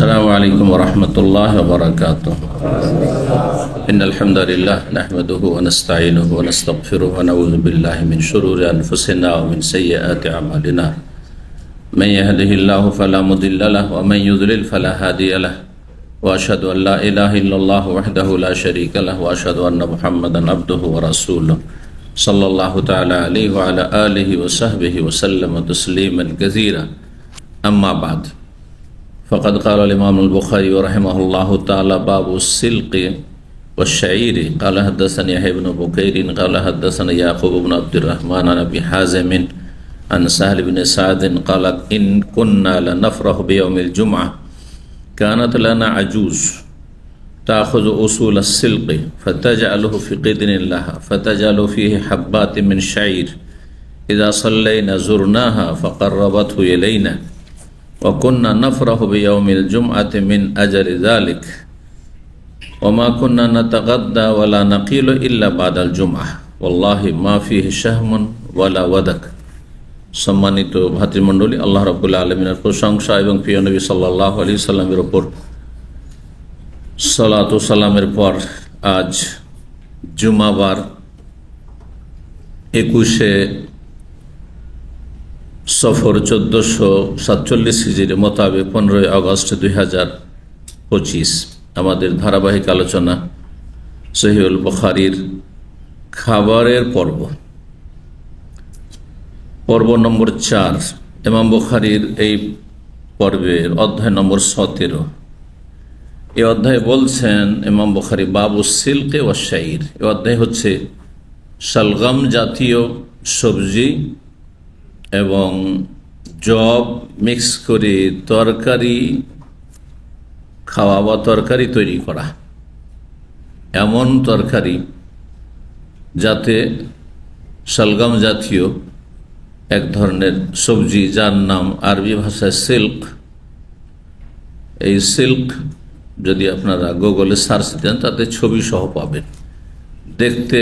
السلام عليكم ورحمة الله وبركاته. إن الحمد لله نحمده ونستعينه ونستغفره ونعوذ بالله من شرور أنفسنا ومن سيئات أعمالنا. من يهده الله فلا مضل له ومن يضلل فلا هادي له وأشهد أن لا إله إلا الله وحده لا شريك له وأشهد أن محمدا عبده ورسوله صلى الله تعالى عليه وعلى آله وصحبه وسلم تسليما كثيرا. أما بعد، فقد قال الإمام البخاري رحمه الله تعالى: باب السلق والشعير. قال حدثني يحيى بن بكير قال حدثنا يعقوب بن عبد الرحمن عن أبي حازم عن سهل بن سعد قال: إن كنا لنفرح بيوم الجمعة كانت لنا عجوز تأخذ أصول السلق فتجعله في قدر لها فتجعل فيه حبات من شعير، إذا صلينا زرناها فقربته إلينا، وكنا نفرح بيوم الجمعة من أجل ذلك، وما كنا نتغدى ولا نقيل إلا بعد الجمعة، والله ما فيه شهم ولا ودك। সম্মানিত ভাতৃমণ্ডলী, আল্লাহ রাব্বুল আলামিনের প্রশংসা এবং প্রিয় নবী সাল্লাল্লাহু আলাইহি সাল্লামের উপর সালাত ও সালামের পর আজ জুমাবার 21শে সফর 1447 হিজরি মোতাবেক 15 আগস্ট 2025 আমাদের ধারাবাহিক আলোচনা সহিহুল বুখারীর খাবারের পর্ব নম্বর 4। ইমাম বুখারীর এই পর্বের অধ্যায় নম্বর 17। এই অধ্যায়ে বলছেন ইমাম বুখারী বাবু সিলকে ওয়া শাইর। এই অধ্যায় হচ্ছে শালগম জাতীয় সবজি এবং জব মিক্স করে তরকারি খাওয়া বা তরকারি তৈরি করা, এমন তরকারি যাতে শালগম জাতীয় এক ধরনের সবজি যার নাম আরবি ভাষায় সিল্ক। এই সিল্ক যদি আপনারা গুগলে সার্চ দেন তাতে ছবি সহ পাবেন। দেখতে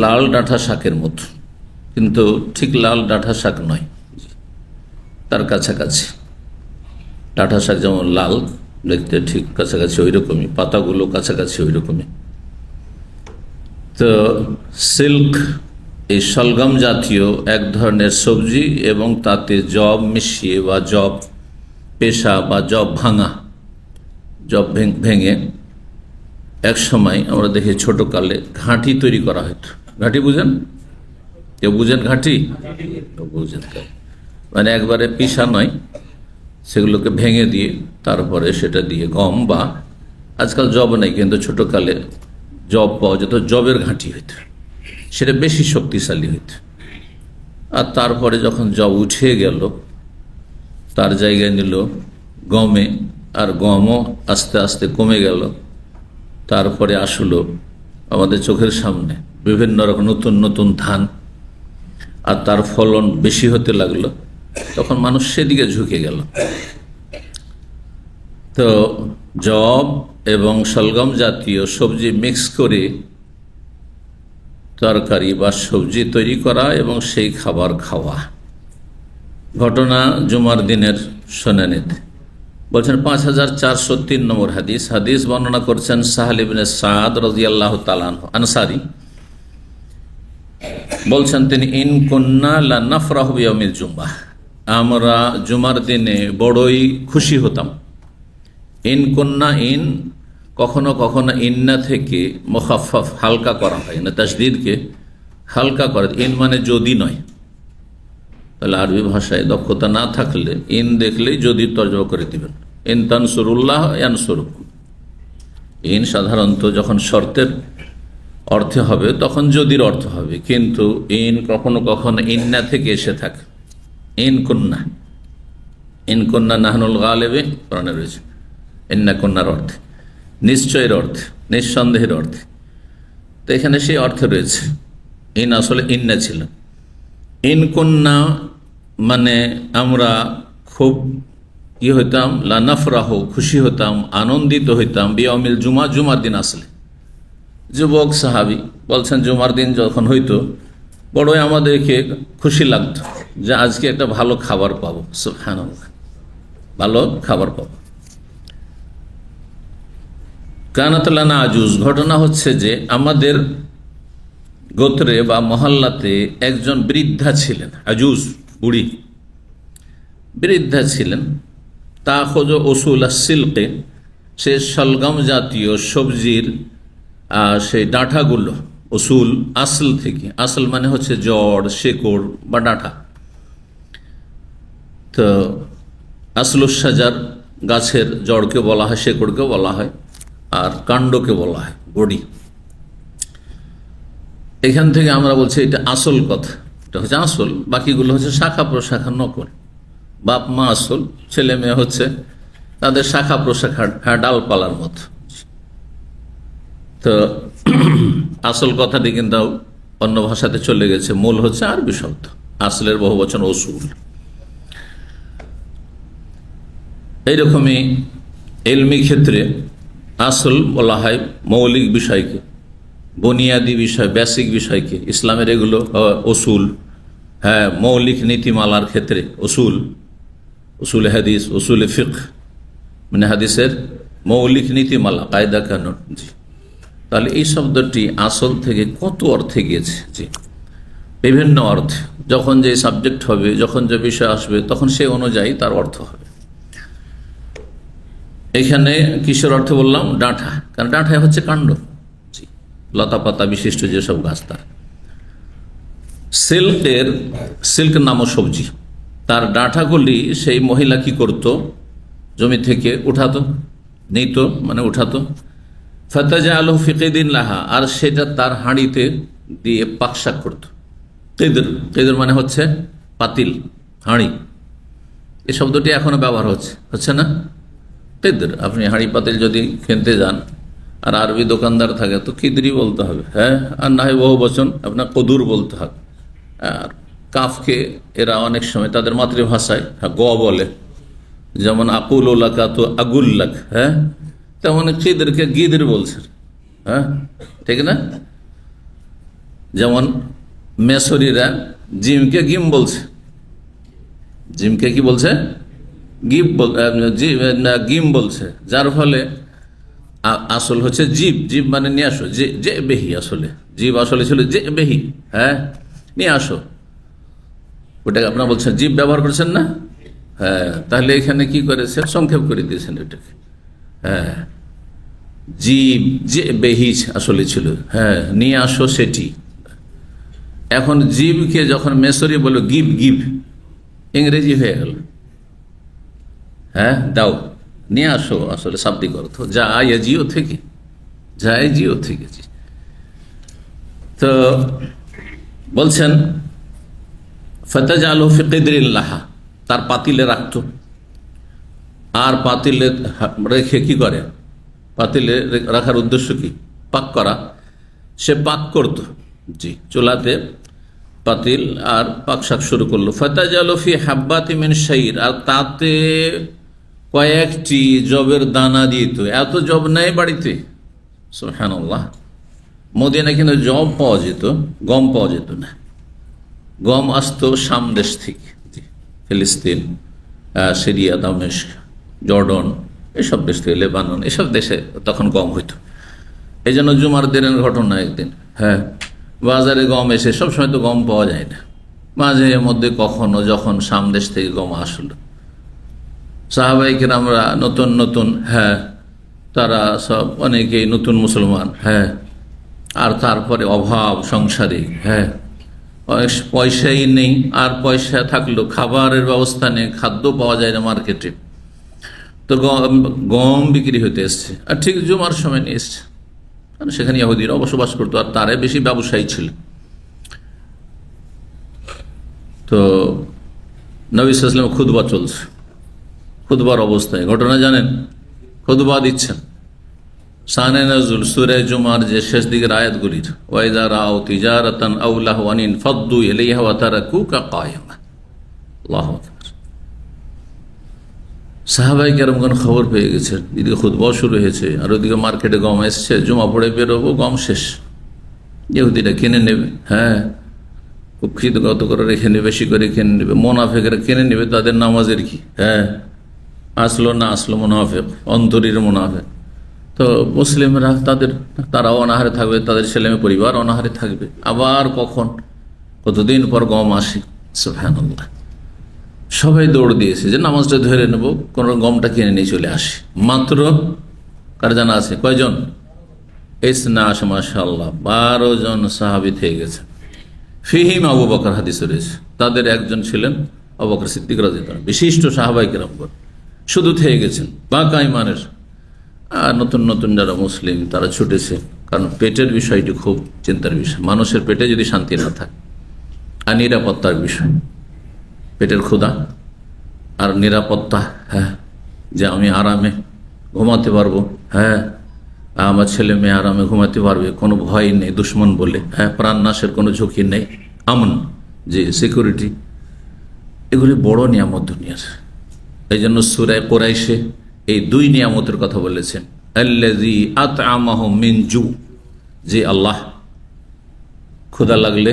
লাল ডাঁটা শাকের মতো, কিন্তু ঠিক লাল ডাঁটা শাক নয়, তার কাছাকাছি। ডাঁটা শাক যেমন লাল দেখতে, ঠিক কাছাকাছি ওই রকমই, পাতাগুলো কাছাকাছি ওই রকমই। তো সিল্ক এই শালগম জাতীয় এক ধরনের সবজি এবং তাতে জব মিশিয়ে বা জব পেশা বা জব ভাঙা, জব ভেঙে এক সময় আমরা দেখি ছোটকালে ঘাঁটি তৈরি করা হতো। ঘাঁটি বুঝেন? কেউ বুঝেন ঘাঁটি? বুঝেন, মানে একবারে পিসা নয়, সেগুলোকে ভেঙে দিয়ে তারপরে সেটা দিয়ে গম বা আজকাল জব নেই, কিন্তু ছোটকালে জব পাওয়া যেত, জবের ঘাঁটি হইত, সেটা বেশি শক্তিশালী হইত। আর তারপরে যখন জব উঠে গেল তার জায়গায় নিল গমে, আর গমও আস্তে আস্তে কমে গেল। তারপরে আসলো আমাদের চোখের সামনে বিভিন্ন রকম নতুন নতুন ধান, আর তার ফলন বেশি হতে লাগলো, তখন মানুষ সেদিকে ঝুঁকে গেল। তো জব এবং শালগম জাতীয় সবজি মিক্স করে তরকারি বা সবজি তৈরি করা এবং সেই খাবার খাওয়া। ঘটনা জুমার দিনের শুনানিতে বলছেন 5403 নম্বর হাদিস। হাদিস বর্ণনা করছেন সাহল ইবনে সাদ রাদিয়াল্লাহু তাআলা আনহু আনসারী। বলছেন তিনি, ইন কুন্না লা নাফরাহু বিয়াউমিল জুমআহ, আমরা জুমার দিনে বড়ই খুশি হতাম। ইন কুন্না, ইন কখনো কখনো ইন্না থেকে মুখাফফাফ হালকা করা হয়, না তাসদীদকে হালকা করে। ইন মানে যদি নয়, তাহলে আরবি ভাষায় দক্ষতা না থাকলে ইন দেখলেই যদি তর্জমা করে দিবেন। ইন তানসুরুল্লাহ ইয়ানসুরুকুম। ইন সাধারণত যখন শর্তের অর্থে হবে তখন যদির অর্থ হবে, কিন্তু ইন কখনো কখনো ইন্না থেকে এসে থাকে। ইন কুন্না নাহনুল গালিবিন কোরআনে রয়েছে। ইন্না কুন্নার অর্থে নিশ্চয়ের অর্থে, নিঃসন্দেহের অর্থে। তো এখানে সেই অর্থে রয়েছে। ইন আসলে ইন্না ছিল। ইন কুন্না মানে আমরা খুব কি হইতাম, লা নাফরাহ খুশি হতাম, আনন্দিত হইতাম, বিয়াউমিল জুমা জুমার দিন আসলে। যুবক সাহাবী বলছেন জুমার দিন যখন হইতো বড়ই আমাদেরকে খুশি লাগতো যে আজকে একটা ভালো খাবার পাবো, সুবহানাল্লাহ, ভালো খাবার পাবো। কানাত লানা আজুজ, ঘটনা হচ্ছে যে আমাদের গোত্রে বা মহল্লাতে একজন বৃদ্ধা ছিলেন, আজুজ বুড়ি বৃদ্ধা ছিলেন। তা খোঁজো ওসুল সিল্কে, সে সলগম জাতীয় সবজির সেই ডাঁটাগুলো, ওসুল আসল থেকে, আসল মানে হচ্ছে জড়, শেকড় বা ডাঁটা। তো আসলুসাজার গাছের জড়কে বলা হয়, শেকড়কে বলা হয়, আর কাণ্ডকে বলা হয় বডি। এখান থেকে আমরা বলছি এটা আসল কথা, এটা হচ্ছে আসল, বাকিগুলো হচ্ছে শাখা প্রশাখা নকল। বাপ মা আসল, ছেলে মেয়ে হচ্ছে তাদের শাখা প্রশাখা, ডালপালার মতো। তো আসল কথাটি কিন্তু অন্য ভাষাতে চলে গেছে, মূল হচ্ছে আরবি শব্দ, আসলের বহু বচন ওসুল। এইরকমই ইলমি ক্ষেত্রে আসল বলা হয় মৌলিক বিষয়কে, বুনিয়াদী বিষয়, বেসিক বিষয়কে। ইসলামের এগুলো ওসুল, হ্যাঁ, মৌলিক নীতিমালার ক্ষেত্রে ওসুল, উসুল হাদিস, উসুল ফিকহ মানে হাদিসের মৌলিক নীতিমালা, কায়দা কানুন। জি, তাহলে এই শব্দটি আসল থেকে কত অর্থে গিয়েছে? জি, বিভিন্ন অর্থে। যখন যে সাবজেক্ট হবে, যখন যে বিষয় আসবে, তখন সে অনুযায়ী তার অর্থ হবে। এখানে কিসের অর্থ বললাম? ডাঁটা, কারণ ডাঁটায় হচ্ছে কাণ্ড, জি, লতা পাতা বিশিষ্ট যেসব গাছ। তার সিল্ক নামক সবজি, তার ডাঁটাগুলি সেই মহিলা কি করত? জমি থেকে উঠাতো, নিত মানে উঠাতো। ফাতাজা আলহ ফিকিদিন লাহা, আর সেটা তার হাঁড়িতে দিয়ে পাকশাক করত। কেদর, কেদর মানে হচ্ছে পাতিল, হাঁড়ি। এই শব্দটি এখনো ব্যবহার হচ্ছে না? কেদর, আপনি হাঁড়ি পাতিল যদি কিনতে যান আর আরবি দোকানদার থাকে তো কিদরি বলতে হবে, হ্যাঁ, আর না হয় বহু বচন আপনার কদুর বলতে হবে। আর কাফকে এরা অনেক সময় তাদের মাতৃভাষায় গ বলে, যেমন আকুল ওলাকা তো আগুল্লাক, হ্যাঁ, তেমন কিদরকে গিদর বলছে, হ্যাঁ, ঠিক না? যেমন মেসরিরা জিমকে গিম বলছে, জিমকে কি বলছে? গিম বলছে, যার ফলে আসল হচ্ছে জীব, জীব মানে নিয়ে আসো, যে বেহি, আসলে জীব আসলে ছিল যে বেহি, হ্যাঁ, নিয়ে আসো। ওটাকে আপনারা বলছেন জীব ব্যবহার করছেন না? হ্যাঁ, তাহলে এখানে কি করেছেন? সংক্ষেপ করে দিয়েছেন এটাকে, হ্যাঁ, জীব যে বেহি আসলে ছিল, হ্যাঁ, নিয়ে আসো সেটি। এখন জীবকে যখন মেসরি বলল গিভ, গিভ ইংরেজি হয়ে গেল, হ্যাঁ, দাও, নিয়ে আসো, আসলে শাব্দিক অর্থ জিও থেকে, জিও থেকে। তো বলছেন ফাতাজ আলু ফি কিদরিল্লাহা, তার পাতিলে রাখত। আর পাতিলে রেখে কি করে? পাতিলে রাখার উদ্দেশ্য কি? পাক করা। সে পাক করত, জি, চুলাতে পাতিল আর পাক শাক শুরু করলো। ফাতাজ আলু ফি হাব্বাতি মিন শাইর, আর তাতে কয়েকটি জবের দানা দিত। এত জব নেই বাড়িতে, সুবহানাল্লাহ। মদিনায় কিন্তু জব পাওয়া যেত, গম পাওয়া যেত না। গম আসতো শাম দেশ থেকে, ফিলিস্তিন, সিরিয়া, দামেস্ক, জর্ডন, এসব দেশ থেকে, লেবানন, এসব দেশে তখন গম হইতো। এই জন্য জুমার দিনের ঘটনা, একদিন, হ্যাঁ, বাজারে গম এসে, সবসময় তো গম পাওয়া যায় না, মাঝে মধ্যে কখনো যখন শাম দেশ থেকে গম আসলো, সাহাবায়ে কেরামরা নতুন নতুন, হ্যাঁ, তারা সব অনেকেই নতুন মুসলমান, হ্যাঁ, আর তারপরে অভাব সংসারে, হ্যাঁ, পয়সাই নেই, আর পয়সা থাকলো খাবারের ব্যবস্থা নেই, খাদ্য পাওয়া যায় না মার্কেটে, তো গম বিক্রি হতে এসছে। আর ঠিক জুমার সময় নিয়ে এসছে, কারণ সেখানে ইহুদিরা বসবাস করতো, আর তারাই বেশি ব্যবসায়ী ছিল। তো নবী সাল্লাল্লাহু আলাইহি ওয়াসাল্লাম খুতবা চলছে, খুতবার অবস্থায় ঘটনা জানেন, খুতবা দিচ্ছেন। শানে নজুল সূরা জুমার যে শেষ দিকের আয়াতগুলির, ওয়াইযা রাআউ তিজারাতান আও লাহওয়ান ফাদ্দু ইলাইহা ওয়া তারাকুকা কায়িমা। আল্লাহু আকবার। সাহাবায়ে কেরামগণ খবর পেয়ে গেছেন, এদিকে খুতবাও শুরু হয়েছে, আর ওদিকে মার্কেটে গম এসছে, জুমা পড়ে বেরোবো, গম শেষ, ইহুদিরা কিনে নেবে, হ্যাঁ, খুব কৃতজ্ঞত করে রেখে নেবে, বেশি করে কিনে নেবে, মুনাফিকরা কিনে নেবে, তাদের নামাজের কি, হ্যাঁ, আসলো না আসলো মুনাফিক, অন্তরীর মুনাফিক। তো তো মুসলিমরা তারাও অনাহারে থাকবে, তাদের ছেলেমেয়ে পরিবার অনাহারে থাকবে। আবার কতদিন পর গম আসে, সুবহানাল্লাহ। সবাই দৌড় দিয়েছে যে নামাজটা ধরে নেব, কোন গমটা কিনে নিয়ে চলে আসে। মাত্র কার জানা আছে কয়জন? মাশাআল্লাহ 12 জন সাহাবী থেকে গেছে। ফিহিম আবু বকর, হাদিসে রয়েছে তাদের একজন ছিলেন আবু বকর সিদ্দিক রাদিয়াল্লাহু আনহু, বিশিষ্ট সাহাবায়ে কেরাম। শুধু থেকে গেছেন বাঁকা ইমানের। আর নতুন নতুন যারা মুসলিম তারা ছুটেছে, কারণ পেটের বিষয়টি খুব চিন্তার বিষয়। মানুষের পেটে যদি শান্তি না থাকে, আর নিরাপত্তার বিষয়, পেটের ক্ষুধা আর নিরাপত্তা, হ্যাঁ, যে আমি আরামে ঘুমাতে পারবো, হ্যাঁ, আমার ছেলে মেয়ে আরামে ঘুমাতে পারবে, কোনো ভয় নেই দুশ্মন বলে, হ্যাঁ, প্রাণ নাশের কোনো ঝুঁকি নেই, আমন, যে সিকিউরিটি, এগুলি বড় নিয়ামত দুনিয়ার। এই জন্য সূরা কুরাইশে এই 2 নিয়ামতের কথা বলেছেন, আল্লাযী আত'আমাহুম মিন জু, যে আল্লাহ ক্ষুধা লাগলে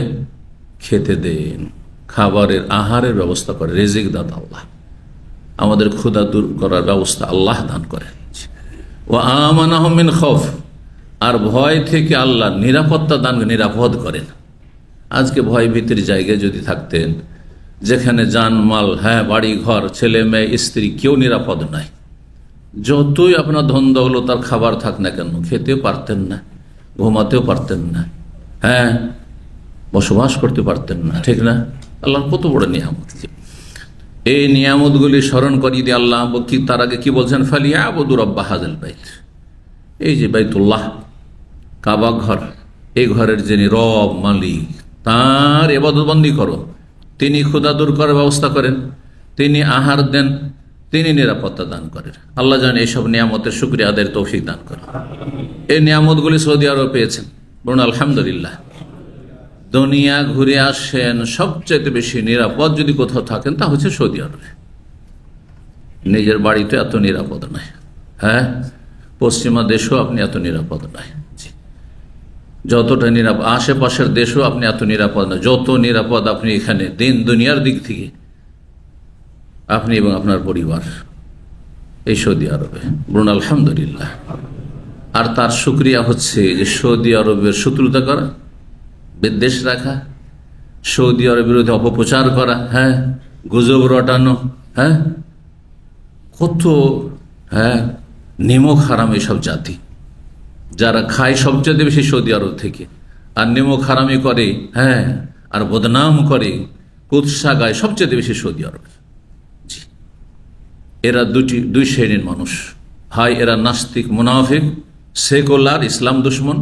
খেতে দেন, খাবারের আহারের ব্যবস্থা করে, রিজিক দাতা আল্লাহ, আমাদের ক্ষুধা দূর করার ব্যবস্থা আল্লাহ দান করেন। ওয়া আমানাহুম মিন খৌফ, আর ভয় থেকে আল্লাহ নিরাপত্তা দান, নিরাপদ করেন। আজকে ভয় ভীতির জায়গায় যদি থাকতেন, যেখানে জানমাল, হ্যাঁ, বাড়ি ঘর, ছেলে মেয়ে স্ত্রী, কেউ নিরাপদ নাই, যতই আপনার ধন দৌলতার খাবার থাক না কেন, খেতেও পারতেন না, ঘুমাতেও পারতেন না, হ্যাঁ, বসবাস করতে পারতেন না, ঠিক না? আল্লাহর কত বড় নিয়ামত। এই নিয়ামতগুলি স্মরণ করিয়ে দিয়ে আল্লাহ তার আগে কি বলছেন? ফালিয়াবুদু রাব্বা হাযাল বাইত, এই যে বাইতুল্লাহ, কাবা ঘর, এই ঘরের যিনি রব, মালিক, তার ইবাদতবন্দি করো। তিনি ক্ষুধা দূর করার ব্যবস্থা করেন, তিনি আহার দেন, তিনি নিরাপত্তা দান করেন। আল্লাহ জানেন এইসব নিয়ামতের শুকরিয়া আদায়ের তৌফিক দান করেন। এই নিয়ামতগুলি সৌদি আরব পেয়েছেন, বলুন আলহামদুলিল্লাহ। দুনিয়া ঘুরে আসেন, সবচেয়ে বেশি নিরাপদ যদি কোথাও থাকেন তা হচ্ছে সৌদি আরবে। নিজের বাড়িতে এত নিরাপদ নয়, হ্যাঁ, পশ্চিমা দেশও আপনি এত নিরাপদ নয়, যতটা নিরাপদ আশেপাশের দেশও আপনি এত নিরাপদ না, যত নিরাপদ আপনি এখানে দিন দুনিয়ার দিক থেকে আপনি এবং আপনার পরিবার এই সৌদি আরবে, বলুন আলহামদুলিল্লাহ। আর তার শুকরিয়া হচ্ছে যে সৌদি আরবের শত্রুতা করা, বিদ্বেষ রাখা, সৌদি আরবের বিরুদ্ধে অপপ্রচার করা, হ্যাঁ, গুজব রটানো, হ্যাঁ, কত, হ্যাঁ, নিমক হারাম এইসব জাতি, যারা খায় সবচেয়ে বেশি সৌদি আরব থেকে, আর নিমক হারামি করে, হ্যাঁ, আর বদনাম করে, কুৎসা গায় সবচেয়ে বেশি সৌদি আরবের। জি, এরা দুই শ্রেণীর মানুষ, হয় এরা নাস্তিক, মুনাফিক, সেকুলার, ইসলাম দুশ্মন,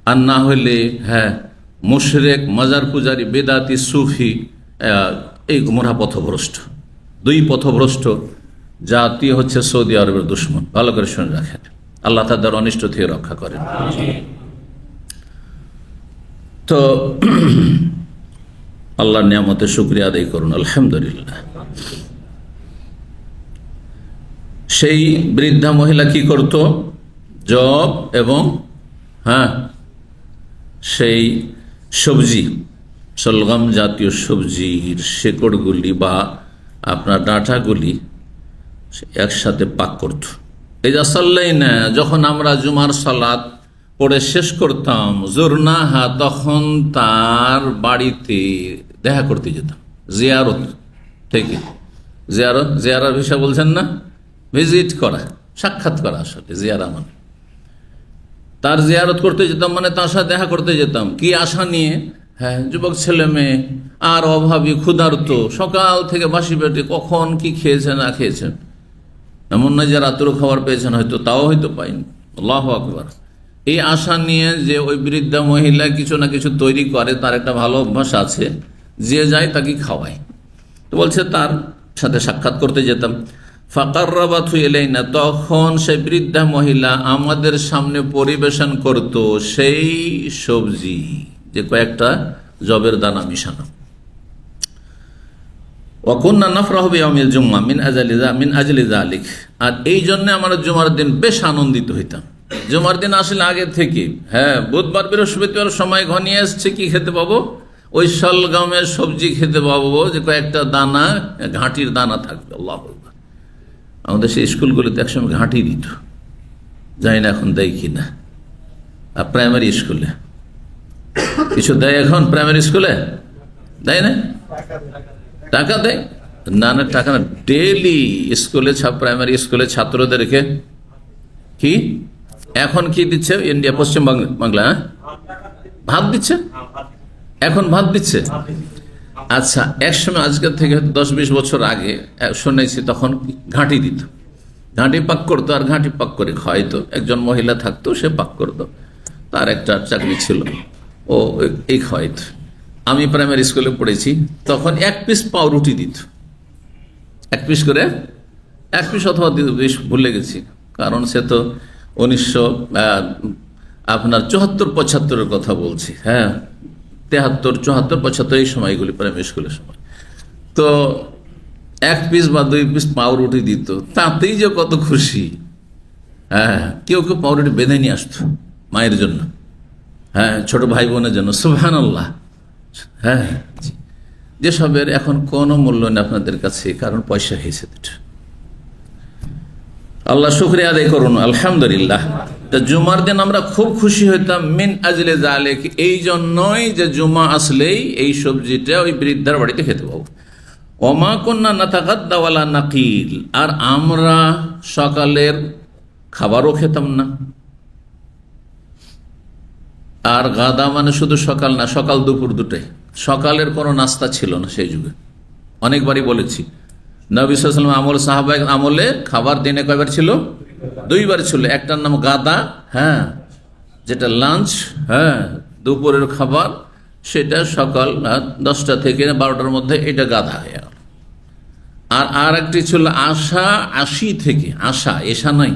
আর না হইলে, হ্যাঁ, মুশরিক, মাজার পূজারী, বেদাতি, সুফি, এই গুমরাহ পথভ্রষ্ট। 2 পথভ্রষ্ট জাতি হচ্ছে সৌদি আরবের দুশ্মন। ভালো করে শুনে রাখেন, আল্লাহ তাদের অনিষ্ট থেকে রক্ষা করেন। তো আল্লাহর নিয়ামতের শুকরিয়া আদায় করুন, আলহামদুলিল্লাহ। সেই বৃদ্ধা মহিলা কি করত? জব এবং, হ্যাঁ, সেই সবজি, সলগম জাতীয় সবজির শেকড়গুলি বা আপনার ডাঁটাগুলি একসাথে পাক করত। এই যা সাল্লাই না, যখন আমরা জুমার সালাত পড়ে শেষ করতাম, জোরনাহা, তখন তার বাড়িতে দেখা করতে যেতাম, জিয়ারত থেকে। জিয়ারার বিষয় বলছেন না, ভিজিট করা, সাক্ষাৎ করা, আসলে জিয়ারা মানে তার জিয়ারত করতে যেতাম, মানে তার সাথে দেখা করতে যেতাম। কি আশা নিয়ে? হ্যাঁ, যুবক ছেলে মেয়ে আর অভাবী, ক্ষুধার্ত, সকাল থেকে বাসি পেটে কখন কি খেয়েছেন না খেয়েছেন, এমন নয় যে রাত্র খাবার পেয়েছেন, হয়তো তাও হয়তো পাইনি, আল্লাহু আকবার। এই আশা নিয়ে যে ওই বৃদ্ধা মহিলা কিছু না কিছু তৈরি করে, তার একটা ভালো অভ্যাস আছে, যে যায় তাকে খাওয়ায়। তো বলছে তার সাথে সাক্ষাৎ করতে যেতাম। ফাকাররাবাতহু ইলাইনা, তখন সেই বৃদ্ধা মহিলা আমাদের সামনে পরিবেশন করত সেই সবজি, যে কয়েকটা জবের দানা মিশানো। ওয়াকুন্না নাফরাহু বিয়াউমিল জুমআ মিন আজলি যালিক, আর এই জন্য আমরা জুমার দিন বেশ আনন্দিত হইতাম। জুমার দিন আসলে আগে থেকে, হ্যাঁ, বুধবার বৃহস্পতিবার সময় ঘনিয়ে আসছে, কি খেতে পাবো? ওই সলগমের সবজি খেতে পাবো, যে কয়েকটা দানা, ঘাঁটির দানা থাকবে। আল্লাহু আকবার। আমাদের সেই স্কুলগুলিতে একসময় ঘাঁটি দিত, জানি না এখন দেয় কি না। আর প্রাইমারি স্কুলে কিছু দেয়, এখন প্রাইমারি স্কুলে দেয় না, টাকা দেয় না, না টাকা না, ডেইলি স্কুলে প্রাইমারি স্কুলে ছাত্রদেরকে কি এখন কি দিচ্ছে? ইন্ডিয়া পশ্চিম বাংলা ভাত দিচ্ছে, এখন ভাত দিচ্ছে। আচ্ছা, একসময় আজকের থেকে 10-20 বছর আগে শুনেছি তখন ঘাঁটি দিত, ঘাঁটি পাক করতো, আর ঘাঁটি পাক করে খাওয়াইতো। একজন মহিলা থাকতো, সে পাক করতো, তার একটা চাকরি ছিল, ও এই খাওয়াইতো। আমি প্রাইমারি স্কুলে পড়েছি, তখন 1 পিস পাউরুটি দিত, 1 পিস করে, 1 পিস অথবা 2 পিস ভুলে গেছি, কারণ সে তো 1974-75 কথা বলছি, হ্যাঁ 73-74-75 এই সময়গুলি প্রাইমারি স্কুলের সময়। তো 1 পিস বা 2 পিস পাউরুটি দিত, তাতেই যে কত খুশি। হ্যাঁ, কেউ কেউ পাউরুটি বেঁধে নিয়ে আসতো মায়ের জন্য, হ্যাঁ ছোট ভাই বোনের জন্য। সুবহানাল্লাহ। হ্যাঁ, যেসবের এখন কোনো মূল্য নেই আপনাদের কাছে, কারণ পয়সা হয়েছে। আল্লাহ শুকরিয়া আদায় করুন, আলহামদুলিল্লাহ। তা জুমার দিন আমরা খুব খুশি হইতাম, মিন আজলে যালিক, এই জন্যই যে জুমা আসলেই এই সবজিটা ওই বৃদ্ধার বাড়িতে খেতে পাবো। ওমা কুন্না নাতাগাদ্দা ওয়ালা নাকিল, আর আমরা সকালের খাবারও খেতাম না। আর গাদা মানে শুধু সকাল না, সকাল দুপুর দুটোই, সকালের কোনো নাস্তা ছিল না সেই যুগে। অনেকবারই বলেছি, নবী সাল্লাল্লাহু আলাইহি ওয়াসাল্লাম আমল, সাহাবায়ে আমলে খাবার দিনে কয়বার ছিল? 2 বার ছিল। একটার নাম গাদা, হ্যাঁ যেটা লাঞ্চ, হ্যাঁ দুপুরের খাবার, সেটা সকাল 10টা থেকে 12টার মধ্যে, এটা গাদা হয়ে গেল। আর একটি ছিল আশা, 80 থেকে, আশা এশা নয়,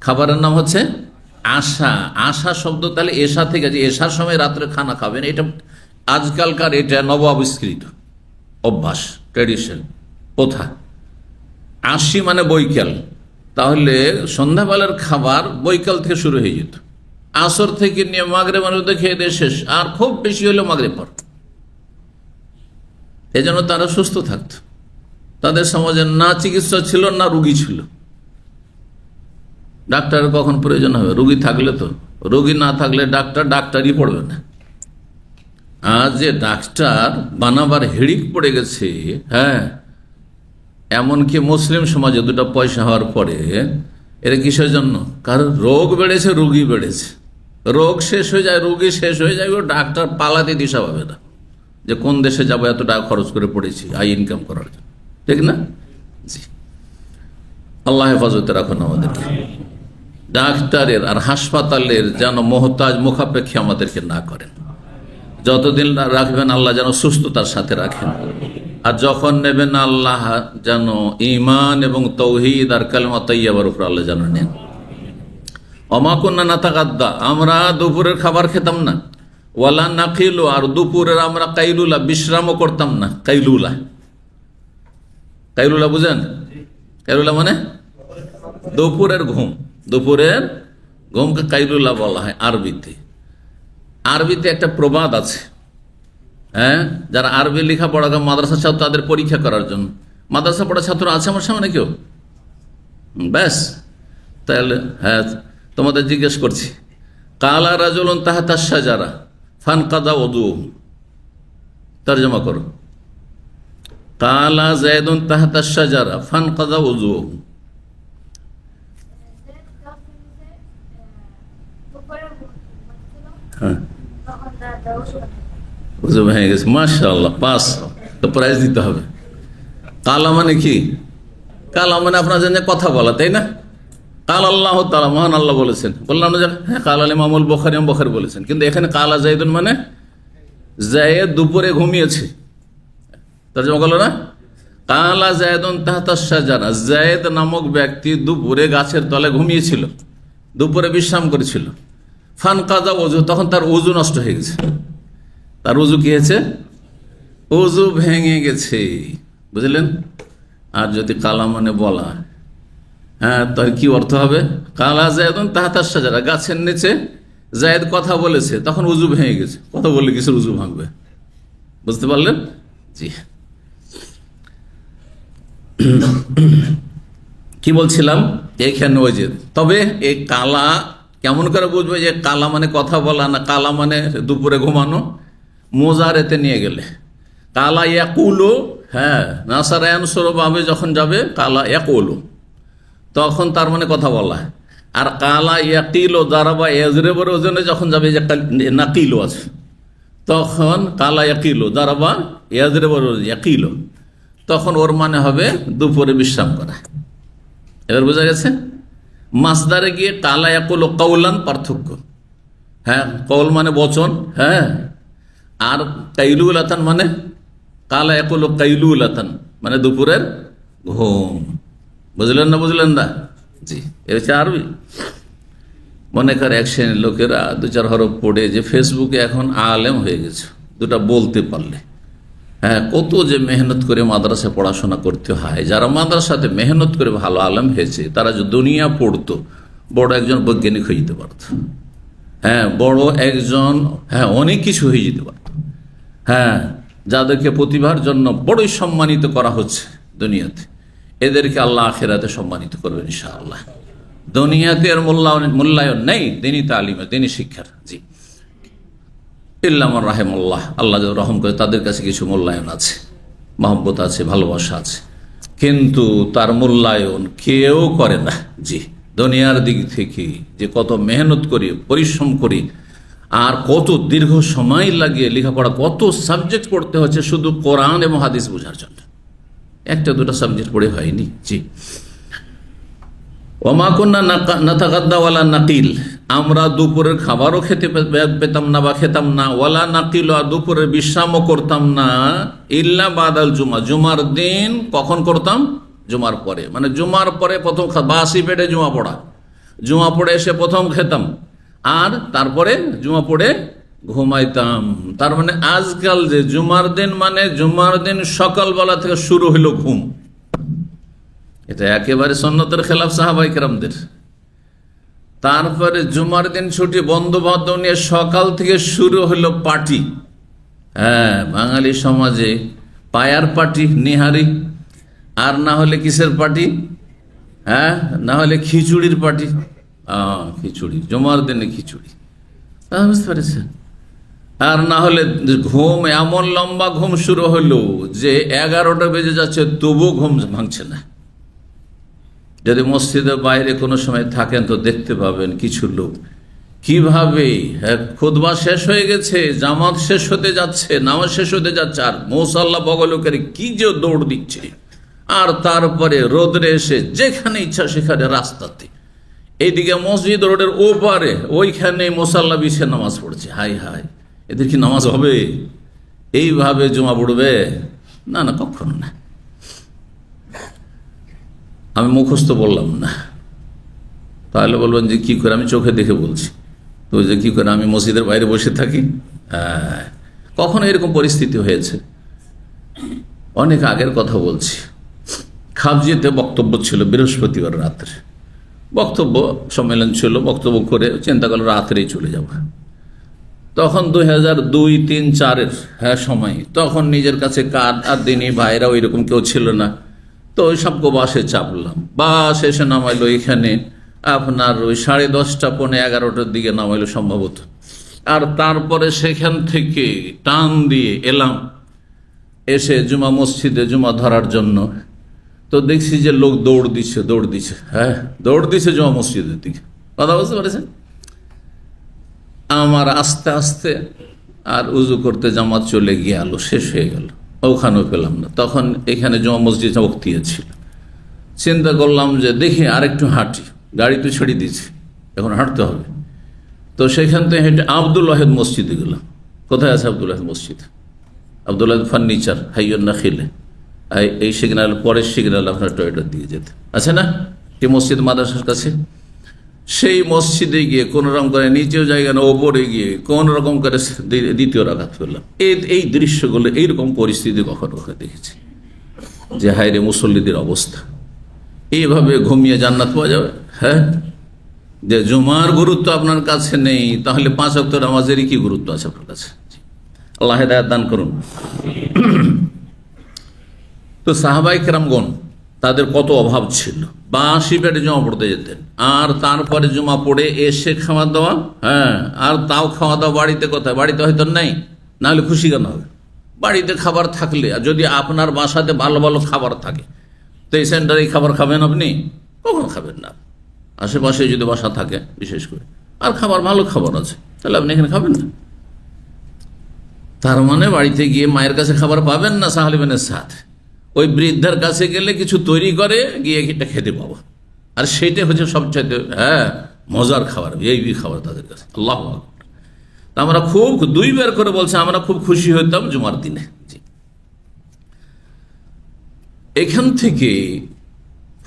খাবারের নাম হচ্ছে আশা। আশা শব্দ তাহলে এশা থেকে, যে এশার সময় রাত্রে খানা খাবেন, এটা আজকালকার এটা নব আবিষ্কৃত অভ্যাস, ট্র্যাডিশন, প্রথা। 80 মানে বৈকাল, তাহলে সন্ধ্যাবেলার খাবার বৈকাল থেকে শুরু হয়ে যেত, আসর থেকে নিয়ে মাগরিব পর্যন্ত খেয়ে দিয়ে শেষ, আর খুব বেশি হলো মাগরিব পর। এই জন্য তারা সুস্থ থাকত, তাদের সমাজে না চিকিৎসা ছিল না রুগী ছিল। ডাক্তারের কখন প্রয়োজন হবে? রুগী থাকলে তো, রুগী না থাকলে ডাক্তারই পড়বে না। আর যে ডাক্তার বানাবার হিড়িক পড়ে গেছে, হ্যাঁ এমনকি মুসলিম সমাজে 2টা পয়সা হওয়ার পরে, এর কিসের জন্য? কারণ রোগ বেড়েছে, রুগী বেড়েছে, রোগ শেষ হয়ে যায়, রুগী শেষ হয়ে যায়, ও ডাক্তার পালাতে দিশা পাবে না যে কোন দেশে যাবো, এত টাকা খরচ করে পড়েছি আয় ইনকাম করার জন্য, ঠিক না? জি, আল্লাহ হেফাজতে রাখুন আমাদেরকে। ডাক্তারের আর হাসপাতালের যেন মোহতাজ, মুখাপেক্ষী আমাদেরকে না করেন। যতদিন রাখবেন আল্লাহ যেন সুস্থতার সাথে রাখেন, আর যখন নেবেন আল্লাহ যেন ঈমান এবং তৌহিদ আর কালেমা তাইয়্যিবার উপর আল্লাহ যেন নেন। ওমা কুন্না নাতাগাদ্দা, আমরা দুপুরের খাবার খেতাম না। ওয়ালা নাকিলু, আর দুপুরের আমরা কাইলুলা, বিশ্রামও করতাম না। কাইলুলা, কাইলুলা বুঝেন? কাইলুলা মানে দুপুরের ঘুম, দুপুরের ঘুমকে কাইলুলা বলা হয় আরবিতে। আরবিতে একটা প্রবাদ আছে, হ্যাঁ যারা আরবি লেখাপড়া, মাদ্রাসা ছাত্র, তাদের পরীক্ষা করার জন্য। মাদ্রাসা পড়া ছাত্র আছে আমার সামনে কেউ? ব্যাস, তাহলে হ্যাঁ তোমাদের জিজ্ঞেস করছি। কালা রাজুলুন তাহতা শাজারা ফানকাদা ওযুহু, তরজমা করো। কালা যায়েদুন তাহতা শাজারা ফানকাদা ওযুহু। হ্যাঁ, ওযু ভেঙে গেছে, মাশাআল্লাহ, পাস, তো প্রাইজ দিতে হবে। কালা মানে কি? কালা মানে আপনার জন্য কথা বলা, তাই না? কাল আল্লাহ তাআলা, মহান আল্লাহ বলেছেন। বললাম না যে হ্যাঁ কাল ইমামুল বুখারী, ইমাম বুখারী বলেছেন, কিন্তু এখানে কালা যায়েদুন মানে যায়েদ দুপুরে ঘুমিয়েছে, তরজমা করলো না? কালা যায়েদুন তাহতা শাজারা, যায়েদ নামক ব্যক্তি দুপুরে গাছের তলায় ঘুমিয়েছিল, দুপুরে বিশ্রাম করেছিল। ফানকাদা ওযু, তখন তার ওযু নষ্ট হয়ে গেছে। তার ওযু কি হয়েছে? ওযু ভেঙে গেছে, বুঝলেন? আর যদি কালা মানে বলা, হ্যাঁ তার কি অর্থ হবে? কালা যায়েদুন তাহতা শাজারা, গাছের নিচে যায়েদ কথা বলেছে, তখন ওযু ভেঙে গেছে। কথা বললে কিসের ওযু ভাঙবে? বুঝতে পারলেন? জি। কি বলছিলাম, এখানে ওই যে, তবে এই কালা কেমন করে বুঝবে যে কালা মানে কথা বলা না কালা মানে দুপুরে ঘুমানো? মোজারেতে নিয়ে গেলে কালা ইয়াকুলো, হ্যাঁ, নাসারায়ন স্বরূপভাবে যখন যাবে কালা ইয়াকুলো, তখন তার মানে কথা বলা। আর কালা ইয়াকিলো দারাবা এজরেবর ওজনে যখন যাবে, যে নাকিলো আছে, তখন কালা ইয়াকিলো দারাবা এজরেবর ইয়াকিলো, তখন ওর মানে হবে দুপুরে বিশ্রাম করা। এবার বোঝা গেছে? মাসদারে গিয়ে কালা ইয়াকুলো কৌলান পার্থক্য, হ্যাঁ, কৌল মানে বচন, হ্যাঁ, আর কাইলুলাতান মানে কালা ইয়াকুলো কাইলুলাতান মানে দুপুরের ঘুম। বুঝলেন না? বুঝলেন না? জি, এ হচ্ছে আরবি। মনে করে এক শ্রেণীর লোকেরা দু চার হরফ পড়ে যে ফেসবুকে এখন আলেম হয়ে গেছে, দুটা বলতে পারলে। হ্যাঁ, কত যে মেহনত করে মাদ্রাসায় পড়াশোনা করতে হয়। যারা মাদ্রাসাতে মেহনত করে ভালো আলেম হয়েছে, তারা যে দুনিয়া পড়তো, বড় একজন বৈজ্ঞানিক হয়ে যেতে পারত। হ্যাঁ, বড় একজন, হ্যাঁ, অনেক কিছু হয়ে যেতে পারত। হ্যাঁ, যাদেরকে প্রতিভার জন্য বড়ই সম্মানিত করা হচ্ছে দুনিয়াতে, এদেরকে আল্লাহ আখিরাতে সম্মানিত করবেন ইনশাআল্লাহ। দুনিয়াতে এর মূল্যায়ন নেই দিনী তালিমে, দিনী শিক্ষার। জি, ইল্লামান রাহিমাল্লাহ, আল্লাহ যাদের রহম করে তাদের কাছে কিছু মূল্যায়ন আছে, মহব্বত আছে, ভালোবাসা আছে, কিন্তু তার মূল্যায়ন কেউ করে না। জি, দুনিয়ার দিক থেকে যে কত মেহনত করি, পরিশ্রম করি, আর কত দীর্ঘ সময় লাগে লেখাপড়া, কত সাবজেক্ট পড়তে হচ্ছে শুধু কোরআন এবং হাদিস বোঝার জন্য। একটা দুটা সাবজেক্ট পড়ে হয়নি। জি, ওমা কুন্না নাতাগাদ্দা ওয়ালা নাকিল, আমরা দুপুরের খাবারও খেতে পেতাম না বা খেতাম না, ওয়ালা নাকিল, আর দুপুরের বিশ্রামও করতাম না, ইল্লা বাদাল জুমা, জুমার দিন কখন করতাম? জুমার পরে, মানে জুমার পরে প্রথম বাসি পেটে জুমা পড়া, জুমা পড়ে এসে প্রথম খেতাম, আর তারপরে জুমা পড়ে ঘুমাইতাম। তার মানে আজকাল যে জুমার দিন, মানে জুমার দিন সকালবেলা থেকে শুরু হইল ঘুম, এটা একেবারে সুন্নতের খেলাফ সাহাবায়ে কেরামদের। তারপরে জুমার দিন ছুটি, বন্ধু বান্ধব নিয়ে সকাল থেকে শুরু হলো পার্টি। হ্যাঁ, বাঙালি সমাজে পায়ার পার্টি, নিহারি, আর না হলে কিসের পার্টি? হ্যাঁ, না হলে খিচুড়ির পার্টি। খিচুড়ি, জুমার দিনে খিচুড়ি, বুঝতে পেরেছেন? আর না হলে ঘুম, এমন লম্বা ঘুম শুরু হলো যে 11টা বেজে যাচ্ছে, তবু ঘুম ভাঙছে না। যদি মসজিদের বাইরে কোনো সময় থাকেন তো দেখতে পাবেন কিছু লোক কিভাবে খুতবা শেষ হয়ে গেছে, জামাত শেষ হতে যাচ্ছে, নামাজ শেষ হতে যাচ্ছে, আর মুসাল্লা বগলকের কি যে দৌড় দিচ্ছে, আর তারপরে রোদরে এসে যেখানে ইচ্ছা সেখানে রাস্তাতে, এইদিকে মসজিদ রোডের ওপারে ওইখানে মুসাল্লা বিছে নামাজ পড়ছে। হাই হাই, এদের কি নামাজ হবে? এইভাবে জমা পড়বে? না না, কখনো না। আমি মুখস্থ বললাম না, তাহলে বলবেন যে কি করে, আমি চোখে দেখে বলছি তো, যে কি করে আমি মসজিদের বাইরে বসে থাকি। হ্যাঁ, কখনো এরকম পরিস্থিতি হয়েছে। অনেক আগের কথা বলছি, খাবজিতে বক্তব্য ছিল বৃহস্পতিবার রাত্রে, বক্তব্য সম্মেলন ছিল, বক্তব্য করে চিন্তা করলো রাত্রেই চলে যাব। তখন 2002, 3, 4 হ্যাঁ সময়, তখন নিজের কাছে কার্ড আর দিনই ভাইরা ওই রকম কেউ ছিল না, তো ওই সব বাসে চাপলাম। বাস এসে নামাইলো এখানে আপনার ওই 10:30, 11টার দিকে নামাইলো সম্ভবত। আর তারপরে সেখান থেকে টান দিয়ে এলাম, এসে জুমা মসজিদে জুমা ধরার জন্য। তো দেখছি যে লোক দৌড় দিচ্ছে, হ্যাঁ দৌড় দিচ্ছে জুমা মসজিদের দিকে। কথা বুঝতে পারছেন? আমার আস্তে আস্তে আর উজু করতে জামাত চলে গেল, শেষ হয়ে গেল, ওখানেও পেলাম না। তখন এখানে জুমা মসজিদ বক্তিয়া ছিল, চিন্তা করলাম যে দেখি আরেকটু হাঁটি, গাড়ি তো ছেড়ে দিয়েছি, এখন হাঁটতে হবে। তো সেখান থেকে হেঁটে আব্দুল ওয়াহেদ মসজিদে গেলাম। কোথায় আছে আব্দুল ওয়াহেদ মসজিদ? আব্দুল ওয়াহেদ ফার্নিচার, হাইয়ন না খিলে, এই সিগন্যাল, পরের সিগন্যাল আপনার টয়টার দিকে যেতে আছে না, এই মসজিদ মাদ্রাসার কাছে। সেই মসজিদে গিয়ে কোন রকম করে, নিচেও জায়গা না, ওপরে গিয়ে কোন রকম করে দ্বিতীয় রাকাত করলাম। এই দৃশ্যগুলো, এইরকম পরিস্থিতি কখনো কখনো দেখেছি যে হায়রে মুসল্লিদের অবস্থা। এইভাবে ঘুমিয়ে জান্নাত পাওয়া যাবে? হ্যাঁ, যে জুমার গুরুত্ব আপনার কাছে নেই, তাহলে 5 ওয়াক্ত নামাজেরই কি গুরুত্ব আছে আপনার কাছে? আল্লাহ হেদায়েত দান করুন। তো সাহাবায়ে কেরামগণ তাদের কত অভাব ছিল, বাসি পেটে জমা পড়তে যেতেন, আর তারপরে জমা পড়ে এসে খাওয়া দাওয়া, আর তাও খাওয়া দাওয়া বাড়িতে কোথায়, বাড়িতে হয়তো নেই, নাহলে খুশি কেন হবে? বাড়িতে খাবার থাকলে, আর যদি আপনার বাসাতে ভালো ভালো খাবার থাকে, তো এই সেন্টারে খাবার খাবেন আপনি? কখনো খাবেন না। আশেপাশে যদি বাসা থাকে বিশেষ করে, আর খাবার ভালো খাবার আছে, তাহলে আপনি এখানে খাবেন না। তার মানে বাড়িতে গিয়ে মায়ের কাছে খাবার পাবেন না, সাহাল ইবনে সাদ ওই বৃদ্ধার কাছে গেলে কিছু তৈরি করে গিয়ে এটা খেতে পাবো, আর সেইটা হচ্ছে সবচাইতে মজার খাবার, এই খাবার তাদের কাছে। আল্লাহু আকবার। আমরা খুব দুইবার করে বলছে, আমরা খুব খুশি হইতাম জুমার দিনে। এখান থেকে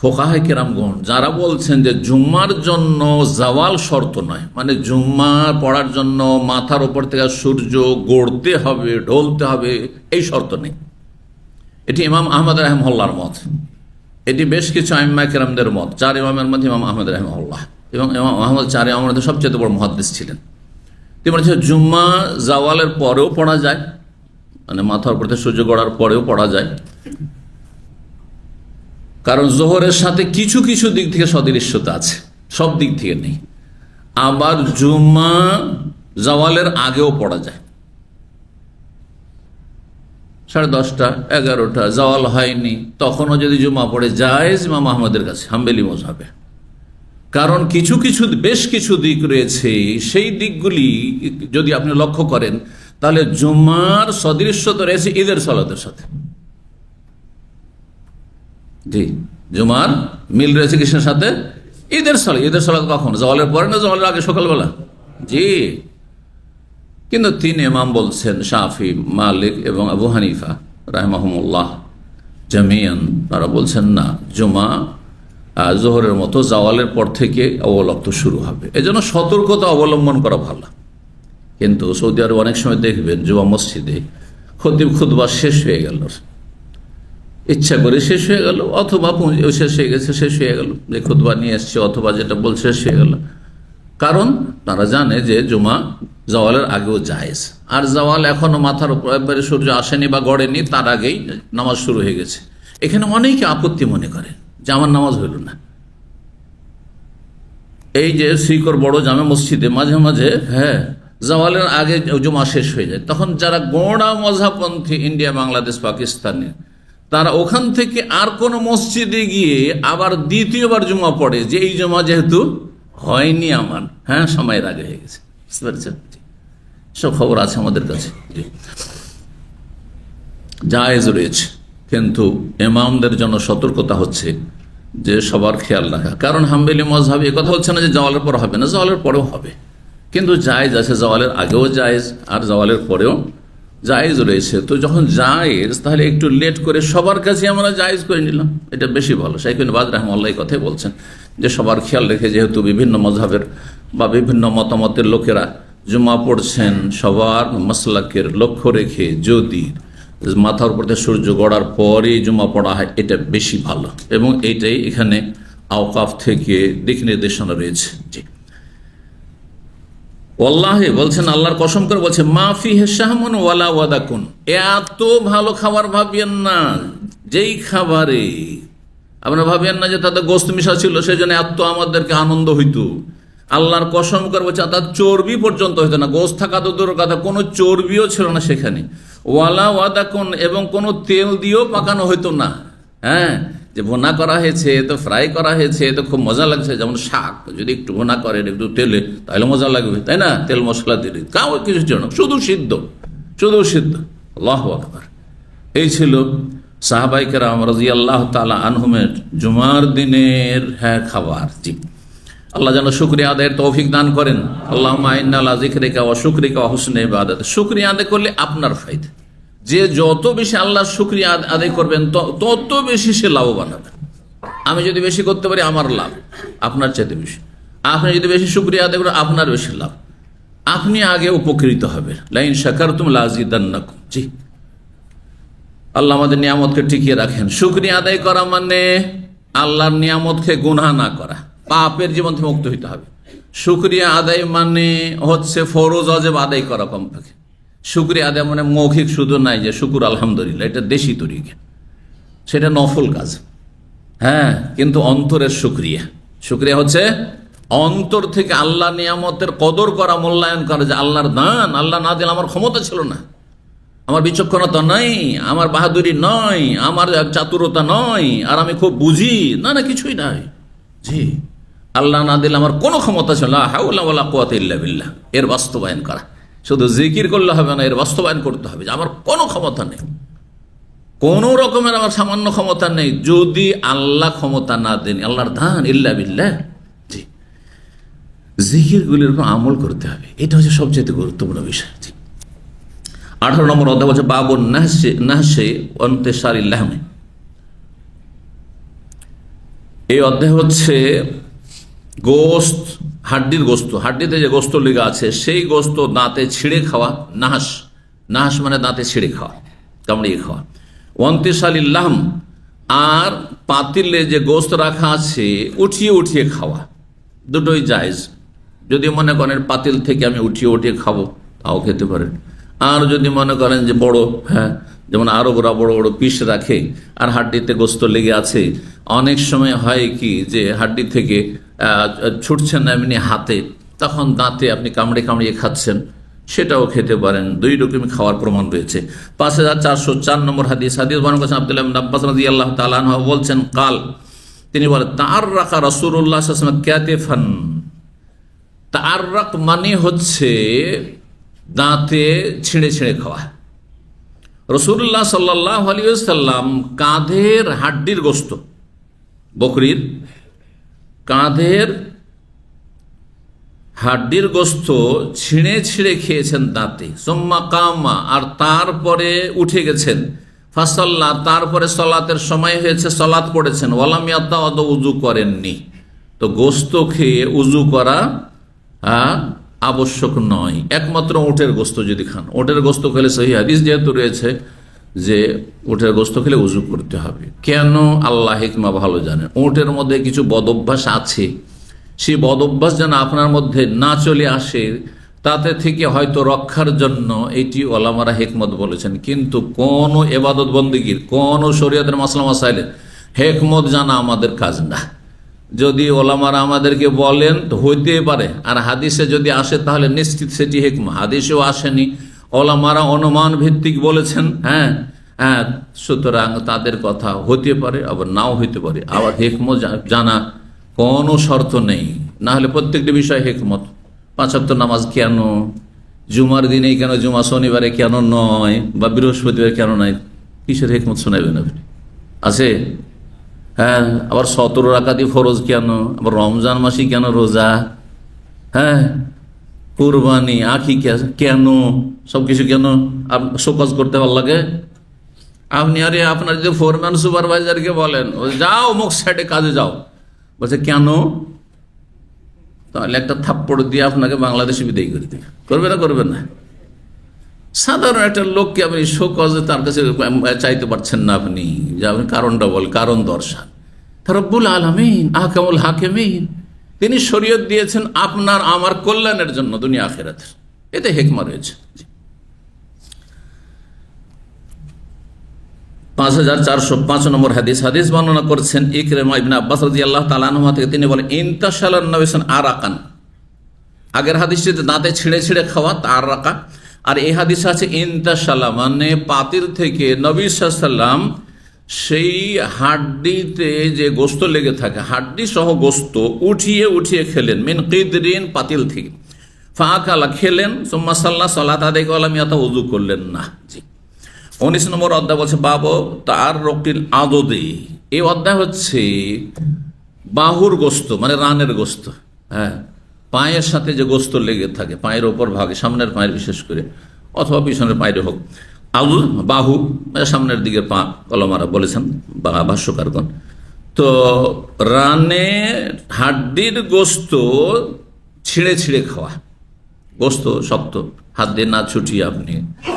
ফোকাহে কেরামগণ যারা বলছেন যে জুম্মার জন্য জাওয়াল শর্ত নয়, মানে জুম্মা পড়ার জন্য মাথার উপর থেকে সূর্য গড়তে হবে, ঢলতে হবে, এই শর্ত নেই। এটি ইমাম আহমদ রাহিমাহুল্লাহর মত, এটি বেশ কিছু আইম্মা কেরামদের মত। চার ইমামের মধ্যে ইমাম আহমদ রাহিমাহুল্লাহ, এবং ইমাম আহমদ চার ইমামের মধ্যে সবচেয়ে বড় মুহাদ্দিস ছিলেন। তিনি বলছেন জুম্মা জাওয়ালের পরেও পড়া যায়, মানে মাথার উপর থেকে সূর্য গড়ার পরেও পড়া যায়, কারণ জোহরের সাথে কিছু কিছু দিক থেকে সদৃশ্যতা আছে, সব দিক থেকে নেই। আবার জুম্মা জাওয়ালের আগেও পড়া যায়, 10:30, 11টা জাওয়াল হয়নি, তখনও যদি জুম্মা পড়ে জায়েজ ইমাম আহমদের কাছে, হাম্বলি মাযহাবে। কারণ কিছু কিছু বেশ কিছু দিক রয়েছে, সেই দিকগুলি যদি আপনি লক্ষ্য করেন তাহলে জুম্মার সদৃশ্যতা রয়েছে ঈদের সালাতের সাথে। জি, জুমার মিল রয়েছে কিসের সাথে? ঈদের সালাত। ঈদের সালাত কখন? জাওয়ালের পরে না জাওয়ালের আগে, সকালবেলা? জি। কিন্তু তিন ইমাম বলছেন, শাফি, মালিক এবং আবু হানিফা রাহিমাহুমুল্লাহ জামিয়ান, তারা বলছেন না, জুমা জোহরের মতো জাওয়ালের পর থেকে অবলক্ত শুরু হবে, এজন্য সতর্কতা অবলম্বন করা ভালো। কিন্তু সৌদি আরব অনেক সময় দেখবেন জুমা মসজিদে খতিব খুতবা শেষ হয়ে গেল, ইচ্ছা করে শেষ হয়ে গেল, অথবা শেষ হয়ে গেছে, শেষ হয়ে গেল, যে খুতবা নিয়ে এসছে অথবা যেটা বলছে শেষ হয়ে গেল। কারণ তারা জানে যে জুমা জাওয়ালের আগেও জায়েজ, আর জাওয়াল এখনো মাথার উপর একবারে সূর্য আসেনি বা গড়েনি, তার আগেই নামাজ শুরু হয়ে গেছে। এখানে অনেকে আপত্তি মনে করে যে আমার নামাজ হইল না। এই যে শ্রীকর বড় জামে মসজিদে মাঝে মাঝে জাওয়ালের আগে জুমা শেষ হয়ে যায়, তখন যারা গোঁড়া মযহাবপন্থী ইন্ডিয়া, বাংলাদেশ, পাকিস্তানে, তারা ওখান থেকে আর কোন মসজিদে গিয়ে আবার দ্বিতীয়বার জুমা পড়ে যে এই জুমা যেহেতু হয়নি আমার, সময়ের আগে হয়ে গেছে। বুঝতে পারছেন? সব খবর আছে আমাদের কাছে। জায়েজ রয়েছে, কিন্তু ইমামদের জন্য সতর্কতা হচ্ছে যে সবার খেয়াল রাখা। কারণ হাম্বলি মাযহাবে কথা হচ্ছে না যে জাওয়ালের পর হবে না, জাওয়ালের পরেও হবে, কিন্তু জায়েজ আছে, জাওয়ালের আগেও জায়েজ আর জাওয়ালের পরেও জায়েজ রয়েছে। তো যখন জায়েজ, তাহলে একটু লেট করে সবার কাছে আমরা জায়েজ করে নিলাম, এটা বেশি ভালো। শাইখ ইবনে বাজ রাহিমাহুল্লাহ এই কথাই বলছেন যে সবার খেয়াল রেখে, যেহেতু বিভিন্ন মাযহাবের বা বিভিন্ন মতামতের লোকেরা জুমা পড়ছেন, সবার মাসলাকের লক্ষ্য রেখে যদি মাথার উপর থেকে সূর্য গড়ার পরে জুমা পড়া হয়, এটা বেশি ভালো, এবং এইটাই এখানে আওকাফ থেকে দিক নির্দেশনা রয়েছে। জি, ওয়াল্লাহি বলছেন, আল্লাহর কসম করে বলছে, মা ফিহি শাহমুন ওয়ালা ওয়াদাকুন, এত ভালো খাবার ভাবিয়েন না যেই খাবারে আপনারা ভাবিয়েন না যে তাতে গোস্ত মিশা ছিল, সেই জন্য এত আমাদেরকে আনন্দ হইতো। আল্লাহর কসম করে বলছে, তার চর্বি পর্যন্ত হইতো না, গোস্ত থাকা তো দূরের কথা, কোনো চর্বিও ছিল না সেখানে। ওয়ালা ওয়াদাকুন, এবং কোনো তেল দিয়েও পাকানো হইতো না। যে ভুনা করা হয়েছে, তো ফ্রাই করা হয়েছে, তো খুব মজা লাগছে। যেমন শাক যদি একটু ভুনা করেন একটু তেলে, তাহলে মজা লাগবে, তাই না? তেল মশলা দিলে কাউ কিছু ছিল না, শুধু সিদ্ধ, শুধু সিদ্ধ। আল্লাহু আকবার। এই ছিল সাহাবায়ে কেরাম রাদিয়াল্লাহু তাআলা আনহুমের জুমার দিনের খাবার। জি, আল্লাহ যেন শুকরিয়া আদায়ের তৌফিক দান করেন। আল্লাহুম্মা ইন্না আলা যিকরিকা ওয়া শুকরিকা ওয়া হুসনি ইবাদাত। শুকরিয়া আদায় করলে আপনার ফায়দা, যে যত বেশি আল্লাহর শুকরিয়া আদায় করবেন তত বেশি সে লাভবান হবে। আমি যদি বেশি করতে পারি আমার লাভ, আপনার চাইতে বেশি। আপনি যদি বেশি শুকরিয়া আদায় করেন আপনার বেশি লাভ, আপনি আগে উপকৃত হবেন। লাইন শাকারতুম লাযিদান্নাকুম। জি, আল্লাহ আমাদের নিয়ামতকে টিকিয়ে রাখেন। শুকরিয়া আদায় করা মানে আল্লাহর নিয়ামতকে গুনাহ না করা, পাপের জীবন থেকে মুক্ত হইতে হবে। শুকরিয়া আদায় মানে হচ্ছে ফরজ ওয়াজিব আদায় করা কমপক্ষে। শুকরিয়া আদায় মানে মৌখিক শুধু নাই যে শুকুর আলহামদুলিল্লাহ, এটা দেশি তরিকা, সেটা নফল কাজ। হ্যাঁ, কিন্তু অন্তরের শুকরিয়া। শুকরিয়া হচ্ছে অন্তর থেকে আল্লাহ নিয়ামতের কদর করা, মূল্যায়ন করা, যে আল্লাহর দান, আল্লাহ না দিলে আমার ক্ষমতা ছিল না, আমার বিচক্ষণতা নয়, আমার বাহাদুরি নয়, আমার চাতুরতা নয়, আর আমি খুব বুঝি না, না কিছুই নাই। জি, আল্লাহ না দিলে আমার কোনো ক্ষমতা ছিল না, হাওলা ওয়ালা কুওয়াতা ইল্লা বিল্লাহ। এর বাস্তবায়ন করা, শুধু জিকির করলে হবে না, এর বাস্তবায়ন করতে হবে যে আমার কোনো ক্ষমতা নেই, কোন রকমের আমার সামান্য ক্ষমতা নেই, যদি আল্লাহ ক্ষমতা না দেন, আল্লাহর দান ইল্লা বিল্লাহ। জি, জিকিরগুলির উপর আমল করতে হবে, এটা হচ্ছে সবচেয়ে গুরুত্বপূর্ণ বিষয়। 18 নম্বর অধ্যায় বলছে বাবুন নাহশে ওয়ান্তিশারিল লাহমি। এই অধ্যায় হচ্ছে গোস্ত, হাড্ডির গোস্ত, হাড্ডিতে যে গোস্ত লেগে আছে সেই গোস্ত দাঁতে ছিঁড়ে খাওয়া। নাহাস, নাহাস মানে দাঁতে ছিঁড়ে খাওয়া, কামড়িয়ে খাওয়া। ওয়ান্তিশারিল লাহম, আর পাতিলে যে গোস্ত রাখা আছে উঠিয়ে উঠিয়ে খাওয়া, দুটোই জায়েজ। যদি মনে করেন পাতিল থেকে আমি উঠিয়ে উঠিয়ে খাবো, তাও খেতে পারেন। আর যদি মনে করেন যে বড়, হ্যাঁ, যেমন আরবরা বড় বড় পিস রাখে আর হাড্ডিতে গোস্ত লেগে আছে, অনেক সময় হয় কি যে হাড্ডি থেকে ছুটছেন না এমনি হাতে, তখন দাঁতে আপনি কামড়ে কামড়িয়ে খাচ্ছেন, সেটাও খেতে পারেন। দুই রকমই খাওয়ার প্রমাণ রয়েছে। 5404 নম্বর হাদিস, হাদিস বর্ণনা করেছেন আব্দুল্লাহ ইবনে আব্বাস রাদিয়াল্লাহু তাআলা আনহু বলছেন, কাল, তিনি বলেন, তাআররাকা রাসূলুল্লাহ সাল্লাল্লাহু আলাইহি ওয়াসাল্লাম কাতিফান। তাআররাক মানে হচ্ছে দাঁতে ছিঁড়ে ছিঁড়ে খাওয়া। রাসূলুল্লাহ সাল্লাল্লাহু আলাইহি ওয়াসাল্লাম কাঁধের হাড্ডির গোস্ত, বকরির কাঁধের হাড্ডির গোস্ত ছিঁড়ে ছিঁড়ে খেয়েছেন দাঁতে। সুম্মা কামা, আর তারপরে উঠে গেছেন। ফাসাল্লা, তারপরে সলাতের সময় হয়েছে, সলাত পড়েছেন। ওয়ালাম ইয়াতাওয়াদা, উযু করেননি। তো গোস্ত খেয়ে উযু করা আবশ্যক নয়, একমাত্র উটের গোস্ত যদি খান। উটের গোস্ত খেলে, সহিহ হাদিস যেহেতু রয়েছে যে উটের গোস্ত খেলে উযু করতে হবে। কেন? আল্লাহ হিকমা ভালো জানেন। উটের মধ্যে কিছু বদঅভ্যাস আছে, সেই বদঅভ্যাস যেন আপনার মধ্যে না চলে আসে, তাতে থেকে হয়তো রক্ষার জন্য এটি ওলামারা হিকমত বলেছেন। কিন্তু কোন ইবাদত বন্দেগীর, কোন শরীয়তের মাসলা মাসাইলের হিকমত জানা আমাদের কাজ না। যদি ওলামারা আমাদেরকে বলেন তো হইতে পারে, আর হাদিসে যদি আসে তাহলে নিশ্চিত সেটি হিকমা। হাদিসেও আসেনি, ওলামারা অনুমান ভিত্তিক বলেছেন। হ্যাঁ হ্যাঁ, সুতরাং তাদের কথা হতে পারে, আবার নাও হইতে পারে। আবার হিকমত জানা কোনো শর্ত নেই, না হলে প্রত্যেকটি বিষয় হিকমত। 5 ওয়াক্ত নামাজ কেন, জুমার দিনেই কেন, জুমা শনিবারে কেন নয়, বা বৃহস্পতিবার কেন নয়, কিসের হিকমত শোনাবেন আপনি? আছে? হ্যাঁ, আবার 17 রাকাতি ফরজ কেন, আবার রমজান মাসি কেন রোজা, হ্যাঁ, কুরবানি, আখি কেন, সবকিছু কেন শোকজ করতে ভালো লাগে? আপনি আরে আপনার যে ফোরম্যান সুপারভাইজারকে বলেন যাও মুখ সাইডে কাজে যাও, বলছে কেন? তাহলে একটা থাপ্পড় দিয়ে আপনাকে বাংলাদেশে বিদায় করে দিবে। করবে না? করবেন না? সাধারণ একটা লোককে আপনি শোকজে তার কাছে চাইতে পারছেন না, আপনি যে আপনি কারণটা বল, কারণ দর্শান। রব্বুল আলামিন আহকামুল হাকিমিন, তিনি শরীয়ত দিয়েছেন আপনার আমার কল্যাণের জন্য, দুনিয়া আখিরাতের। এতে হিকমা রয়েছে। 5405 নম্বর হাদিস, হাদিস বর্ণনা করছেন ইকরিমা ইবনে আব্বাস রাদিয়াল্লাহু তাআলা আনহু থেকে। তিনি বলেন, ইনতাশালান নবী সাল্লাল্লাহু আরাকান। আগের হাদিসটিতে দাঁতে ছিঁড়ে ছিঁড়ে খাওয়া, তার রাকা। আর এই হাদিসে আছে ইনতাশালা, মানে পাতিল থেকে নবী সাল্লাল্লাহু আলাইহি ওয়াসাল্লাম সেই হাড্ডিতে যে গোস্ত লেগে থাকে, হাড্ডি সহ গোস্ত উঠিয়ে উঠিয়ে খেলেন। মিন কিদরিন, পাতিল থেকে। ফাআকালা, খেলেন। সুম্মা সাল্লা, সালাত আদায় করলাম, ইয়াতা, ওযু করলেন না। জি। 19 নম্বর অধ্যায় বলছে বাবু তার রকিল আদদি। এই অধ্যায় হচ্ছে বাহুর গোস্ত, মানে রানের গোস্ত। হ্যাঁ, পায়ের সাথে যে গোস্ত লেগে থাকে, পায়ের ওপর ভাগে, সামনের পায়ের বিশেষ করে, অথবা পিছনের পায়ের হোক। আলু, বাহু, সামনের দিকের পা, কলমারা বলেছেন বা ভাষ্যকারগণ। তো রানে হাড্ডির গোস্ত ছিঁড়ে ছিঁড়ে খাওয়া, গোস্ত শক্ত, হাত দিয়ে না ছুটিয়ে আপনি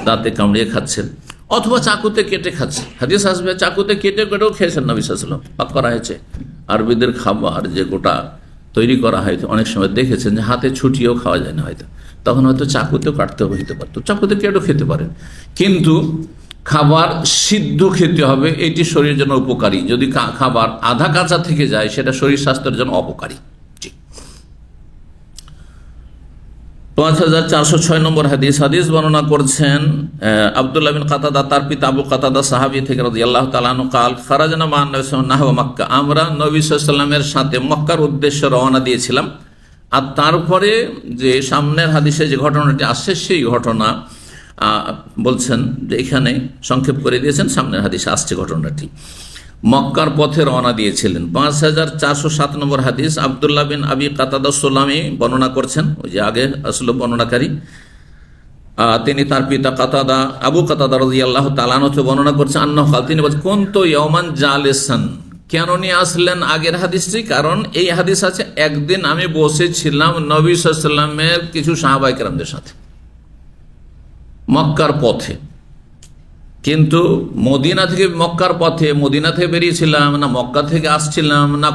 দাঁতে কামড়িয়ে খাচ্ছেন, অথবা চাকুতে কেটে খাচ্ছেন। হাদিস আসবে চাকুতে কেটে কেটেও খেয়েছেন নবী সাল্লাল্লাহু আলাইহি ওয়াসাল্লাম। পাক করা হয়েছে। আরবিদের খাবার যে গোটা তৈরি করা হয়, অনেক সময় দেখেছেন যে হাতে ছুটিয়েও খাওয়া যায় না, হয়তো তখন হয়তো চাকুতেও কাটতে হইতে পারতো, চাকুতে কেটেও খেতে পারেন। কিন্তু খাবার সিদ্ধ খেতে হবে, এটি শরীরের জন্য উপকারী। যদি খাবার আধা কাঁচা থেকে যায় সেটা শরীর স্বাস্থ্যের জন্য অপকারী। 5406 নম্বর হাদিস বর্ণনা করছেন আব্দুল্লাহ বিন কাতাদা, তার পিতা আবু কাতাদা সাহাবী থেকে রাদিয়াল্লাহু তাআলা আনহু قال خرجنا مع النبي صلى الله عليه وسلم মক্কা, আমরা নবী সাল্লাল্লাহু আলাইহি ওয়াসাল্লামের সাথে মক্কার উদ্দেশ্যে রওনা দিয়েছিলাম। আর তারপরে যে সামনের হাদিসে যে ঘটনাটি আসছে সেই ঘটনা বলছেন যে এখানে সংক্ষেপ করে দিয়েছেন, সামনের হাদিসে আসছে ঘটনাটি। মক্কার পথে রওনা দিয়েছিলেন। 5407 নম্বর হাদিস আব্দুল্লাহ বিন আবি কাতাদা সুলামি বর্ণনা করছেন, ওই যে আগে আসলে বর্ণনাকারী, তিনি তার পিতা কাতাদা আবু কাতাদা রাদিয়াল্লাহু তাআলা আনহু বর্ণনা করছেন আন্নাহু ক্বাল, তিনি বলেন কুনতু ইয়াওমান জালিসান। কেন নিয়ে আসলেন আগের হাদিসটি? কারণ এই হাদিস আছে একদিন আমি বসেছিলাম নবী সাল্লাল্লাহু আলাইহি ওয়াসাল্লামের কিছু সাহাবায়ে কেরামদের সাথে মক্কার পথে। কিন্তু মদিনা থেকে মক্কার পথে, মদিনা থেকে বেরিয়েছিলাম না মক্কা থেকে আসছিলাম না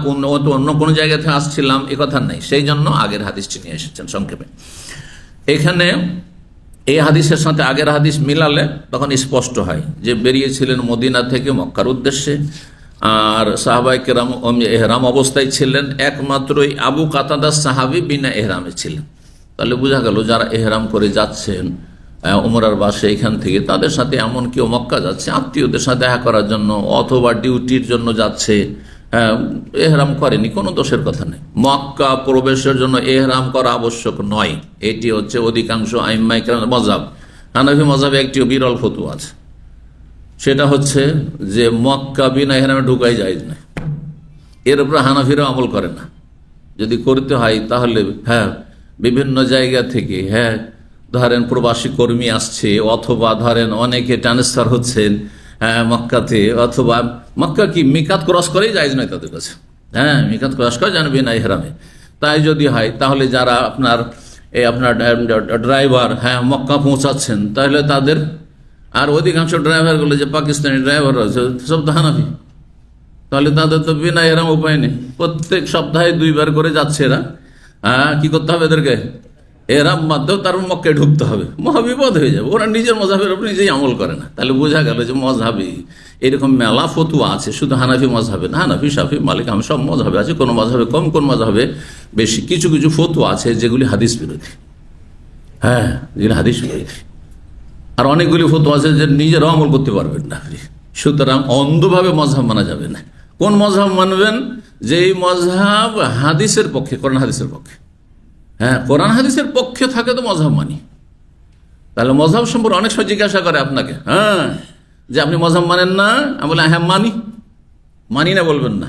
অন্য কোনো জায়গা থেকে আসছিলাম, এ কথা নেই। সেই জন্য আগের হাদিসটি নিয়ে এসেছেন সংক্ষেপে। এখানে এই হাদিসের সাথে আগের হাদিস মিলালে তখন স্পষ্ট হয় যে বেরিয়েছিলেন মদিনা থেকে মক্কার উদ্দেশ্যে, আর সাহাবায়ে কেরাম এহরাম অবস্থায় ছিলেন। একমাত্রই আবু কাতাদা সাহাবী বিনা এহরামে ছিলেন। তাহলে বোঝা গেল যারা এহরাম করে যাচ্ছেন উমরার বাসে এখান থেকে, তাদের সাথে এমন কেউ মক্কা যাচ্ছে আত্মীয়দের সাথে দেখা করার জন্য অথবা ডিউটির জন্য যাচ্ছে, এহরাম করেনি, কোনো দোষের কথা নেই। মক্কা প্রবেশের জন্য এহরাম করা আবশ্যক নয়, এটি হচ্ছে অধিকাংশ আইম্মায়ে কেরামের মাযহাব। হানাফি মাযহাবে একটি বিরল ফতোয়া আছে, সেটা হচ্ছে যে মক্কা বিনা এহরামে ঢুকাই যায় না। এর উপর হানাফিরাও আমল করে না। যদি করতে হয় তাহলে বিভিন্ন জায়গা থেকে ধরেন প্রবাসী কর্মী আসছে, অথবা ধরেন অনেকে ট্রান্সফার হচ্ছেন মক্কাতে, অথবা মক্কা কি মিকাত ক্রস করেই যায় নয় তাদের কাছে, মিকাত ক্রস করে জানবে না ইহরামে। তাই যদি হয় তাহলে যারা আপনার ড্রাইভার মক্কা পৌঁছাচ্ছেন, তাহলে তাদের আর অধিকাংশ ড্রাইভারগুলো যে পাকিস্তানি ড্রাইভার রয়েছে সব তো হানাফি, তাহলে তাদের তো বিনা এহরাম উপায় নেই। প্রত্যেক সপ্তাহে 2 বার করে যাচ্ছে এরা। কি করতে হবে এদেরকে? এহরাম বাঁধতেও তার মক্কায় ঢুকতে হবে, মহাবিপদ হয়ে যাবে। ওরা নিজের মযহাবের উপর নিজেই আমল করে না। তাহলে বোঝা গেল যে মযহাবে এরকম মেলা ফতোয়া আছে, শুধু হানাফি মযহাবে না, হানাফি শাফি মালিক আমি সব মযহাবে আছে, কোন মযহাবে কম কোন মযহাবে বেশি। কিছু কিছু ফতোয়া আছে যেগুলি হাদিস বিরোধী, যেগুলি হাদিস বিরোধী। আর অনেকগুলি ফতোয়া আছে যে নিজেরাও আমল করতে পারবেন না। সুতরাং অন্ধভাবে মযহাব মানা যাবে না। কোন মযহাব মানবেন? যেই মযহাব হাদিসের পক্ষে, কোরআন হাদিসের পক্ষে। কোরআন হাদিসের পক্ষে থাকে তো মযহাব মানি। তাহলে মযহাব সম্পর্কে অনেক সময় জিজ্ঞাসা করে আপনাকে, যে আপনি মযহাব মানেন না? আমি বলি হ্যাঁ মানি না বলবেন না।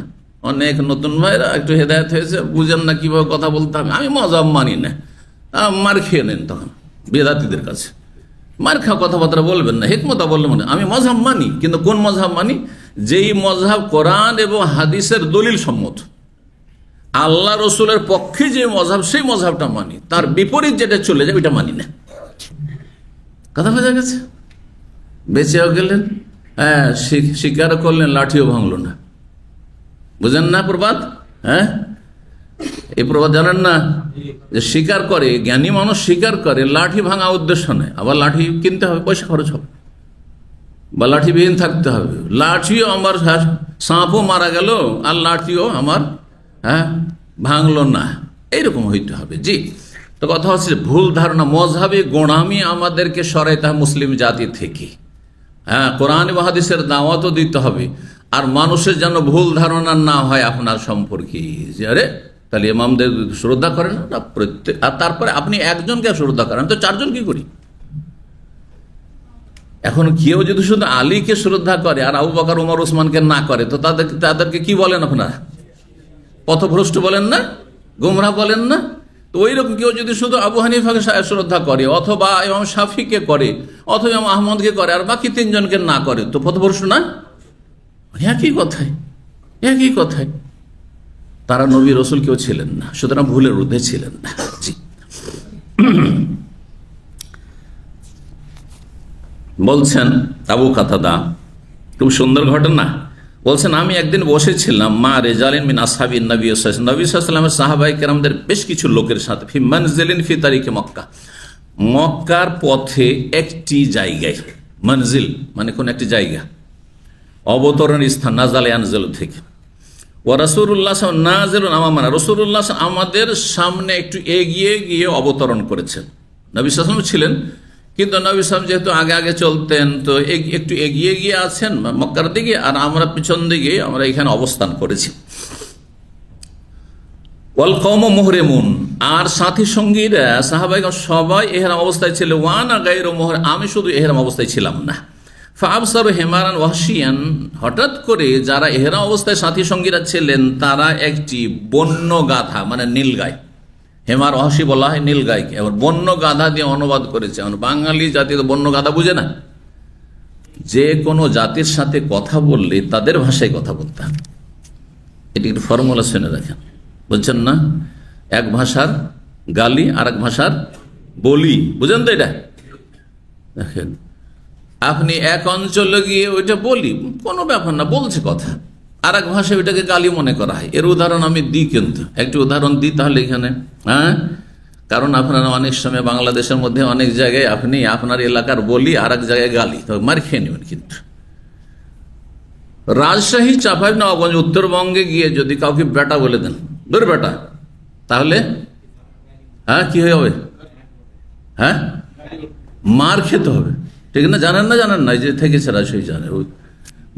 অনেক নতুন ভাইরা একটু হেদায়েত হয়েছে, বুঝেন না কিভাবে কথা বলতে হবে। আমি মযহাব মানি না, মার খেয়ে নেন তখন বেদাতীদের কাছে। মার খাওয়া কথাবার্তা বলবেন না, হিকমতা বললে মনে আমি মযহাব মানি। কিন্তু কোন মযহাব মানি? যেই মযহাব কোরআন এবং হাদিসের দলিল সম্মত, আল্লাহ রসুলের পক্ষে যে মযহাব, সেই মযহাবটা মানি। তার বিপরীত যেটা চলে যায় ওইটা মানি না। কথা বোঝা গেছে? বেঁচেও গেলেন, স্বীকার করলেন, লাঠিও ভাঙলো না। বুঝেন না প্রবাদ? এই প্রবাদ জানেন না? যে স্বীকার করে, জ্ঞানী মানুষ স্বীকার করে, লাঠি ভাঙা উদ্দেশ্য নেই। আবার লাঠি কিনতে হবে, পয়সা খরচ হবে, বা লাঠিবিহীন থাকতে হবে। লাঠিও আমার, সাপও মারা গেল আর লাঠিও আমার ভাঙলো না, এইরকম হইতে হবে। জি, তো কথা হচ্ছে ভুল ধারণা, মযহাবে গোঁড়ামি আমাদেরকে সরাইতে হবে মুসলিম জাতি থেকে। কোরআন এবং হাদিসের দাওয়াতও দিতে হবে। আর মানুষের যেন ভুল ধারণা না হয় আপনার সম্পর্কে, যে আরে তাহলে ইমামদের শ্রদ্ধা করেন না প্রত্যেক, আর তারপরে আপনি একজনকে শ্রদ্ধা করেন, তো 4 জন কি করি? এখন কেউ যদি শুধু আলীকে শ্রদ্ধা করে আর আবু বকর ওমর ওসমানকে না করে, তো তাদেরকে কি বলেন আপনারা? পথভ্রষ্ট বলেন না? গোমরাহ বলেন না? তো ওই রকম কেউ যদি শুধু আবু হানিফাকে শ্রদ্ধা করে, অথবা ইমাম শাফিকে করে, অথবা ইমাম আহমদকে করে, আর বাকি 3 জনকে না করে, তো পথভ্রষ্ট না? একই কথায় তারা নবী রসুল কেউ ছিলেন না, সুতরাং ভুলের ঊর্ধ্বে ছিলেন না। জি, বলছেন আবু কাতাদা, খুব সুন্দর ঘটনা। বলছেন আমি একদিন বসেছিলাম মা রেজালিন মিন আসহাবিন নবী সাল্লাল্লাহু আলাইহি ওয়াসাল্লামের সাহাবায়ে কেরামদের বেশ কিছু লোকের সাথে, ফি মানজিলিন ফি তারিকি মক্কা, মক্কার পথে একটি জায়গায়, মনজিল মানে কোন একটি জায়গা, অবতরণ স্থান, নাজালে আনজেল থেকে। ও রাসূলুল্লাহ নাজিলুন আমামানা, রাসূলুল্লাহ আমাদের সামনে একটু এগিয়ে গিয়ে অবতরণ করেছেন। নবী সাল্লাল্লাহু আলাইহি ওয়াসাল্লাম ছিলেন, কিন্তু নবী সাল্লাল্লাহু আলাইহি ওয়াসাল্লাম যেহেতু আগে আগে চলতেন, তো একটু এগিয়ে গিয়ে আছেন মক্কার দিকে, আর আমরা পিছন দিকে আমরা এখানে অবস্থান করেছি। ওয়াল কওমু মুহরিমুন, আর সাথী সঙ্গীরা সাহাবাইগণ সবাই ইহরাম অবস্থায় ছিল। ওয়ানা গায়রু মুহরিম, আমি শুধু ইহরাম অবস্থায় ছিলাম না। ফাবসারু হিমারান ওয়াহশিয়ান, হঠাৎ করে যারা ইহরাম অবস্থায় সাথী সঙ্গীরা ছিলেন তারা একটি বন্য গাধা মানে নীলগাই, হেমার ওয়াহশি বলা হয় নীলগাইকে, এবার বন্য গাধা দিয়ে অনুবাদ করেছে। বাঙালি জাতি তো বন্য গাধা বুঝে না, যে কোনো জাতির সাথে কথা বললে তাদের ভাষায় কথা বলতে হবে। এটি একটু ফর্মুলা শুনে রাখেন, বুঝছেন না? এক ভাষার গালি আর এক ভাষার বলি, বুঝেন তো? এটা দেখেন, আপনি এক অঞ্চলে গিয়ে ওইটা বলি, কোনো ব্যাপার না, বলছে কথা, আর এক ভাষায় ওইটাকে গালি মনে করা হয়। এর উদাহরণ আমি দিই, কিন্তু একটি উদাহরণ দিই তাহলে এখানে, হ্যাঁ, কারণ আপনারা অনেক সময় বাংলাদেশের মধ্যে অনেক জায়গায় আপনি আপনার এলাকার বলি আর এক জায়গায় গালি, তো মার খেয়ে নেবেন। কিন্তু রাজশাহী, চাঁপাই, নবাবগঞ্জ, উত্তরবঙ্গে গিয়ে যদি কাউকে বেটা বলে দেন, দূর বেটা, তাহলে হ্যাঁ কি হয়ে হবে? হ্যাঁ, মার খেতে হবে, ঠিক না? জানেন না? জানেন না? যে থেকেছে রাজশাহী জানে,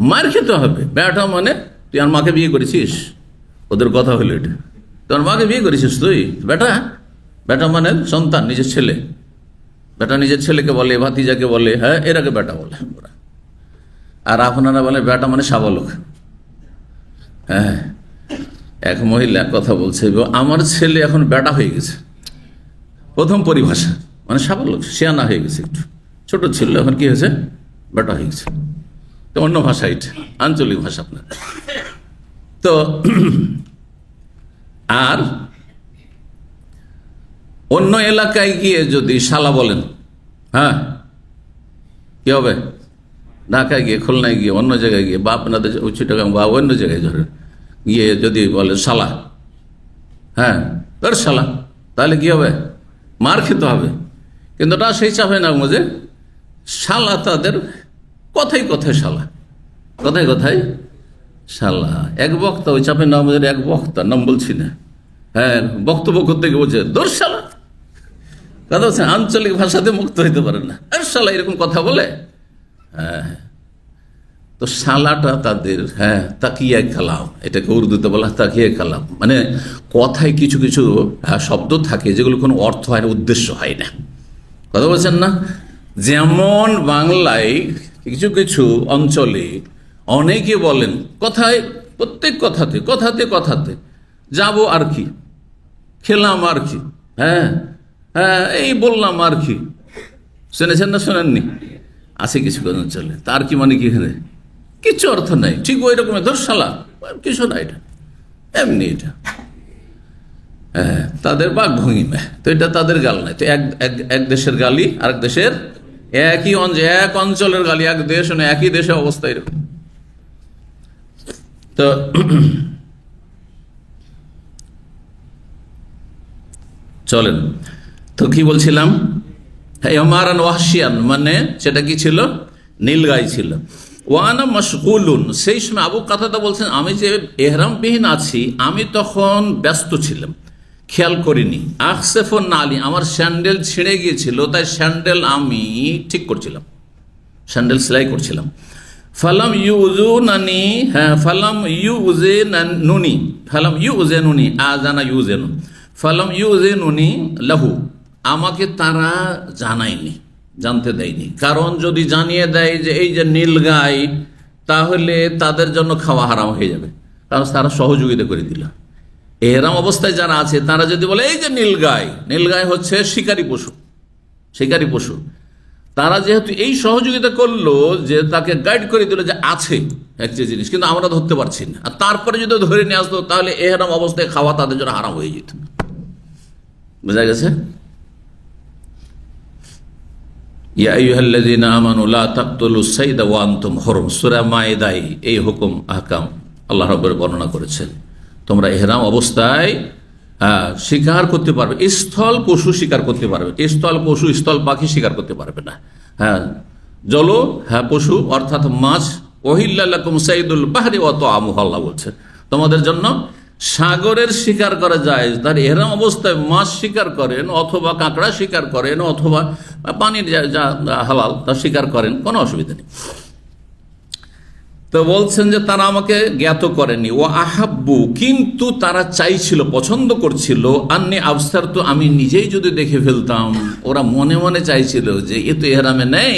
মার খেতে হবে। বেটা মানে তুই আর মাকে বিয়ে করেছিস, ওদের কথা হলো এটা, তোর মাকে বিয়ে করেছিস তুই, বেটা। বেটা মানে সন্তান, নিজের ছেলে। বেটা নিজের ছেলেকে বলে, ভাতিজাকে বলে, হ্যাঁ, এরাকে বেটা বলে। আর আপনারা বলে বেটা মানে শাবলক। হ্যাঁ, এক মহিলা কথা বলছে, আমার ছেলে এখন বেটা হয়ে গেছে। প্রথম পরিভাষা মানে শাবলক, শিয়ানা হয়ে গেছে, একটু ছোট ছিল, এখন কি হয়েছে? বেটা হয়ে গেছে। তো অন্য ভাষা, এটা আঞ্চলিক ভাষা আপনার। তো আর অন্য এলাকায় গিয়ে যদি শালা বলেন, হ্যাঁ, কি হবে? ঢাকায় গিয়ে, খুলনায় গিয়ে, অন্য জায়গায় গিয়ে, বা আপনাদের চিটাগাং বা অন্য জায়গায় ধরে গিয়ে যদি বলে শালা, হ্যাঁ, তোর শালা, তাহলে কি হবে? মার খেতে হবে। কিন্তু ওটা সেই চাপে না, বুঝে শালা তাদের কথাই কথায় শালা, কথায় কথায় শালা। এক বক্তা, ওই চাপে নাম এক বক্তা, নাম বলছি না, হ্যাঁ, বক্তব্য করতে গিয়ে বলছে দোর শালা, কথা বলছে, আঞ্চলিক ভাষাতে মুক্ত হইতে পারে না, শালা এরকম কথা বলে। হ্যাঁ, তো শালাটা তাদের, হ্যাঁ, তাকিয়ে কালাম, এটাকে উর্দুতে বলা তাকিয়ে কালাম, মানে কথায় কিছু কিছু শব্দ থাকে যেগুলো কোনো অর্থ হয় না, উদ্দেশ্য হয় না, কথা বলছেন না? যেমন বাংলায় কিছু কিছু অঞ্চলে অনেকে বলেন কথায়, প্রত্যেক কথাতে কথাতে কথাতে, যাবো আর কি, খেলাম আর কি, হ্যাঁ হ্যাঁ, এই বললাম আর কি। শুনেছেন না শোনেননি? আছে কিছু অঞ্চলে, তার কি মানে কি, কিছু অর্থ নাই, ঠিক ওই রকম ধর্ষালা, কিছু না, এটা এমনি, এটা হ্যাঁ, তাদের বাক ভঙ্গিমা। তো এটা তাদের গাল নাই। তো এক দেশের গালি আরেক দেশের, একই এক অঞ্চলের গালি এক দেশ, একই দেশে অবস্থা এরকম। তো চলেন, তো কি বলছিলাম? হেমারান ওয়াহশিয়ান মানে সেটা কি ছিল? নীলগাই ছিল। ওয়ানা মাশগুলুন, সেই সময় আবু কাতাদা বলছেন, আমি যে এহরামবিহীন আছি, আমি তখন ব্যস্ত ছিলাম, খেয়াল করিনি। আকসেফুন নালি, আমার স্যান্ডেল ছিঁড়ে গিয়েছিল, তাই স্যান্ডেল আমি ঠিক করছিলাম, স্যান্ডেল সেলাই করছিলাম। ফালাম ইউজুনানি, হ্যাঁ, ফালাম ইউজেনুনি, ফালাম ইউজেনুনি, আজানা ইউজেনু, ফালাম ইউজেনুনি লাহু, আমাকে তারা জানায়নি, জানতে দেয়নি। কারণ যদি জানিয়ে দেয় যে এই যে নীলগাই, তাহলে তাদের জন্য খাওয়া হারাম হয়ে যাবে, কারণ তারা সহযোগিতা করে দিল। এহরাম অবস্থায় যারা আছে তারা যদি বলে এই যে নীলগাই, নীলগাই হচ্ছে শিকারী পশু, শিকারী পশু, তারা যেহেতু এই সহযোগিতা করলো যে তাকে গাইড করে দিল যে আছে একটা জিনিস, কিন্তু আমরা ধরতে পারছি না, আর তারপরে যদি ধরে নিয়ে আসতো তাহলে এহরাম অবস্থায় খাওয়া তাদের জন্য হারাম হয়ে যেত। বোঝা গেছে? ইয়া আইয়ুহাল্লাযীনা আমানু লা তাকতুলুস সাইদা ওয়া আনতুম হুরুম, সূরা মায়েদায় এই হুকুম আহকাম আল্লাহ রাব্বুল বর্ণনা করেছেন। তোমরা ইহরাম অবস্থায় শিকার করতে পারবে, স্থল পশু শিকার করতে পারবে, স্থল পশু, স্থল পাখি শিকার করতে পারবে না। হ্যাঁ, জলো, হ্যাঁ পশু অর্থাৎ মাছ, ওহিল্লা লাকুম সাইদুল বাহরি ওয়া তাআমুহু, আল্লাহ বলছে তোমাদের জন্য সাগরের শিকার করা যায়। তার এহরাম অবস্থায় মাছ শিকার করেন অথবা কাঁকড়া শিকার করেন অথবা পানির যা হালাল তা শিকার করেন, কোনো অসুবিধা নেই। তো বলছেন যে তারা আমাকে জ্ঞাত করেনি, ও আহাব্বু, কিন্তু তারা চাইছিল, পছন্দ করছিল, আন্নি আবসার, তো আমি নিজেই যদি দেখে ফেলতাম। ওরা মনে মনে চাইছিল যে এ তো এহরামে নেই,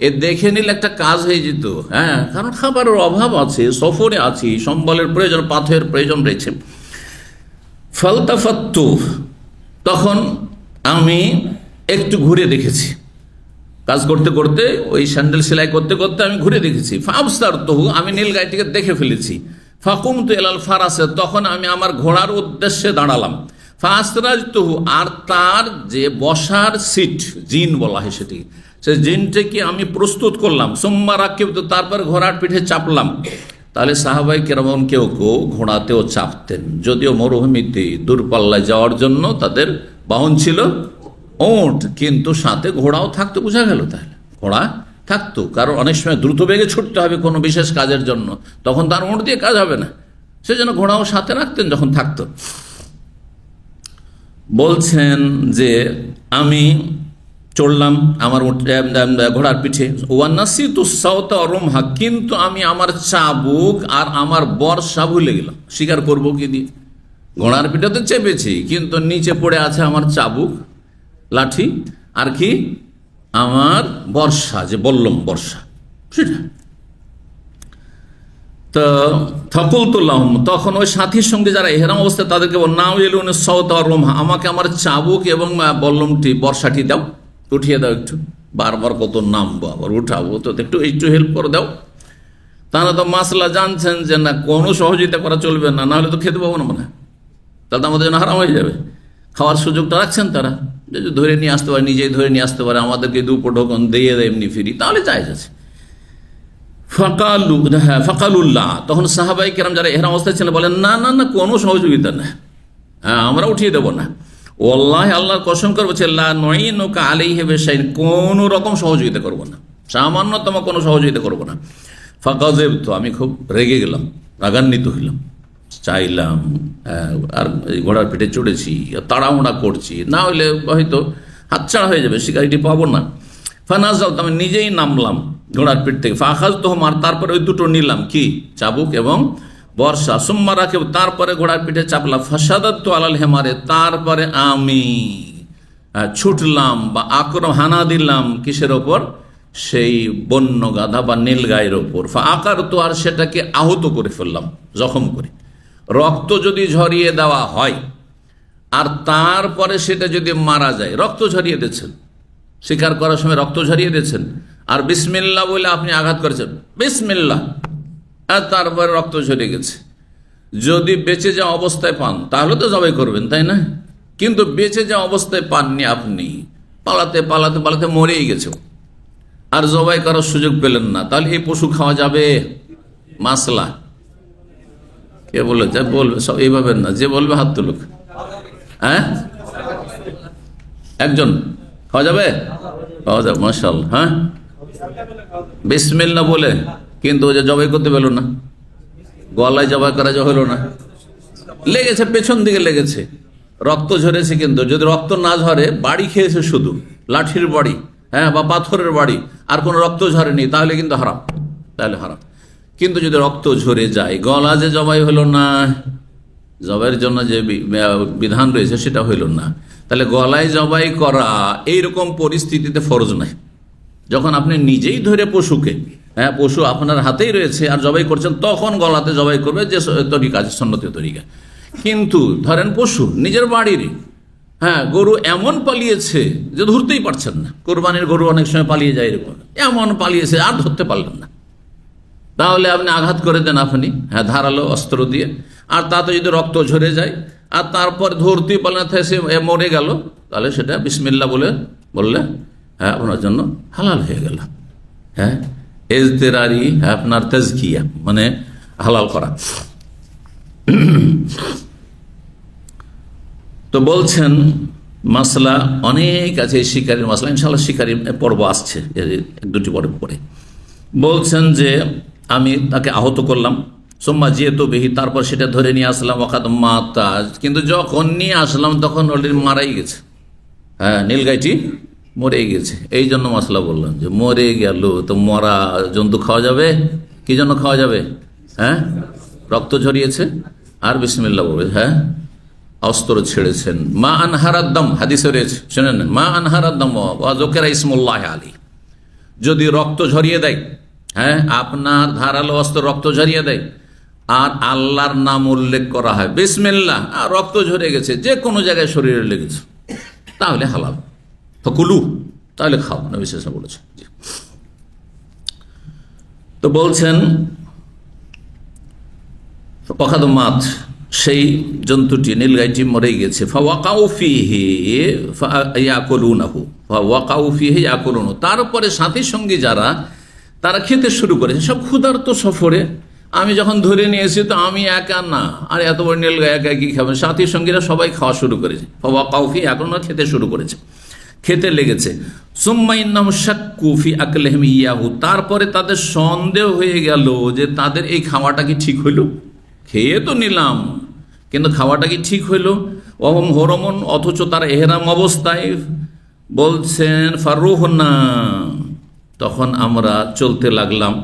এ দেখে নিলে একটা কাজ হয়ে যেত। হ্যাঁ, কারণ খাবারের অভাব আছে, সফরে আছি, সম্বলের প্রয়োজন, পাথরের প্রয়োজন রয়েছে। ফালতাফাত্তু, তখন আমি একটু ঘুরে দেখেছি, কাজ করতে করতে, ওই স্যান্ডেল সেলাই করতে করতে আমি ঘুরে দেখেছি। ফাবসারতুহু, আমি নীল গাইটিকে দেখে ফেলেছি। ফাকুমতু ইলাল ফারাসে, তখন আমি আমার ঘোড়ার উদ্দেশ্যে দাঁড়ালাম। ফাসরাজতুহু, আর তার যে বসার সিট, জিন বলা হয় সেটি, সে জিনটাকে আমি প্রস্তুত করলাম। সুম্মা রাকিবতু, তারপর ঘোড়ার পিঠে চাপলাম। তাহলে সাহাবাই কেরাম কেউ কেউ ঘোড়াতেও চাপতেন, যদিও মরুভূমিতে দূরপাল্লায় যাওয়ার জন্য তাদের বাহন ছিল ওঁট, কিন্তু সাথে ঘোড়াও থাকতো। বোঝা গেল, তাহলে ঘোড়া থাকতো, কারণ অনেক সময় দ্রুত বেগে ছুটতে হবে কোনো বিশেষ কাজের জন্য, তখন তার ওঁট দিয়ে কাজ হবে না, সেজন্য ঘোড়াও সাথে রাখতেন যখন থাকতো। বলছেন যে আমি চড়লাম আমার ঘোড়ার পিঠে, ওয়ানাসিতু সাওতা রুমহা, কিন্তু আমি আমার চাবুক আর আমার বর্ষা ভুলে গেলাম। শিকার করবো কি দিয়ে? ঘোড়ার পিঠে তো চেপেছি, কিন্তু নিচে পড়ে আছে আমার চাবুক, লাঠি, আর কি আমার বর্ষা, যে বললাম বর্ষা, সেটা। তো ফাকুলতুল্লাহুম, তখন ওই সাথীর সঙ্গে যারা ইহরাম অবস্থায় তাদেরকে নাও এলুন সাওতা রুমহা, আমাকে আমার চাবুক এবং বল্লমটি, বর্ষাটি দাও, উঠিয়ে দাও একটু। বারবার কত নামবো, আবার উঠাবো, তো একটু হেল্প করে দাও। তারা তো মাসলা জানছেন যে না, কোনো সহযোগিতা করা চলবে না, নাহলে তো খেতে পাবো না, মানে তাহলে তো আমাদের জন্য হারাম হয়ে যাবে। খাওয়ার সুযোগটা রাখছেন তারা, যে ধরে নিয়ে আসতে পারে, নিজেই ধরে নিয়ে আসতে পারে, আমাদেরকে দুপো ঢোকন দিয়ে দেয় এমনি ফিরি, তাহলে জায়েজ আছে। ফাকালুল্লাহ, তখন সাহাবাই কেরাম যারা ইহরাম অবস্থায় ছিলেন বলেন, না না না, কোনো সহযোগিতা না, আমরা উঠিয়ে দেবো না। ওয়াল্লাহি, আল্লাহর কসম করবো, লা নুইনুকা আলাইহি বিশাইইন, কোনো রকম সহযোগিতা করবো না, সামান্যতম কোনো সহযোগিতা করবো না। ফাকাযিবতু, আমি খুব রেগে গেলাম, রাগান্বিত হইলাম, চাইলাম, আর ঘোড়ার পিঠে চড়েছি, তাড়াহুড়া করছি, না হলে হয়তো হাতছাড়া হয়ে যাবে, শিকারিটি পাবো না। ফানাজালতু, আমি নিজেই নামলাম ঘোড়ার পিঠ থেকে। ফাখাযতুহুম, আর তারপরে ওই দুটো নিলাম, কি চাবুক এবং বর্ষা। সুম্মা রাকিব, তারপরে ঘোড়ার পিঠে চাপলাম। ফাশাদাতু আলাল হিমারে, তারপরে আমি ছুটলাম বা হানা দিলাম, কিসের ওপর? সেই বন্য গাধা বা নীলগাইয়ের ওপর। ফাআকারতু, আর সেটাকে আহত করে ফেললাম, জখম করে। রক্ত যদি ঝরিয়ে দেওয়া হয় আর তারপরে সেটা যদি মারা যায়, রক্ত ঝরিয়ে দিয়েছেন, শিকার করার সময় রক্ত ঝরিয়ে দিয়েছেন, আর বিসমিল্লাহ বলে আপনি আঘাত করেছেন, বিসমিল্লাহ, আর তারপরে রক্ত ঝরিয়ে গেছে, যদি বেঁচে যাওয়া অবস্থায় পান তাহলে তো জবাই করবেন, তাই না? কিন্তু বেঁচে যাওয়া অবস্থায় পাননি, আপনি পালাতে পালাতে পালাতে মরেই গেছে, আর জবাই করার সুযোগ পেলেন না, তাহলে এই পশু খাওয়া যাবে? মাসলা কে বলে? যা বলবে সব এইভাবে না, যে বলবে হাত তুলুক। হ্যাঁ, একজন খাওয়া যাবে? খাওয়া যাবে, মাশাআল্লাহ। হ্যাঁ, বিসমিল্লাহ বলে, কিন্তু ও যে জবাই করতে পেল না, গলায় জবাই করা যা হলো না, লেগেছে, পেছন দিকে লেগেছে, রক্ত ঝরেছে, কিন্তু যদি রক্ত না ঝরে, বাড়ি খেয়েছে শুধু, লাঠির বাড়ি, হ্যাঁ, বা পাথরের বাড়ি, আর কোনো রক্ত ঝরেনি, তাহলে কিন্তু হারাম, তাহলে হারাম। কিন্তু যদি রক্ত ঝরে যায়, গলা যে জবাই হলো না, জবাইয়ের জন্য যে বিধান রয়েছে সেটা হইল না, তাহলে গলায় জবাই করা এইরকম পরিস্থিতিতে ফরজ নাই। যখন আপনি নিজেই ধরে পশুকে, হ্যাঁ, পশু আপনার হাতেই রয়েছে আর জবাই করছেন, তখন গলাতে জবাই করবে, যে তরিকা আছে, সন্ন্যতীয় তরিকা। কিন্তু ধরেন পশু নিজের বাড়ির, হ্যাঁ, গরু এমন পালিয়েছে যে ধরতেই পারছেন না, কোরবানির গরু অনেক সময় পালিয়ে যায়, এরকম এমন পালিয়েছে আর ধরতে পারলেন না, তাহলে আপনি আঘাত করে দেন, আপনি, হ্যাঁ, ধারালো অস্ত্র দিয়ে, আর তাতে যদি রক্ত ঝরে যায় আর তারপর ধরতেই পারলেন, সে মরে গেল, তাহলে সেটা বিসমিল্লাহ বললে, হ্যাঁ, আপনার জন্য হালাল হয়ে গেল। হ্যাঁ, ইজতিরারি, হ্যাঁ, আপনার তাজকিয়া মানে হালাল করা। তো মাসলা অনেক আছে, শিকারীর মাসলা, ইনশাআল্লাহ শিকারী পর্ব আসছে এক দুটি পর্ব পরে। বলছেন যে আমি তাকে আহত করলাম, সোম্মা যেহেতু বেহি, তারপর সেটা ধরে নিয়ে আসলাম, ওখাদ মাতা, কিন্তু যখন নিয়ে আসলাম তখন অলরেডি মারাই গেছে। হ্যাঁ, নীলগাইটি মরে গেছে। এই জন্য মাসলা বললাম যে মরে গেল তো মরা জন্তু খাওয়া যাবে? কি জন্য খাওয়া যাবে? হ্যাঁ, রক্ত ঝরিয়েছে আর বিসমিল্লাহ বলবে, হ্যাঁ, অস্ত্র ছেড়েছেন। মা আনহারাদ্দম হাদিসে রয়েছে, শুনেন, মা আনহারাদ্দম ওয়া যুকিরা ইসমুল্লাহ আলী, যদি রক্ত ঝরিয়ে দেয়, হ্যাঁ, আপনার ধারালো অস্ত্র রক্ত ঝরিয়ে দেয় আর আল্লাহর নাম উল্লেখ করা হয়, বিসমিল্লাহ, আর রক্ত ঝরে গেছে, যে কোনো জায়গায় শরীরে লেগেছে, তাহলে হালাল, ফকুলু, তাহলে খাও, নবী সাল্লাল্লাহু আলাইহি ওয়াসাল্লাম বলেছেন। তো বলছেন মাত, সেই জন্তুটি নীলগাইটি মরে গেছে, তারপরে সাথী সঙ্গী যারা, তারা খেতে শুরু করেছে, সব ক্ষুধার্ত সফরে। আমি যখন ধরে নিয়েছি তো আমি একা না, আর এত বড় নীলগাই একা কি খাবেন, সাথী সঙ্গীরা সবাই খাওয়া শুরু করেছে, ওয়াকাউফি, এখন খেতে শুরু করেছে, খেতে লেগেছে। তারপরে তাদের সন্দেহ হয়ে গেল যে তাদের এই খাওয়াটা কি ঠিক হইল, খেয়ে তো নিলাম কিন্তু খাওয়াটা কি ঠিক হইল। অহম হরমন, অথচ তারা এহরাম অবস্থায়। বলছেন ফারুহ না, তখন আমরা চলতে লাগলাম,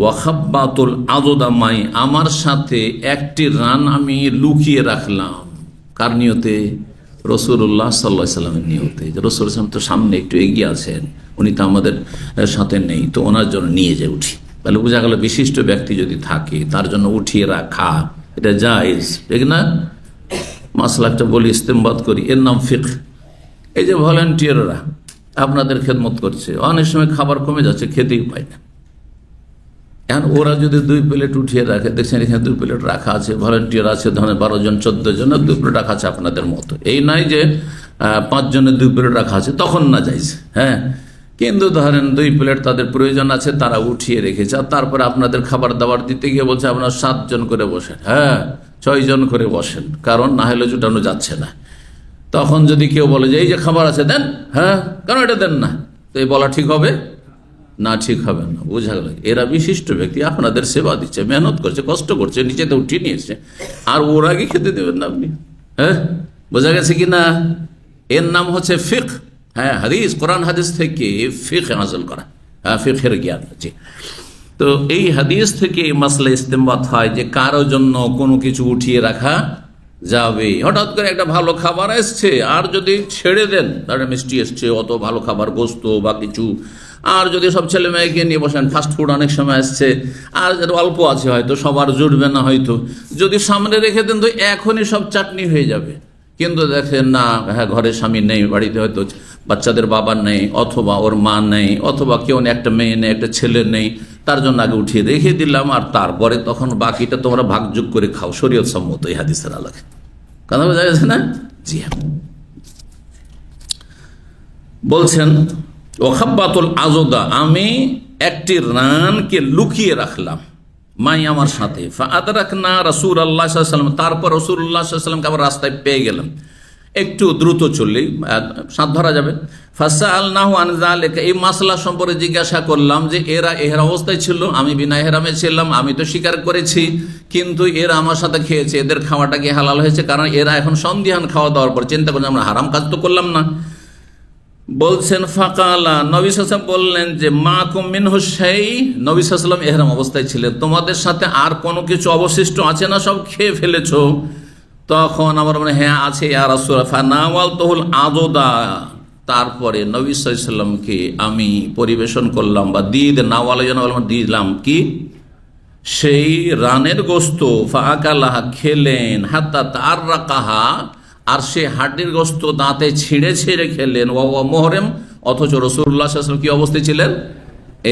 ওয়াখাব্বাতুল আযদামাই, আমার সাথে একটি রান আমি লুকিয়ে রাখলাম। কার নিয়তে? রাসূলুল্লাহ সাল্লাল্লাহু আলাইহি ওয়াসাল্লামের নিয়তে। রাসূল সাল্লাল্লাহু আলাইহি ওয়াসাল্লাম তো সামনে একটু এগিয়ে আছেন, উনি তো আমাদের সাথে নেই, তো ওনার জন্য নিয়ে যে উঠি। তাহলে বোঝা গেল বিশিষ্ট ব্যক্তি যদি থাকে তার জন্য উঠিয়ে রাখা এটা জায়েজ, ঠিক না? মাসলাকটা বলি, ইস্তেমবাদ করি, এর নাম ফিকহ। এই যে ভলান্টিয়াররা আপনাদের খেদমত করছে, অনেক সময় খাবার কমে যাচ্ছে, খেতেই পায় না। এখন ওরা যদি 2 প্লেট উঠিয়ে রাখে, দেখছেন এখানে 2 প্লেট রাখা আছে, ভলান্টিয়ার আছে ধরেন 12 জন 14 জন, 2 প্লেট রাখা আছে আপনাদের মতো। এই নয় যে 5 জনের 2 প্লেট রাখা আছে, তখন না যাইছে। হ্যাঁ, কিন্তু ধরেন 2 প্লেট তাদের প্রয়োজন আছে, তারা উঠিয়ে রেখেছে, আর তারপরে আপনাদের খাবার দাবার দিতে গিয়ে বলছে আপনার 7 জন করে বসেন, হ্যাঁ 6 জন করে বসেন, কারণ না হলে জুটানো যাচ্ছে না। তখন যদি কেউ বলে যে এই যে খাবার আছে দেন, হ্যাঁ কেন এটা দেন না, তো এই বলা ঠিক হবে না? ঠিক হবে না। বোঝা গেল এরা বিশিষ্ট ব্যক্তি, আপনাদের সেবা দিচ্ছে, মেহনত করছে, কষ্ট করছে, নিচেতে উঠিয়ে নিয়েছে, আর ওর আগে খেতে দেবেন না আপনি? হ্যাঁ, বোঝা গেছে কি না? এর নাম হচ্ছে ফিকহ। হ্যাঁ, হাদিস, কোরআন হাদিস থেকে ফিকহ হাসিল করা, হ্যাঁ, ফিকহের জ্ঞান আছে। তো এই হাদিস থেকে এই মাসলা ইস্তেমবাত হয় যে কারো জন্য কোনো কিছু উঠিয়ে রাখা যাবে। হঠাৎ করে একটা ভালো খাবার এসছে, আর যদি ছেড়ে দেন, তাহলে মিষ্টি এসছে, অত ভালো খাবার, গোস্ত বা কিছু, আর যদি সব ছেলে মেয়েকে নিয়ে বসেন, ফাস্ট ফুড অনেক সময় আসছে, আর অল্প আছে, হয়তো সবার জুটবে না, হয়তো যদি সামনে রেখে দেন তো এখনই সব চাটনি হয়ে যাবে। কিন্তু দেখেন না, হ্যাঁ ঘরে স্বামী নেই, বাড়িতে হয়তো বাচ্চাদের বাবা নেই, অথবা ওর মা নেই, অথবা কেউ একটা মেয়ে নেই, একটা ছেলে নেই, তার জন্য আগে উঠিয়ে রেখে দিলাম, আর তারপরে তখন বাকিটা তোমরা ভাগযোগ করে খাও, শরীয়ত সম্মত এই হাদিসের আলোকে। কথা বোঝা গেছে না? জি হ্যাঁ। বলছেন ওয়াখাব্বাতুল আযদা, আমি একটি রানকে লুকিয়ে রাখলাম, মাই আমার সাথে। ফাআদরাকনা রাসূলুল্লাহ সাল্লাল্লাহু আলাইহি ওয়াসাল্লাম, তারপর রাসূলুল্লাহ সাল্লাল্লাহু আলাইহি ওয়াসাল্লামকে আবার রাস্তায় পেয়ে গেলাম, একটু দ্রুত চললেই সাথ ধরা যাবে। ফাসআলনাহু আন যালিকা, এই মাসলা সম্পর্কে জিজ্ঞাসা করলাম যে এরা এহরাম অবস্থায় ছিল, আমি বিনা এহরামে ছিলাম, আমি তো স্বীকার করেছি, কিন্তু এরা আমার সাথে খেয়েছে, এদের খাওয়াটা কি হালাল হয়েছে? কারণ এরা এখন সন্দিহান খাওয়া দাওয়ার পর চিন্তা করছে আমরা হারাম কাজ তো করলাম না। বলছেন ফাকালা, নবী সাল্লাল্লাহু আলাইহি ওয়াসাল্লাম বললেন যে মাকুম মিনহু শাই, নবী সাল্লাল্লাহু আলাইহি ওয়াসাল্লাম ইহরাম অবস্থায় ছিলেন, তোমাদের সাথে আর কোনো কিছু অবশিষ্ট আছে না, সব খেয়ে ফেলেছো? তখন আমার মনে হ্যাঁ আছে ইয়া রাসূলুল্লাহ। ফানাওয়ালতুহুল আযদা, তারপরে নবী সাল্লাল্লাহু আলাইহি ওয়াসাল্লামকে আমি পরিবেশন করলাম, বা দিলাম কি সেই রানের গোস্ত। ফাআকালাহা, খেলেন, হাত্তা তাররাকাহা, আর সে হাড্ডির গোস্ত দাঁতে ছিঁড়ে ছিঁড়ে খেলেন। ওয়া মুহরিম, অথচ রাসূলুল্লাহ সাল্লাল্লাহু আলাইহি ওয়াসাল্লাম কি অবস্থায় ছিলেন?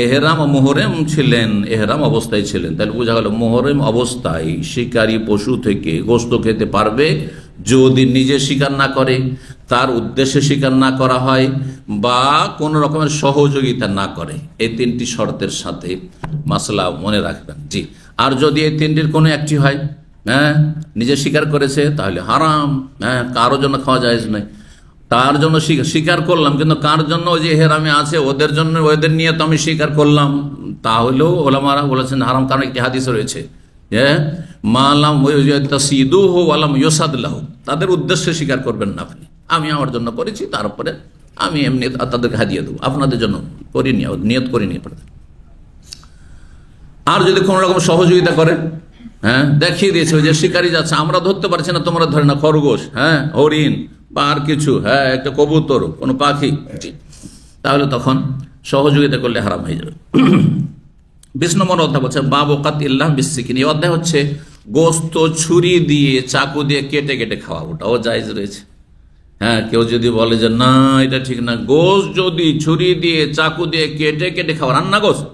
এহরাম ও মুহরিম ছিলেন, এহরাম অবস্থায় ছিলেন। তাহলে বোঝা গেল মুহরিম অবস্থায় শিকারী পশু থেকে গোস্ত খেতে পারবে যদি নিজে শিকার না করে, তার উদ্দেশ্যে শিকার না করা হয়, বা কোন রকমের সহযোগিতা না করে। এই 3টি শর্তের সাথে মাসলা মনে রাখবেন। জি, আর যদি এই 3টির কোনো একটি হয়, হ্যাঁ নিজে স্বীকার করেছে, তাহলে হারাম, হ্যাঁ কারো জন্য খাওয়া জায়েজ নয়। তার জন্য স্বীকার করলাম, কিন্তু কার জন্য ওই যে হেরামে আছে ওদের জন্য, ওদের নিয়ে তো আমি স্বীকার করলাম, তাহলেও ওলামারা বলেছেন হারাম। কারণ একটি হাদিস রয়েছে যে মালাম তাসিদুহু ওয়ালাম ইউসাদলাহু, তাদের উদ্দেশ্যে স্বীকার করবেন না আপনি। আমি আমার জন্য করেছি, তারপরে আমি এমনি তাদেরকে হাদিয়ে দেবো, আপনাদের জন্য করিনি, নিয়ত করিনি। আর যদি কোন রকম সহযোগিতা করে, হ্যাঁ, দেখিয়ে দিয়েছে ওই যে শিকারি যাচ্ছে, আমরা ধরতে পারছি না, তোমরা ধরে না, খরগোশ, হ্যাঁ, হরিণ বা আর কিছু, হ্যাঁ, একটা কবুতর, কোনো পাখি, তাহলে তখন সহযোগিতা করলে হারাম হয়ে যাবে। 20 নম্বর অধ্যায় বলছে বাবু কাতিল্লাহ বিসসিকিন। এই অধ্যায় হচ্ছে গোস্ত ছুরি দিয়ে চাকু দিয়ে কেটে কেটে খাওয়া, ওটাও জায়েজ রয়েছে। হ্যাঁ, কেউ যদি বলে যে না এটা ঠিক না, গোস্ত যদি ছুরি দিয়ে চাকু দিয়ে কেটে কেটে খাওয়া, রান্না গোস্ত,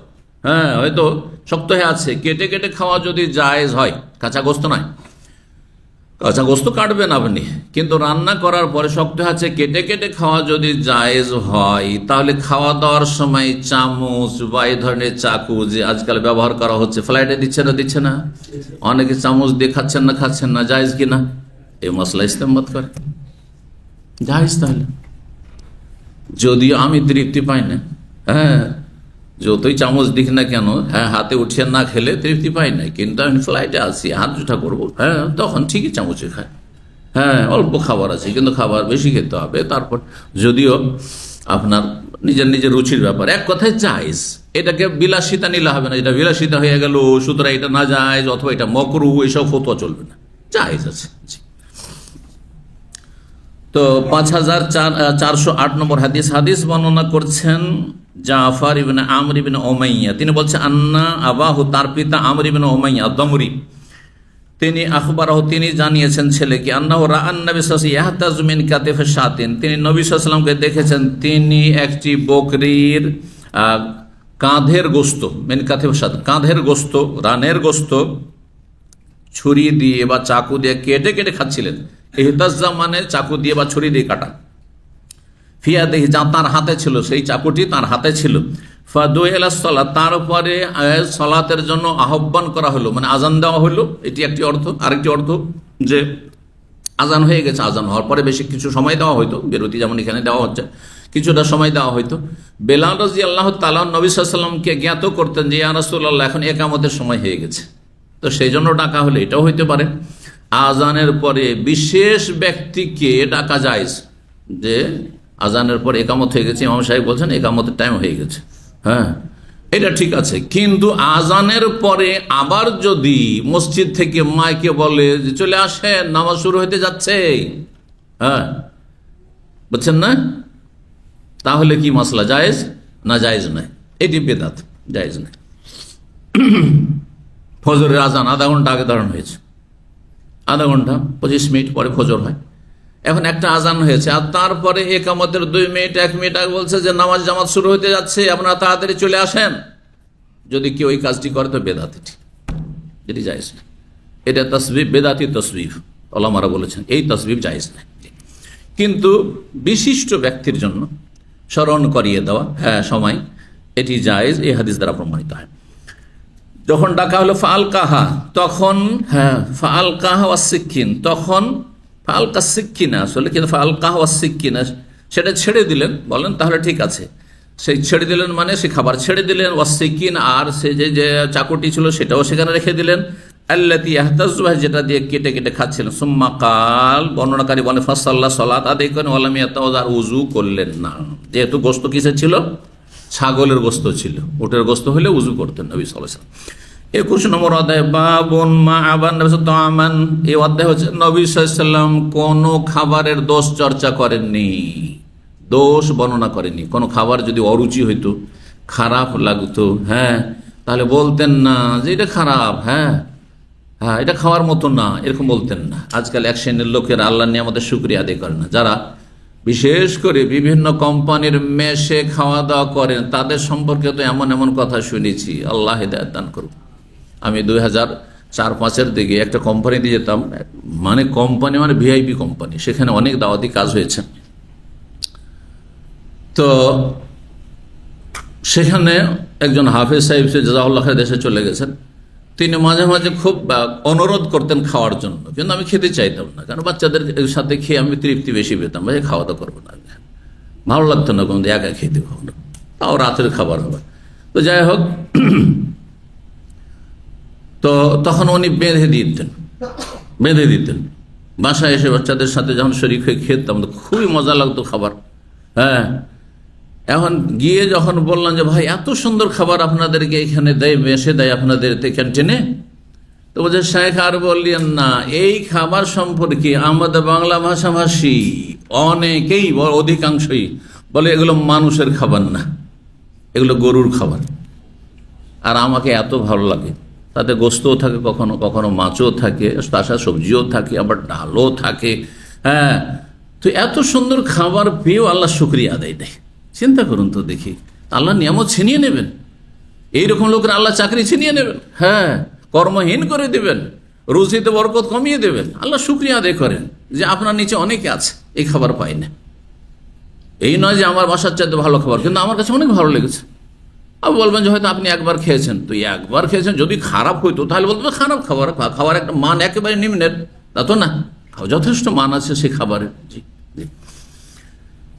হ্যাঁ, হয়তো শক্ত হয়ে আছে, কেটে কেটে খাওয়া যদি জায়েজ হয়, কাঁচা গোস্ত নয়, কাঁচা গোস্ত কাটবেন আপনি, কিন্তু রান্না করার পরে শক্ত আছে কেটে কেটে খাওয়া যদি জায়েজ হয়, তাহলে খাওয়া দাওয়ার সময় চামচ বা এই ধরনের চাকু যে আজকাল ব্যবহার করা হচ্ছে, ফ্লাইটে দিচ্ছে না, অনেকে চামচ দিয়ে খাচ্ছেন না, জায়েজ কিনা এই মশলা ইস্তেমাল করে, জায়েজ। তাহলে যদিও আমি তৃপ্তি পাই না, হ্যাঁ, যতই চামচ দিক না কেন, হ্যাঁ, হাতে উঠিয়ে না খেলে তৃপ্তি পাই না, কিন্তু আমি ফ্লাইটে আছি, হাত জুঠা করবো, হ্যাঁ, তখন ঠিকই চামচে খায়, হ্যাঁ, অল্প খাবার আছে, কিন্তু খাবার বেশি খেতে হবে। তারপর যদিও আপনার নিজের রুচির ব্যাপার, এক কথায় জায়েজ। এটাকে বিলাসিতা নিলে হবে না, এটা বিলাসিতা হয়ে গেল সুতরাং এটা না জায়েজ, অথবা এটা মকরু, এইসব ফতোয়া চলবে না, জায়েজ আছে। তো 5408 নম্বর হাদিস বর্ণনা করছেন জাফর ইবনে আমর ইবনে উমাইয়া। তিনি বলছেন আন্না আবাহু, তার পিতা আমর ইবনে উমাইয়া দমরি, তিনি আখবরাহু, তিনি জানিয়েছেন ছেলেকে, আন্নাহু রাআন নবী সাল্লাল্লাহু আলাইহি ওয়াসাল্লাম ইয়াহতাজু মিন কাতিফি শাতিন, তিনি নবী সাল্লাল্লাহু আলাইহি ওয়াসাল্লামকে দেখেছেন, তিনি একটি বকরির কাঁধের গোস্ত, মিন কাতিফি শাতিন, কাঁধের গোস্ত, রানের গোস্ত ছুরি দিয়ে বা চাকু দিয়ে কেটে কেটে খাচ্ছিলেন। ইহতাজ্জা মানে চাকু দিয়ে বা ছুরি দিয়ে কাটা, ফিয়াদিহি, যা তার হাতে ছিল, সেই চাকুটি তার হাতে ছিল। ফাদুইলা সালাত, তারপরে সালাতের জন্য আহ্বান করা হলো, মানে আজান দেওয়া হলো, এটি একটি অর্থ। আরেকটি অর্থ যে আজান হয়ে গেছে, আজান হওয়ার পরে বেশি কিছু সময় দেওয়া হয়তো, বিরতি যেমন এখানে দেওয়া হচ্ছে, কিছুটা সময় দেওয়া হয়তো। বেলাল রাদিয়াল্লাহু তাআলা নবী সাল্লাল্লাহু আলাইহি ওয়াসাল্লামকে জ্ঞাত করতেন যে ইয়া রাসূলুল্লাহ, এখন ইকামতের সময় হয়ে গেছে, তো সেই জন্য ডাকা হলে, এটাও হইতে পারে। আজানের পরে বিশেষ ব্যক্তিকে ডাকা জায়েজ, যে আজানের পর একামত হয়ে গেছে, ইমাম সাহেব বলছেন একামতের টাইম হয়ে গেছে, হ্যাঁ, এটা ঠিক আছে। কিন্তু আজানের পরে আবার যদি মসজিদ থেকে মাইকে বলে যে চলে আসেন, নামাজ শুরু হতে যাচ্ছে, হ্যাঁ, বুঝছেন না, তাহলে কি মশলা জায়েজ না? জায়েজ নয়, এটি বেদাত, জায়েজ নয়। ফজরের আজান আধা ঘন্টা আগে ধারণ হয়েছে, আধা ঘন্টা 25 মিনিট পরে ফজর হয়, এখন একটা আজান হয়েছে, আর তারপরে একামতের 2 মিনিট 1 মিনিট আগে বলছে যে নামাজ জামাত শুরু হতে যাচ্ছে, আপনারা তাড়াতাড়ি চলে আসেন। যদি কেউ এই কাজটি করে তো বেদাত, এটি জায়েজ না, এটা তাসবিব, বেদাতি তসবিব, ওলামারা বলেছেন এই তসবিব জায়েজ না। কিন্তু বিশিষ্ট ব্যক্তির জন্য স্মরণ করিয়ে দেওয়া, হ্যাঁ, সময়, এটি জায়েজ, এই হাদিস দ্বারা প্রমাণিত হয়। যখন ডাকা হলো ফাল কাহা, তখন, হ্যাঁ, ফাল কাহা ওয়াসিকিন, তখন ফালকা সিক্কিনা আসলে, কিন্তু ফালকা ওয়া সিক্কিনা সেটা ছেড়ে দিলেন, বলেন তাহলে ঠিক আছে, সেই ছেড়ে দিলেন মানে সে খাবার ছেড়ে দিলেন, ওয়া সিকিন, আর সে যে চাকুটি ছিল সেটাও সেখানে রেখে দিলেন, আল্লাতী ইয়াহতাজু, যেটা দিয়ে কেটে কেটে খাচ্ছিলেন। সুম্মা কাল, বর্ণনাকারী বলেন ফাসাল্লা, সালাত আদায় করেন, ওয়ালাম ইয়াতাওয়াজ্জা, আর উযু করলেন না, যেহেতু গোশত কিসের ছিল, ছাগলের গোশত ছিল, উটের গোশত হলে উযু করতেন নবী সাল্লাল্লাহু আলাইহি ওয়াসাল্লাম। 21 নম্বর অধ্যায় বাবুন মা আবান নবী তাআমান, এই অধ্যায় হচ্ছে নবী সাল্লাল্লাহু আলাইহি ওয়াসাল্লাম কোন খাবারের দোষ চর্চা করেননি, দোষ বর্ণনা করেননি। কোন খাবার যদি অরুচি হইতো, খারাপ লাগতো, হ্যাঁ, তাহলে বলতেন না যে এটা খারাপ, হ্যাঁ, এটা খাওয়ার মতো না, এরকম বলতেন না। আজকাল এক শ্রেণীর লোকের আল্লাহর নিয়ামতের শুকরিয়া আদায় করে না, যারা বিশেষ করে বিভিন্ন কোম্পানির মেসে খাওয়া দাওয়া করেন, তাদের সম্পর্কে তো এমন এমন কথা শুনেছি, আল্লাহ হিদায়াত দান করুন। আমি 2004-05 দিকে একটা কোম্পানিতে যেতাম, মানে কোম্পানি মানে ভিআইপি কোম্পানি, সেখানে অনেক দাওয়াতি কাজ হয়েছে। তো সেখানে একজন হাফেজ সাহেব, সে জাযাহুল্লাহ খাইর, দেশে চলে গেছেন, তিনি মাঝে মাঝে খুব অনুরোধ করতেন খাওয়ার জন্য, কিন্তু আমি খেতে চাইতাম না, কারণ বাচ্চাদের সাথে খেয়ে আমি তৃপ্তি বেশি পেতাম, ভাই খাওয়া দাওয়া করবো না, ভালো লাগতো না কোনো একা খেতে, কখনো তাও রাতের খাবার হবে। তো যাই হোক, তো তখন উনি বেঁধে দিতেন বাসায় এসে বাচ্চাদের সাথে যখন শরীর হয়ে খেতাম তো খুবই মজা লাগতো খাবার। হ্যাঁ, এখন গিয়ে যখন বললাম যে ভাই এত সুন্দর খাবার আপনাদেরকে এখানে দেয়, মেসে দেয় আপনাদের ক্যান্টিনে, তো বলছে শেখ আর বললেন না, এই খাবার সম্পর্কে আমাদের বাংলা ভাষাভাষী অনেকেই, অধিকাংশই বলে এগুলো মানুষের খাবার না, এগুলো গরুর খাবার। আর আমাকে এত ভালো লাগে, তাতে গোস্তও থাকে, কখনো কখনো মাছও থাকে, তাছাড়া সবজিও থাকে, আবার ডালও থাকে। হ্যাঁ, তো এত সুন্দর খাবার পেয়েও আল্লাহ শুকরিয়া আদায় দেয়। চিন্তা করুন তো দেখি, আল্লাহ নিয়ামত ছিনিয়ে নেবেন, এইরকম লোকের আল্লাহ চাকরি ছিনিয়ে নেবেন, হ্যাঁ কর্মহীন করে দেবেন, রুজিতে বরকত কমিয়ে দেবেন। আল্লাহ শুকরিয়া আদায় করেন যে আপনার নিচে অনেকে আছে এই খাবার পায় না। এই নয় যে আমার বাসার চাইতে ভালো খাবার, কিন্তু আমার কাছে অনেক ভালো লেগেছে। আপনি বলবেন যে হয়তো আপনি একবার খেয়েছেন, তো একবার খেয়েছেন, যদি খারাপ হইতো তাহলে বলতে খারাপ খাবার, খাবার একটা মান একেবারে নিম্নের, তা তো না, যথেষ্ট মান আছে সেই খাবারের। জি,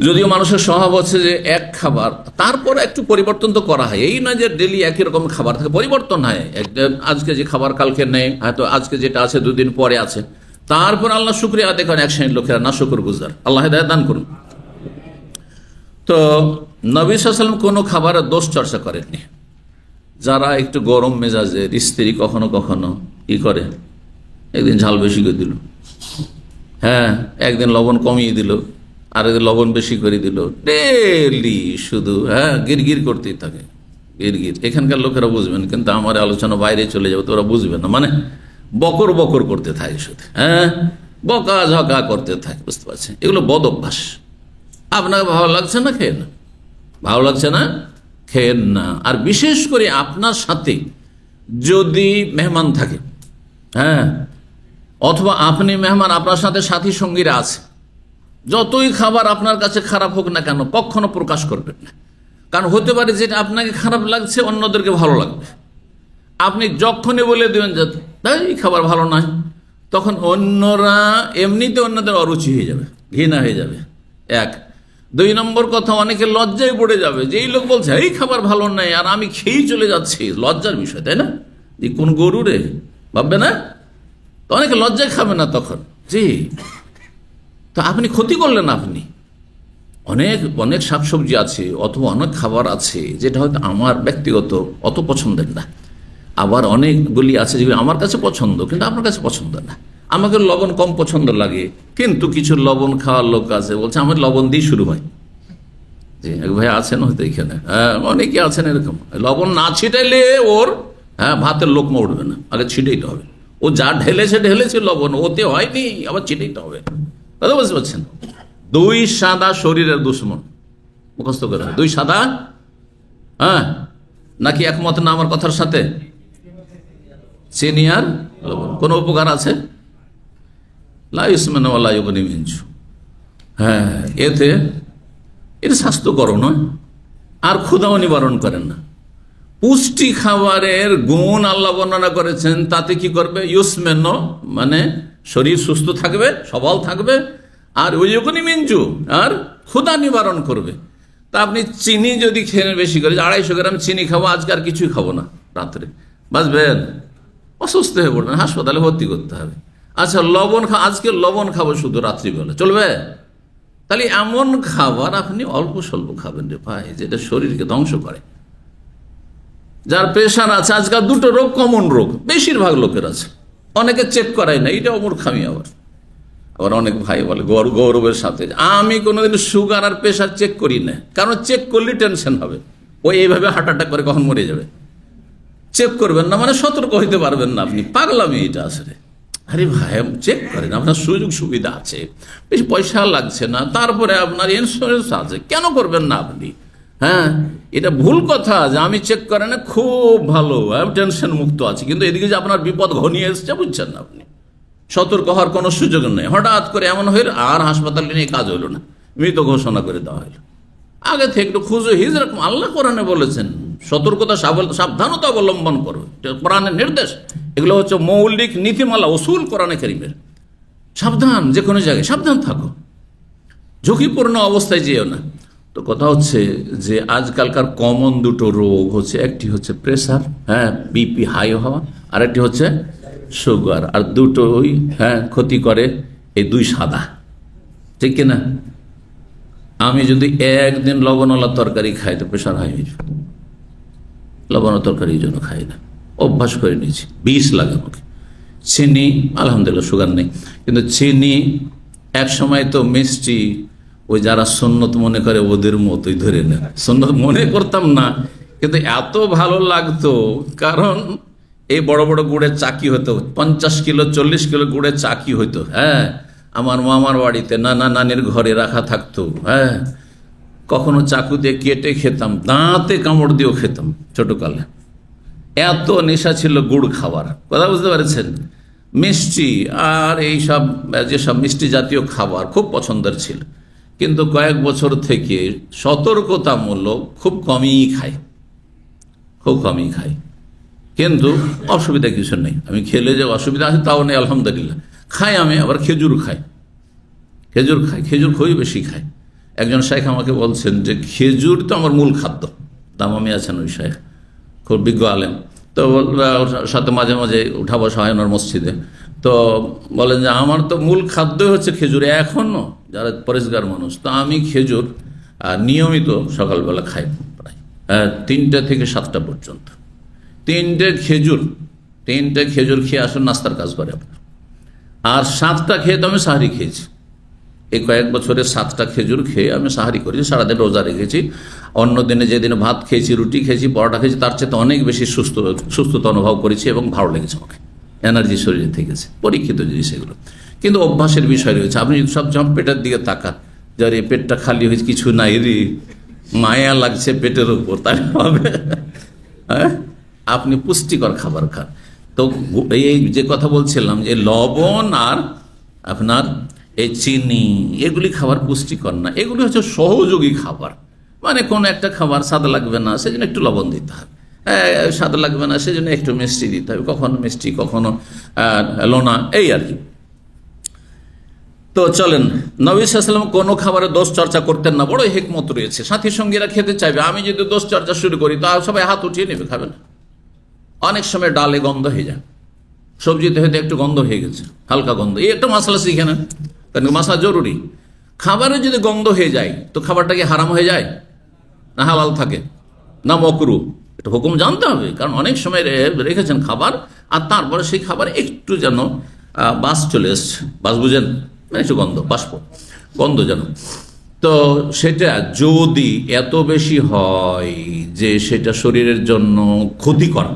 যদিও মানুষের স্বভাব হচ্ছে যে এক খাবার, তারপর একটু পরিবর্তন তো করা হয়, এই নয় যে ডেলি একই রকম খাবার থাকে, পরিবর্তন হয়। আজকে যে খাবার কালকে নেই, হয়তো আজকে যেটা আছে দুদিন পরে আছে। তারপর আল্লাহ শুকরিয়া আদায় করেন এক শ্রেণীর লোকেরা, না শুকর গুজার। আল্লাহ হিদায়াত দান করুন। তো নবী সাল্লাল্লাহু আলাইহি ওয়াসাল্লাম কোনো খাবারের দোষ চর্চা করেননি। যারা একটু গরম মেজাজের স্ত্রী কখনো কখনো কি করে, একদিন ঝাল বেশি করে দিল, হ্যাঁ একদিন লবণ কমিয়ে দিল, আর একদিন লবণ বেশি করে দিল, ডেলি শুধু হ্যাঁ গিরগির করতেই থাকে, গিরগির। এখানকার লোকেরা বুঝবেন, কিন্তু আমার আলোচনা বাইরে চলে যাবে তো ওরা বুঝবে না, মানে বকর বকর করতে থাকে শুধু, হ্যাঁ বকা ঝকা করতে থাকে, বুঝতে পারছেন? এগুলো বদ অভ্যাস। আপনাকে ভালো লাগছে না, খেয়ে না, ভালো লাগছে না, খেয়েন না। আর বিশেষ করে আপনার সাথে যদি মেহমান থাকে, হ্যাঁ অথবা আপনি মেহমান, আপনার সাথে সাথী সঙ্গীরা আছে, যতই খাবার আপনার কাছে খারাপ হোক না কেন কখনো প্রকাশ করবেন না, কারণ হতে পারে যেটা আপনাকে খারাপ লাগছে অন্যদেরকে ভালো লাগবে। আপনি যখনই বলে দেবেন যে তাই খাবার ভালো নয়, তখন অন্যরা এমনিতে অন্যদের অরুচি হয়ে যাবে, ঘৃণা হয়ে যাবে। এক, দুই নম্বর কথা, অনেকে লজ্জায় পড়ে যাবে যে এই লোক বলছে এই খাবার ভালো নাই আর আমি খেয়েই চলে যাচ্ছি, লজ্জার বিষয়, তাই না? যে কোন গরু রে ভাববে না, তো অনেকে লজ্জায় খাবে না তখন। জি, তো আপনি ক্ষতি করলেন। আপনি অনেক অনেক শাকসবজি আছে অথবা অনেক খাবার আছে যেটা হয়তো আমার ব্যক্তিগত অত পছন্দের না, আবার অনেকগুলি আছে যেগুলি আমার কাছে পছন্দ কিন্তু আপনার কাছে পছন্দ না। আমাকে লবণ কম পছন্দ লাগে, কিন্তু কিছু লবণ খাওয়ার লোক আছে বলছে আমার লবণ দিয়ে শুরু হয়। জি, এক ভাই আছেন হয়তো এখানে, হ্যাঁ অনেকে আছেন এরকম, লবণ না ছিটাইলে ওর হ্যাঁ ভাতের লোকমা উঠবে না, আগে ছিটাইতে হবে। ও যা ঢেলেছে লবণ, ওতে হয়নি, আবার ছিটাইতে হবে। কথা বুঝতে পারছেন? দুই সাদা শরীরের দুশ্মন, মুখস্থ করে। দুই সাদা, হ্যাঁ নাকি একমত না আমার কথার সাথে? চিনি আর লবণ কোন উপকার আছে? হ্যাঁ, এতে স্বাস্থ্যকর নয় আর ক্ষুধাও নিবারণ করেন না। পুষ্টি খাবারের গুণ আল্লাহ বর্ণনা করেছেন, তাতে কি করবে? ইউসমেন, মানে শরীর সুস্থ থাকবে, সবল থাকবে, আর ওই যখনই মিঞ্জু আর ক্ষুধা নিবারণ করবে। তা আপনি চিনি যদি খেয়ে বেশি করে, 250 গ্রাম চিনি খাবো আজকে, আর কিছুই খাবো না, রাত্রে বাঁচবেন? অসুস্থ হয়ে পড়বেন, হাসপাতালে ভর্তি করতে হবে। আচ্ছা লবণ আজকে লবণ খাবো শুধু রাত্রিবেলা, চলবে? তাহলে এমন খাবার আপনি অল্প স্বল্প খাবেন রে ভাই, যেটা শরীরকে ধ্বংস করে। যার প্রেশার আছে, আজকাল দুটো রোগ কমন রোগ বেশিরভাগ লোকের আছে, অনেকে চেক করায় না, এটা অমূর্খামি। আবার অনেক ভাই বলে গৌরবের সাথে, আমি কোনোদিন সুগার আর প্রেশার চেক করি না, কারণ চেক করলে টেনশন হবে, ওই এইভাবে হার্ট অ্যাটাক করে কখন মরে যাবে। চেক করবেন না মানে সতর্ক হইতে পারবেন না আপনি, পাগলামি এটা আসলে। আরে ভাই চেক করেন, আপনার সুযোগ সুবিধা আছে, বেশি পয়সা লাগছে না, তারপরে আপনার ইন্স্যুরেন্স আছে, কেন করবেন না আপনি? হ্যাঁ, এটা ভুল কথা যে আমি চেক করে না, খুব ভালো, আমি টেনশন মুক্ত আছি, কিন্তু এদিকে যে আপনার বিপদ ঘনিয়ে এসছে বুঝছেন না আপনি, সতর্ক হওয়ার কোনো সুযোগ নেই। হঠাৎ করে এমন হইল আর হাসপাতালে নিয়ে কাজ হইল না, মৃত ঘোষণা করে দেওয়া হইল। আগে থেকে একটু খুঁজো, হিজরকম আল্লাহ কোরআনে বলেছেন সতর্কতা সাবধানতা অবলম্বন করো, কোরআনের নির্দেশ। এগুলো হচ্ছে মৌলিক নীতিমালা, উসুল কোরআনে কারীমের। সাবধান, যে কোনো জায়গায় সাবধান থাকো, ঝুঁকিপূর্ণ অবস্থায় যেও না। তো কথা হচ্ছে যে আজকালকার কমন দুটো রোগ হচ্ছে, একটি হচ্ছে প্রেসার, বিপি হাই হওয়া, আর একটি হচ্ছে সুগার। আর দুটোই ক্ষতি করে এই দুই সাদা, ঠিক কিনা? আমি যদি একদিন লবণওয়ালা তরকারি খাই তো প্রেশার হাই হয়ে যাবে। লবণওয়ালা তরকারি এই জন্য খাই না, অভ্যাস করে নিয়েছি, বিষ লাগে আমাকে। চিনি আলহামদুলিল্লাহ সুগার নেই, কিন্তু চিনি এক সময় তো মিষ্টি ওই যারা সুন্নত মনে করে ওদের মতোই ধরে নেয়। সুন্নত মনে করতাম না, কিন্তু এত ভালো লাগতো, কারণ এই বড় বড় গুড়ের চাকি হতো, 50 কিলো 40 কিলো গুড়ের চাকি হইতো। আমার মামার বাড়িতে নানা নানির ঘরে রাখা থাকতো। কখনো চাকু দিয়ে কেটে খেতাম, দাঁতে কামড় দিয়েও খেতাম ছোটকালে। এত নেশা ছিল গুড় খাবার, কথা বুঝতে পারছেন? মিষ্টি আর এই সব যেসব মিষ্টি জাতীয় খাবার খুব পছন্দের ছিল, কিন্তু কয়েক বছর থেকে সতর্কতামূলক খুব কমই খাই, খুব কমই খাই। কিন্তু অসুবিধা কিছু নেই, আমি খেলে যে অসুবিধা আছে তাও নেই, আলহামদুলিল্লাহ। খাই আমি, আবার খেজুর খাই, খেজুর খুবই বেশি খাই। একজন শেখ আমাকে বলছেন যে খেজুর তো আমার মূল খাদ্য, দামামি আছেন ওই শেখ, খুব বিজ্ঞ আলেম। তো সাথে মাঝে মাঝে উঠা বসা হয় ওনার মসজিদে। তো বলেন যে আমার তো মূল খাদ্যই হচ্ছে খেজুর, এখনও যারা পরিষ্কার মানুষ। তো আমি খেজুর নিয়মিত সকালবেলা খাই, প্রায় 3টা থেকে 7টা পর্যন্ত। 3টে খেজুর খেয়ে আসুন, নাস্তার কাজ করে আপনার। আর 7টা খেয়ে তো আমি সাহারি খেয়েছি, এই কয়েক বছরে 7টা খেজুর খেয়ে আমি সাহারি করেছি, সারাদিন রোজা রেখেছি। অন্য দিনে যেদিন ভাত খেয়েছি, রুটি খেয়েছি, পরোটা খেয়েছি, তার চেয়ে অনেক বেশি সুস্থতা অনুভব করেছি এবং ভালো লেগেছে আমাকে, এনার্জি শরীরে থেকেছে, পরীক্ষিত জিনিস এগুলো। কিন্তু অভ্যাসের বিষয় রয়েছে। আপনি যদি সব পেটের দিকে তাকান, যে রে পেটটা খালি হয়েছে, কিছু নাই রে, মায়া লাগছে পেটের উপর, তাই হবে? আপনি পুষ্টিকর খাবার খান। তো এই যে কথা বলছিলাম যে লবণ আর আপনার এই চিনি, এগুলি খাবার পুষ্টিকর না, এগুলি হচ্ছে সহযোগী খাবার। মানে কোন একটা খাবার স্বাদ লাগবে না, সেজন্য একটু লবণ দিতে হবে, স্বাদ লাগবে না সেজন্য একটু মিষ্টি দিতে হবে, কখনো মিষ্টি কখনো লোনা, এই আর কি। তো চলেন, নবী সাল্লাল্লাহু আলাইহি ওয়াসাল্লাম কোনো খাবারের দোষ চর্চা করতেন না, বড় হিকমত রয়েছে। সাথী সঙ্গীরা খেতে চাইবে, আমি যদি দোষ চর্চা শুরু করি তো সবাই হাত উঠিয়ে নেবে, খাবে না। অনেক সময় ডালে গন্ধ হয়ে যায়, সবজিতে হয়তো একটু গন্ধ হয়ে গেছে, হালকা গন্ধ, এই একটা মশলা শিখে নেন, কারণ মশলা জরুরি। খাবারে যদি গন্ধ হয়ে যায় তো খাবারটা কি হারাম হয়ে যায় না হালাল থাকে না মাকরু? এটা হুকুম জানতে হবে, কারণ অনেক সময় রেখেছেন খাবার আর তারপরে সেই খাবারে একটু যেন বাস চলে এসছে, বাস বুঝেন, মানে একটু গন্ধ, বাষ্প গন্ধ যেন। তো সেটা যদি এত বেশি হয় যে সেটা শরীরের জন্য ক্ষতিকর,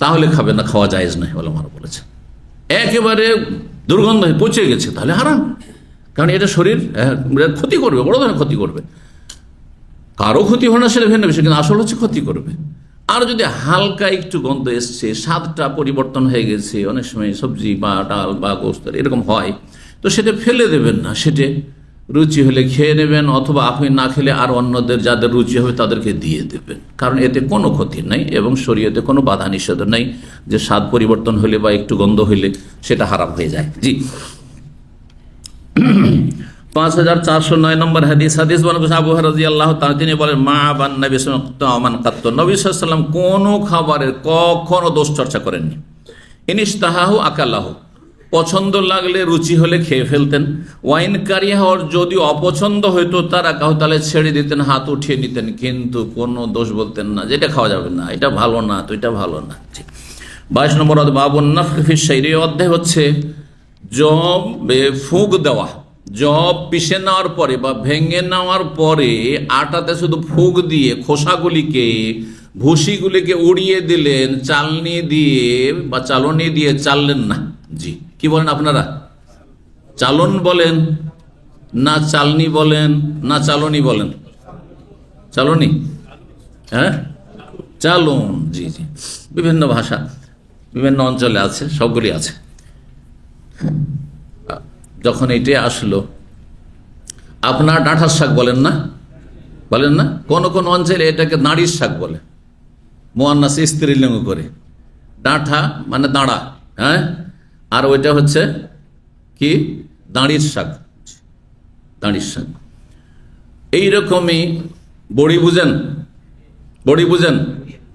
তাহলে খাবে না, খাওয়া জায়েজ নয়, ওলামারা বলেছে। একেবারে দুর্গন্ধ হয়ে পচে গেছে, তাহলে হারাম, কারণ এটা শরীর ক্ষতি করবে, বড় ধরনের ক্ষতি করবে। কারো ক্ষতি হয় না সেটা ভিন্ন বিষয়, কিন্তু আসল হচ্ছে ক্ষতি করবে। আর যদি হালকা একটু গন্ধ এসছে, স্বাদটা পরিবর্তন হয়ে গেছে, অনেক সময় সবজি বা ডাল বা গোস্ত এরকম হয়, তো সেটা ফেলে দেবেন না, সেটা রুচি হলে খেয়ে নেবেন, অথবা আপনি না খেলে আর অন্যদের যাদের রুচি হবে তাদেরকে দিয়ে দেবেন, কারণ এতে কোনো ক্ষতি নেই এবং শরীয়তে কোনো বাধা নিষেধ নেই যে স্বাদ পরিবর্তন হলে বা একটু গন্ধ হইলে সেটা হারাম হয়ে যায়। জি, 5409 নম্বর হাদিস আবু হুরায়রা রাদিয়াল্লাহু তাআলা তিনি বলেন, মা আবান নবী সাল্লাল্লাহু আলাইহি ওয়াসাল্লাম কোনো খাবারের কখনো দোষ চর্চা করেননি। ইনিশতাহাহু আকালাহু, পছন্দ লাগলে রুচি হলে খেয়ে ফেলতেন। ওয়াইন কারিহা, যদি অপছন্দ হইতো তারা তাহলে ছেড়ে দিতেন, হাত উঠিয়ে নিতেন, কিন্তু কোনো দোষ বলতেন না যেটা খাওয়া যাবে না, এটা ভালো না, তো এটা ভালো না। 22 নম্বর বাবুন নাফখি ফিশ শাইরি, অধ্যায় হচ্ছে জবে ফুঁক দেওয়া। জব পিষে নেওয়ার পরে বা ভেঙে নেওয়ার পরে আটাতে শুধু ফুঁক দিয়ে খোসাগুলিকে, ভুসিগুলিকে উড়িয়ে দিলেন, চালনি দিয়ে বা চালনি দিয়ে চাললেন না। জি, কি বলেন আপনারা? চালন বলেন না চালনি বলেন না চালনি বলেন? চালনি, চালন। জি জি, বিভিন্ন ভাষা বিভিন্ন অঞ্চলে আছে, সবগুলি আছে। যখন এটাই আসলো, আপনার ডাঁটার শাক বলেন না, বলেন না? কোন কোন অঞ্চলে এটাকে নাড়ির শাক বলে, মুয়ান্নাস স্ত্রীলিঙ্গ করে, ডাঁঠা মানে দাঁড়া, হ্যাঁ, আর ওইটা হচ্ছে কি দাঁড়ির শাক, দাঁড়ির শাক। এইরকমই বড়ি বুঝেন? বড়ি বুঝেন?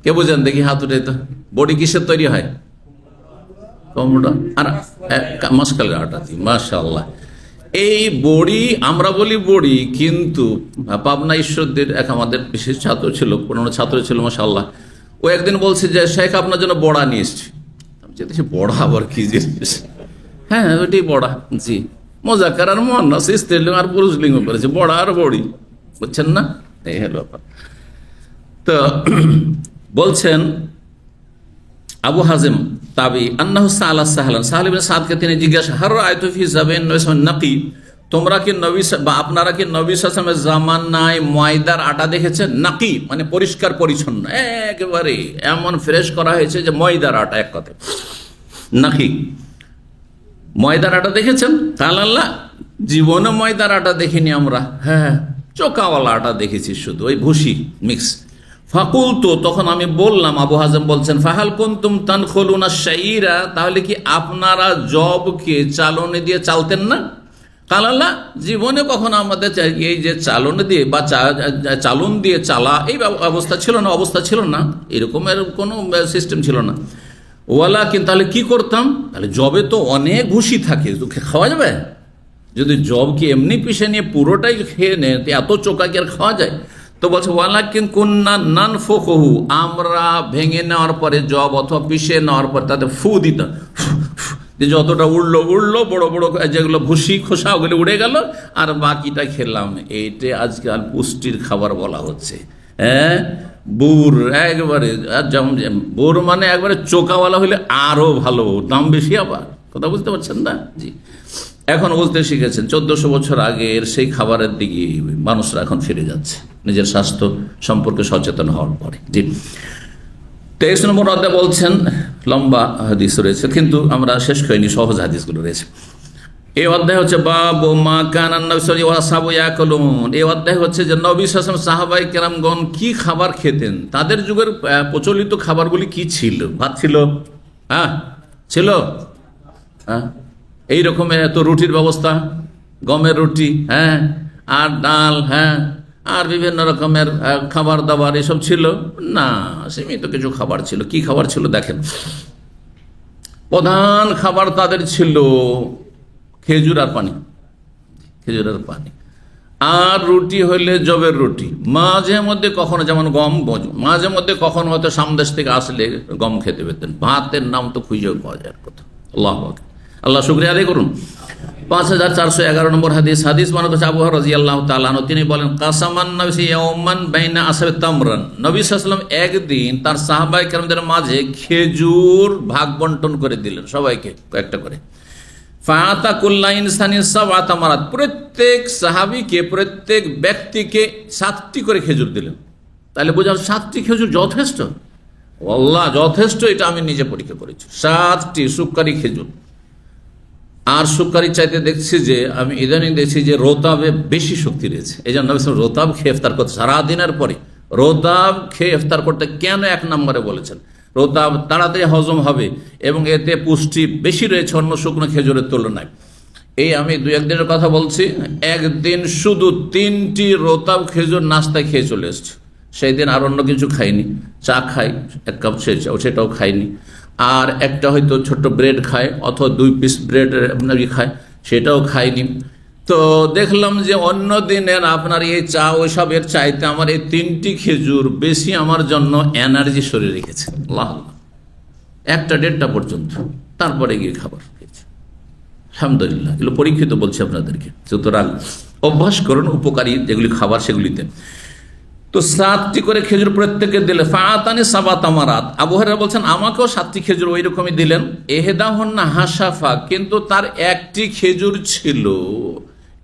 কে বুঝেন দেখি হাত উঠে। তো বড়ি কিসের তৈরি হয়? কমড়া আর মাসকালের আটা দিয়ে, মাশাআল্লাহ। এই বড়ি আমরা বলি বড়ি, কিন্তু পাবনা ঈশ্বরদের এক আমাদের বিশেষ ছাত্র ছিল, পুরনো ছাত্র ছিল মাশাআল্লাহ, ও একদিন বলছে যে শেখ আপনার জন্য বড়া নিয়ে এসছি। আমি চেয়েছি বড়া আবার কি জিনিস? হ্যাঁ ওইটাই বড়া, জি। মোজাক্কার আর মুয়ান্নাস স্ত্রীলিঙ্গ আর পুরুষলিঙ্গ করেছে, বড়া আর বড়ি, বুঝছেন না? এই হলো ব্যাপার। তো বলছেন আবু হাজিম তাবি আন্নাহু সাআলা সাহলান, সাহল ইবনে সাদকে তিনি জিজ্ঞাসা, হার রাআইতু ফি যাবিন নাকি, তোমরা কি নবী বা আপনারা কি নবী সাল্লাল্লাহু আলাইহি ওয়াসাল্লামের জামানায় ময়দার আটা দেখেছেন? নাকি মানে পরিষ্কার পরিচ্ছন্ন, একেবারে এমন ফ্রেশ করা হয়েছে যে ময়দার আটা, এক কথায় নাকি ময়দার আটা দেখেছেন? আল্লাহ, জীবনে ময়দার আটা দেখিনি আমরা, হ্যাঁ চোকাওয়ালা আটা দেখেছি, শুধু ওই ভুসি মিক্স। ফাকুল তো তখন আমি বললাম, আবু হাজম বলছেন, ফাহাল কুনতুম তানখুলুনা শাইরা, তাহলে কি আপনারা জবকে চালনে দিয়ে চালতেন না? কালাল্লাহ, জীবনে কখনো আমাদের এই যে চালনে দিয়ে বা চালন দিয়ে চালা এই অবস্থা ছিল না, এরকমের কোনো সিস্টেম ছিল না। ওয়ালা কিন্তু তাহলে কি করতাম? তাহলে জবে তো অনেক ভুসি থাকে, খাওয়া যাবে? যদি জবকে এমনি পিষে নিয়ে পুরোটাই খেয়ে নেয়, এত চোকা কি আর খাওয়া যায়? তো বলছে ওয়ালাকিন কুন্না নানফুকুহু, আমরা ভেঙে নেওয়ার পরে জব অথবা পিষে নেওয়ার পর তাতে ফু দিতাম, যতটা উড়লো বড় বড় যেগুলো ভুসি খোসা ওগুলো উড়ে গেল, আর বাকিটা খেলাম। এইটা আজকাল পুষ্টির খাবার বলা হচ্ছে। হ্যাঁ, বুর একবারে, যেমন বুর মানে একবারে চোকাওয়ালা হলে আরো ভালো, দাম বেশি আবার, কথা বুঝতে পারছেন না? জি, এখন বুঝতে শিখেছেন। 1400 বছর আগের সেই খাবারের দিকে মানুষরা এখন ফিরে যাচ্ছে, নিজের স্বাস্থ্য সম্পর্কে সচেতন হওয়ার পরে। জি, 23 নম্বর অধ্যায় বলছেন, লম্বা হাদিস রয়েছে কিন্তু আমরা শেষ করিনি, সহজ হাদিসগুলো রয়েছে। এই অধ্যায় হচ্ছে বাবু মা কানান নবী সাল্লাল্লাহু আলাইহি ওয়াসাল্লাম ইয়াকুলুন। এই অধ্যায় হচ্ছে যে নবী সাল্লাল্লাহু আলাইহি ওয়াসাল্লাম সাহাবায়ে কেরামগণ কি খাবার খেতেন, তাদের যুগের প্রচলিত খাবারগুলি কি ছিল। ভাত ছিল, হ্যাঁ ছিল, হ্যাঁ এই রকমের তো রুটির ব্যবস্থা, গমের রুটি, হ্যাঁ আর ডাল, হ্যাঁ আর বিভিন্ন রকমের খাবার দাবার এসব ছিল না, সীমিত কিছু খাবার ছিল। কি খাবার ছিল দেখেন, প্রধান খাবার তাদের ছিল খেজুর আর পানি, খেজুরের পানি, আর রুটি হইলে জবের রুটি, মাঝে মধ্যে কখনো যেমন গম, মাঝে মধ্যে কখনো হয়তো সামদেশ থেকে আসলে গম খেতে পেতেন। ভাতের নাম তো খুঁজেও পাওয়া যায় কথা। আল্লাহ শুকরিয়া আদায় করুন। 5411 নম্বর হাদিস, হাদিস বর্ণনা করেছেন আবু হুরায়রা রাদিয়াল্লাহু তাআলা আনহু, তিনি বলেন কাসামান নবী ইয়াওমান বাইনা আসহাবে তামরান, নবী সাল্লাল্লাহু আলাইহি ওয়াসাল্লাম একদিন তার সাহাবায়ে কেরামদের মাঝে খেজুর ভাগ বন্টন করে দিলেন, সবাইকে কয়েকটা করে। ফাআতা কুল্লা ইনসানিন সাবআ তামারাত, প্রত্যেক সাহাবীকে, প্রত্যেক ব্যক্তিকে 7টি করে খেজুর দিলেন। তাহলে বোঝা 7টি খেজুর যথেষ্ট, আল্লাহ যথেষ্ট, এটা আমি নিজে পরীক্ষা করেছি। 7টি সুক্কারি খেজুর। আর সুক্কারি চাইতে দেখছি যে আমি ইদানিং দেখছি যে রোতাবে বেশি শক্তি রয়েছে, এই জন্য রোতাব খেয়ে ইফতার করতে, সারাদিনের পরে রোতাব খেয়ে ইফতার করতে কেন 1 নম্বরে বলেছেন? রোতাব তাড়াতাড়ি হজম হবে এবং এতে পুষ্টি বেশি রয়েছে অন্য শুকনো খেজুরের তুলনায়। এই আমি 2-1 দিনের কথা বলছি, একদিন শুধু 3টি রোতাব খেজুর নাস্তায় খেয়ে চলে এসছে। সেই দিন আর অন্য কিছু খাইনি, চা খাই 1 কাপ, সেটাও খাইনি, আর একটা হয়তো ছোট্ট ব্রেড খায় অথবা 2 পিস ব্রেড খায়, সেটাও খাইনি। তো দেখলাম যে অন্য দিনের আপনার এই চা ওইসবের চাইতে আমার এই 3টি খেজুর বেশি আমার জন্য এনার্জি শরীরে রেখেছে। আল্লাহ, 1টা-1.5টা পর্যন্ত, তারপরে গিয়ে খাবার খেয়েছে। আলহামদুলিল্লাহ, এগুলো পরীক্ষিত বলছি আপনাদেরকে। সুতরাং অভ্যাস করুন উপকারী যেগুলি খাবার সেগুলিতে। তো 7টি করে খেজুর প্রত্যেকে দিলে, ফাআতানি সাবা তামারাত, আবু হুরায়রা বলছেন আমাকেও 7টি খেজুর ওই রকমই দিলেন। এহেদাহুন্না হাসাফা, কিন্তু তার একটি খেজুর ছিল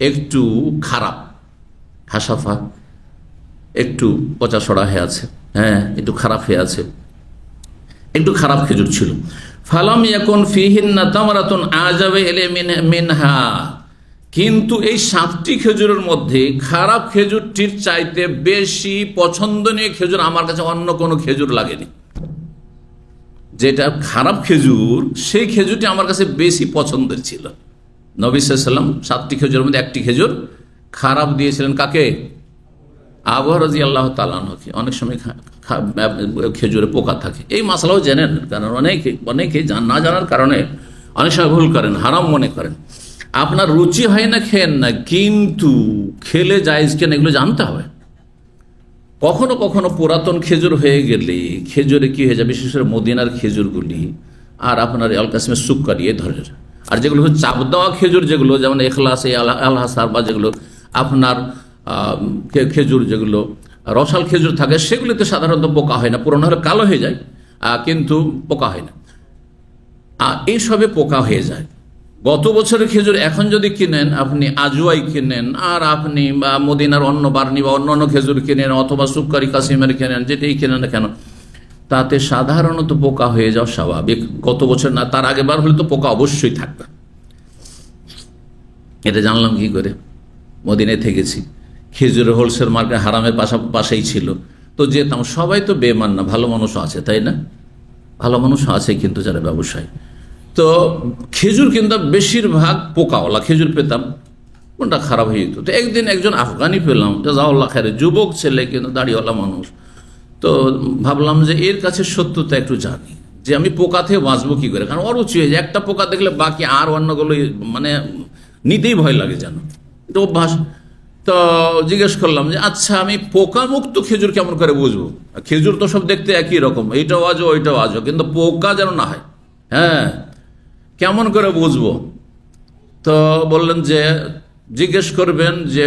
একটু খারাপ, হাসাফা একটু পচাসড়া হয়ে আছে, হ্যাঁ একটু খারাপ হয়ে আছে, একটু খারাপ খেজুর ছিল। ফালাম ইয়াকুন ফিহিন্না তামারাতুন আজাবে ইলে মিনহা, কিন্তু এই 7টি খেজুরের মধ্যে খারাপ খেজুরটির চাইতে বেশি পছন্দনীয় খেজুর আমার কাছে অন্য কোনো খেজুর লাগেনি। যেটা খারাপ খেজুর, সেই খেজুরটি আমার কাছে বেশি পছন্দের ছিল। নবী সাল্লাল্লাহু আলাইহি ওয়াসাল্লাম 7টি খেজুরের মধ্যে একটি খেজুর খারাপ দিয়েছিলেন। কাকে? আবু হুরায়রা রাদিয়াল্লাহু তাআলা আনহুকে। অনেক সময় খেজুরে পোকা থাকে, এই মাসলাও জেনেন, কারণ অনেকে না জানার কারণে অনেক সময় ভুল করেন, হারাম মনে করেন। আপনার রুচি হয় না, খেয়েন না, কিন্তু খেলে জায়েজ কেন এগুলো জানতে হবে। কখনো কখনো পুরাতন খেজুর হয়ে গেলে খেজুরে কি হয়ে যায়, বিশেষ করে মদিনার খেজুরগুলি আর আপনার আল কাসিমের সুক্কারি এ ধরনের, আর যেগুলো চাপ দেওয়া খেজুর, যেগুলো যেমন এখলাস, আল হাসার বা যেগুলো আপনার খেজুর, যেগুলো রসাল খেজুর থাকে, সেগুলিতে সাধারণত পোকা হয় না, পুরনো হলে কালো হয়ে যায়, কিন্তু পোকা হয় না। এইসবে পোকা হয়ে যায়। গত বছরের খেজুর এখন যদি কিনেন, আপনি আজওয়াই কিনেন, আর আপনি বা মদিনার অন্য বার্নি বা অন্য খেজুর কিনেন, অথবা সুক্কারি কাসিমের কিনেন, যেটাই কিনেন না কেন, তাতে সাধারণত পোকা হয়ে যাওয়া স্বাভাবিক। গত বছর না, তার আগের হলে তো পোকা অবশ্যই থাকবে। এটা জানলাম কি করে? মদিনায় থেকেছি, খেজুরের হোলসেল মার্কেট হারামের পাশেই ছিল, তো যেতাম। সবাই তো বেমান না, ভালো মানুষও আছে, তাই না? ভালো মানুষও আছে, কিন্তু যারা ব্যবসায়ী, তো খেজুর কিন্তু বেশিরভাগ পোকাওয়ালা খেজুর পেতাম, কোনটা খারাপ হয়ে যেত। তো একদিন একজন আফগানি পেলাম, জাযাকাল্লাহু খাইর, যুবক ছেলে, কিন্তু দাড়িওয়ালা মানুষ। তো ভাবলাম যে এর কাছে সত্যতা একটু জানি, যে আমি পোকা থেকে বাঁচবো কি করে, কারণ অরুচি হয়ে যায়। একটা পোকা দেখলে বাকি আর অন্যগুলো মানে নিতেই ভয় লাগে, যেন এটা অভ্যাস। তো জিজ্ঞেস করলাম যে আচ্ছা, আমি পোকা মুক্ত খেজুর কেমন করে বুঝবো? খেজুর তো সব দেখতে একই রকম, এইটাও আজও ওইটাও আজও, কিন্তু পোকা যেন না হয়, হ্যাঁ, কেমন করে বুঝবো? তো বললেন যে জিজ্ঞেস করবেন যে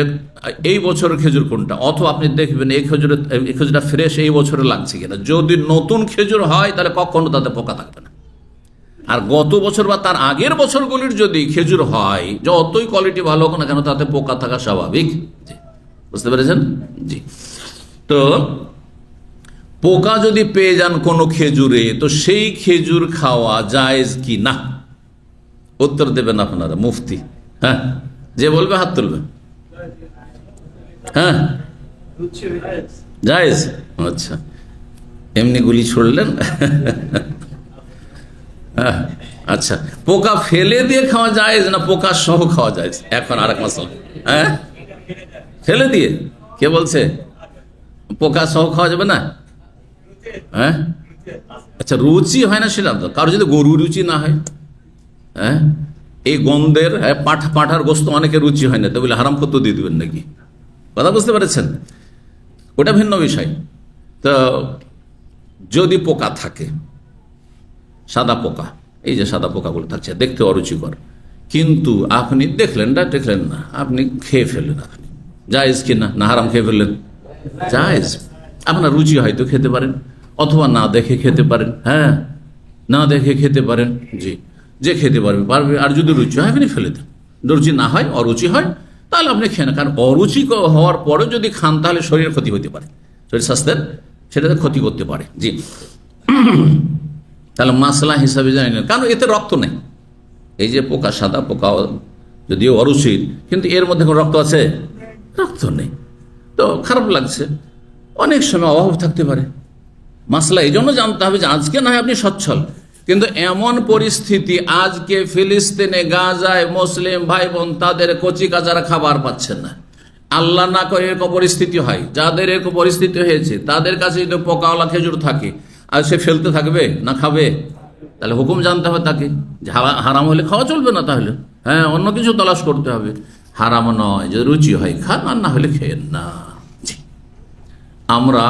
এই বছরের খেজুর কোনটা, অথবা আপনি দেখবেন এই খেজুরটা ফ্রেশ, এই বছরে লাগছে কিনা। যদি নতুন খেজুর হয় তাহলে কখনো তাতে পোকা থাকবে না। আর গত বছর বা তার আগের বছরগুলির যদি খেজুর হয়, যতই কোয়ালিটি ভালো হোক না কেন, তাতে পোকা থাকা স্বাভাবিক। বুঝতে পেরেছেন? জি। তো পোকা যদি পেয়ে যান কোনো খেজুরে, তো সেই খেজুর খাওয়া জায়েজ কি না? উত্তর দেবেন আপনারা, মুফতি। হ্যাঁ, যে বলবে হাত তুলবে। হ্যাঁ, জায়েজ। আচ্ছা, এমনি গুলি ছুড়লেন। আচ্ছা, পোকা ফেলে দিয়ে খাওয়া জায়েজ না পোকা সহ খাওয়া জায়েজ? এখন আর এক মাসলা। হ্যাঁ, ফেলে দিয়ে কে বলছে পোকা সহ খাওয়া যাবে না? হ্যাঁ, আচ্ছা, রুচি হয় না সেটা তো, কারো যদি গরু রুচি না হয়, হ্যাঁ, এই গন্ধের, পাঁঠার গোস্ত অনেকে রুচি হয় না, তো বলে হারাম কত দিয়ে দিবেন নাকি? কথা বুঝতে পেরেছেন? ওটা ভিন্ন বিষয়। তো যদি পোকা থাকে, সাদা পোকা, এই যে সাদা পোকাগুলো থাকছে, দেখতে অরুচিকর, কিন্তু আপনি দেখলেন না, আপনি খেয়ে ফেললেন, আপনি জায়েজ কিনা? না হারাম খেয়ে ফেললেন? জায়েজ। আপনার রুচি হয়তো খেতে পারেন, অথবা না দেখে খেতে পারেন। হ্যাঁ, না দেখে খেতে পারেন, জি, যে খেতে পারবে। আর যদি রুচি হয় আপনি ফেলে দেন, রুচি না হয়, অরুচি হয়, তাহলে আপনি খেয়ে না। কারণ অরুচি হওয়ার পরে যদি খান, তাহলে শরীরের ক্ষতি হতে পারে, শরীর স্বাস্থ্যের সেটাতে ক্ষতি করতে পারে। জি, তাহলে মাসলা হিসাবে জানি না, কারণ এতে রক্ত নেই। এই যে পোকা, সাদা পোকা, যদিও অরুচির, কিন্তু এর মধ্যে কোনো রক্ত আছে? রক্ত নেই। তো খারাপ লাগছে, অনেক সময় অভাব থাকতে পারে। মাসলা এই জন্য জানতে হবে যে আজকে না হয় আপনি সচ্ছল, কিন্তু এমন পরিস্থিতি আজকে ফিলিস্তিনে, গাজায় মুসলিম ভাই বোন তাদের কচি কাচারা খাবার পাচ্ছেন না। আল্লাহ না করে এরকম পরিস্থিতি হয়, যাদের এরকম পরিস্থিতি হয়েছে তাদের কাছে যদি পোকাওয়ালা খেজুর থাকে, আর সে ফেলতে থাকবে না খাবে? তাহলে হুকুম জানতে হবে তাকে, যে হারাম হলে খাওয়া চলবে না, তাহলে হ্যাঁ, অন্য কিছু তলাশ করতে হবে। হারাম নয়, যদি রুচি হয় খান, আর না হলে খেয়েন না। আমরা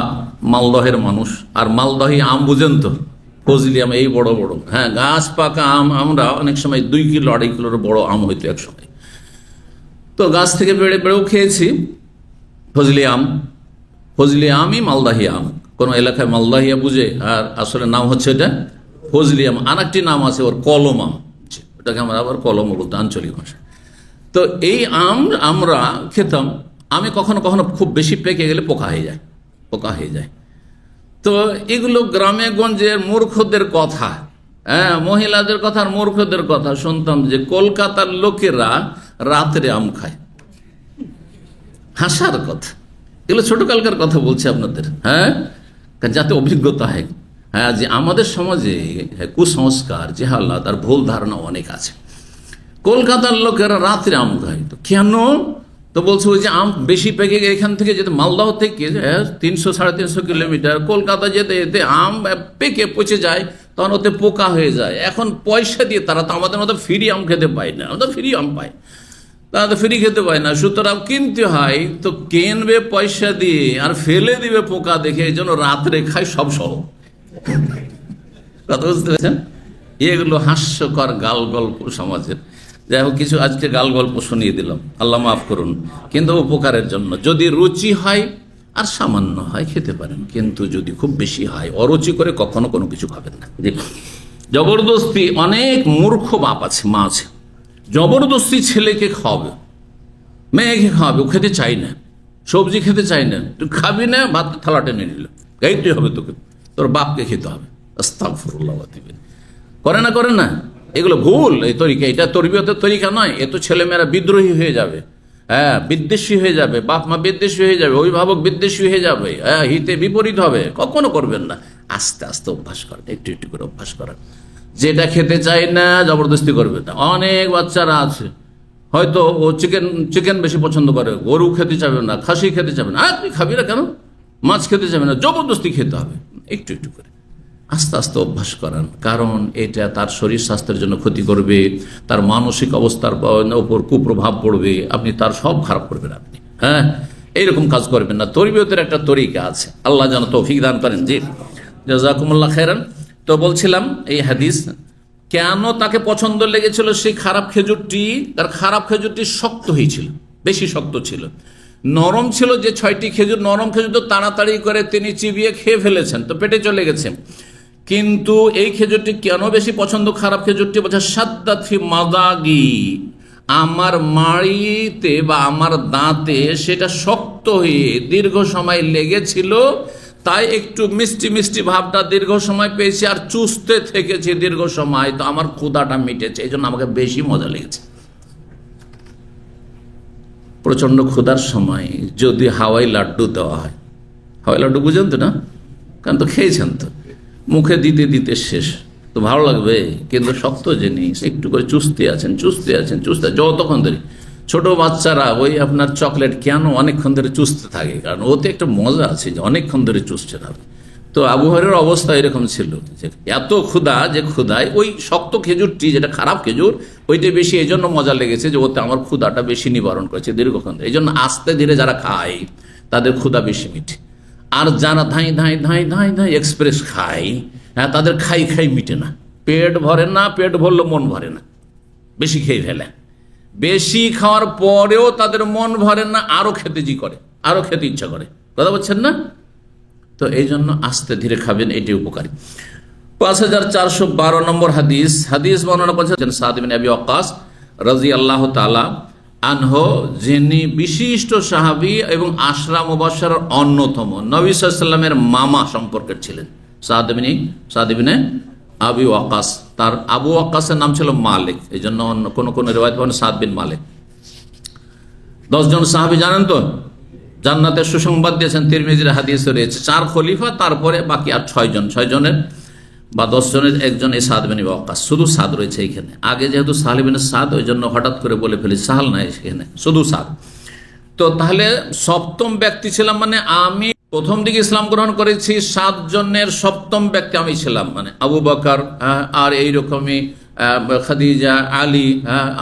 মালদহের মানুষ, আর মালদহি আম বুঝেন তো, ফজলি আম, এই বড় বড়, হ্যাঁ, গাছ পাকা আম। আমরা অনেক সময় 2 কিলো 2.5 কিলোর বড় আম হইতো এক সময়। তো গাছ থেকে বেড়েও খেয়েছি ফজলি আমই মালদাহি আম। কোন এলাকায় মালদাহিয়া বুঝে, আর আসলে নাম হচ্ছে এটা ফজলি আম। আর একটি নাম আছে ওর, কলম আম, ওটাকে আমরা আবার কলম বলতো আঞ্চলিক ভাষায়। তো এই আম আমরা খেতাম। আমি কখনো কখনো খুব বেশি পেকে গেলে পোকা হয়ে যায়। তো এগুলো গ্রামে গঞ্জের মূর্খদের কথা, হ্যাঁ, মহিলাদের কথা আর মূর্খদের কথা শুনতাম, যে কলকাতার লোকেরা রাত্রে আম খায়। হাসার কথা, এগুলো ছোটকালকার কথা বলছে আপনাদের, হ্যাঁ, যাতে অভিজ্ঞতা হয়। হ্যাঁ, যে আমাদের সমাজে কুসংস্কার, জেহালাত আর ভুল ধারণা অনেক আছে। কলকাতার লোকেরা রাত্রে আম খায়, তো কেন? তো বলছে ওই যে আম বেশি পেকে এখান থেকে যেতে, মালদহ থেকে 300-350 কিলোমিটার কলকাতা যেতে যেতে আম পেকে পচে যায়, তখন ওতে পোকা হয়ে যায়। এখন পয়সা দিয়ে তারা তো আমাদের মতো ফ্রি আম খেতে পায় না, আমরা ফ্রি আম পাই, তারা তো ফ্রি খেতে পায় না, সুতরাং কিনতে হয়। তো কিনবে পয়সা দিয়ে আর ফেলে দিবে পোকা দেখে, এই জন্য রাত্রে খায় সব সহ। কথা বুঝতে পেরেছেন? এগুলো হাস্যকর গাল গল্প সমাজের। যাই হোক, কিছু আজকে গাল গল্প শুনিয়ে দিলাম, আল্লাহ মাফ করুন, কিন্তু উপকারের জন্য। যদি রুচি হয় আর সামান্য হয় খেতে পারেন, কিন্তু যদি খুব বেশি হয় অরুচি করে কখনো কোনো কিছু খাবেন না। জবরদস্তি, অনেক মূর্খ বাপ আছে, মা আছে, জবরদস্তি ছেলেকে খাওয়াবে, মেয়েকে খাওয়াবে, ও খেতে চাই না, সবজি খেতে চাই না, তুই খাবি না, ভাত থালা টেনে নিল, গাইতে হবে তোকে, তোর বাপকে খেতে হবে। আস্তাগফিরুল্লাহ। করে না, করে না, এগুলো ভুল। এই তরিকা, এটা তরবিয়তের তরিকা নয়। এ তো ছেলেমেয়েরা বিদ্রোহী হয়ে যাবে, হ্যাঁ, বিদ্বেষী হয়ে যাবে, বাপ মা বিদ্বেষী হয়ে যাবে, অভিভাবক বিদ্বেষী হয়ে যাবে, হ্যাঁ, হিতে বিপরীত হবে। কখনো করবেন না, আস্তে আস্তে অভ্যাস করেন, একটু একটু করে অভ্যাস করেন। যেটা খেতে চাই না জবরদস্তি করবেন না। অনেক বাচ্চারা আছে, হয়তো ও চিকেন বেশি পছন্দ করে, গরু খেতে চাবে না, খাসি খেতে চাবে না, তুই খাবি না কেন, মাছ খেতে চাবে না, জবরদস্তি খেতে হবে। একটু একটু করে আস্তে আস্তে অভ্যাস করান, কারণ এটা তার শরীর স্বাস্থ্যের জন্য ক্ষতি করবে, তার মানসিক অবস্থার উপর কুপ্রভাব পড়বে, আপনি তার সব খারাপ করবেন আপনি। হ্যাঁ, এইরকম কাজ করবেন না। তরবিয়তের একটা তরিকা আছে, আল্লাহ যেন তৌফিক দান করেন। জি, জাযাকুমুল্লাহ খায়রান। তো বলছিলাম এই হাদিস কেন তাকে পছন্দ লেগেছিল সেই খারাপ খেজুরটি, তার খারাপ খেজুরটি শক্ত হয়েছিল, বেশি শক্ত ছিল। নরম ছিল যে 6টি খেজুর, নরম খেজুর তো তাড়াতাড়ি করে তিনি চিবিয়ে খেয়ে ফেলেছেন, তো পেটে চলে গেছে। কিন্তু এই খেজুরটি কেন বেশি পছন্দ, খারাপ খেজুরটি? বলছে সাদ্দাত ফি মাদাগি, আমার মাড়িতে বা আমার দাঁতে সেটা শক্ত হয়ে দীর্ঘ সময় লেগেছিল, তাই একটু মিষ্টি মিষ্টি ভাবটা দীর্ঘ সময় পেয়েছি, আর চুষতে থেকেছি দীর্ঘ সময়, তো আমার ক্ষুধাটা মিটেছে, এই জন্য আমাকে বেশি মজা লেগেছে। প্রচন্ড ক্ষুধার সময় যদি হাওয়াই লাড্ডু দেওয়া হয়, হাওয়াই লাড্ডু বুঝেন তো না, কারণ তো খেয়েছেন, তো মুখে দিতে দিতে শেষ, তো ভালো লাগবে, কিন্তু শক্ত জিনিস, একটু করে চুষতে আছেন, যতক্ষণ ধরে। ছোট বাচ্চারা ওই আপনার চকলেট কেন অনেকক্ষণ ধরে চুষতে থাকে, কারণ ওতে একটা মজা আছে যে অনেকক্ষণ ধরে চুষছে থাকে। তো আবু হুরায়রার অবস্থা এরকম ছিল যে এত ক্ষুধা, যে ক্ষুধায় ওই শক্ত খেজুরটি, যেটা খারাপ খেজুর, ওইটা বেশি এই জন্য মজা লেগেছে যে ওতে আমার ক্ষুধাটা বেশি নিবারণ করেছে দীর্ঘক্ষণ। এই জন্য আস্তে ধীরে যারা খায় তাদের ক্ষুধা বেশি মিটে, আর যারা ধাই ধাই ধাই ধাই ধাই এক্সপ্রেস খায়, হ্যাঁ, তাদের খাই খাই মিটে না, পেট ভরে না, পেট ভরলে মন ভরে না, বেশি খেয়ে ফেলে। বেশি খাওয়ার পরেও তাদের মন ভরে না, আরো খেতে করে, আরো খেতে ইচ্ছা করে। কথা বলছেন না? তো এই জন্য আস্তে ধীরে খাবেন, এটি উপকারী। 5412 নম্বর হাদিস বর্ণনা করছেন সাদ বিন আবি ওয়াক্কাস রাদিয়াল্লাহু তাআলা আনহু, যিনি বিশিষ্ট সাহাবী এবং আশরা মুবাশশারার অন্যতম, নবী সাল্লাল্লাহু আলাইহি ওয়াসাল্লামের মামা সম্পর্কের ছিলেন। সাদ বিন আবি ওয়াক্কাস, তার আবু ওয়াক্কাসের নাম ছিল মালিক, এই জন্য কোন রিওয়ায়াত বলেন সাদ বিন মালিক। 10 জন সাহাবী জানেন তো, জান্নাতের সুসংবাদ দিয়েছেন, তিরমিজির হাদিসে রয়েছে। 4 খলিফা, তারপরে বাকি আর 6 জন, 6 জনের বা 10 জনের একজন এই সাদ বিন ওয়াক্কাস। শুধু সাদ রয়েছে এখানে, আগে যেহেতু সাহল বিন সাদ, ওই জন্য হঠাৎ করে বলে ফেলি, সাহল নাই এখানে, শুধু সাদ। তো তাহলে 7ম ব্যক্তি ছিলাম, মানে আমি প্রথম দিকে ইসলাম গ্রহণ করেছি, 7 জনের 7ম ব্যক্তি আমি ছিলাম, মানে আবু বকর, আর এইরকমই খাদিজা, আলী,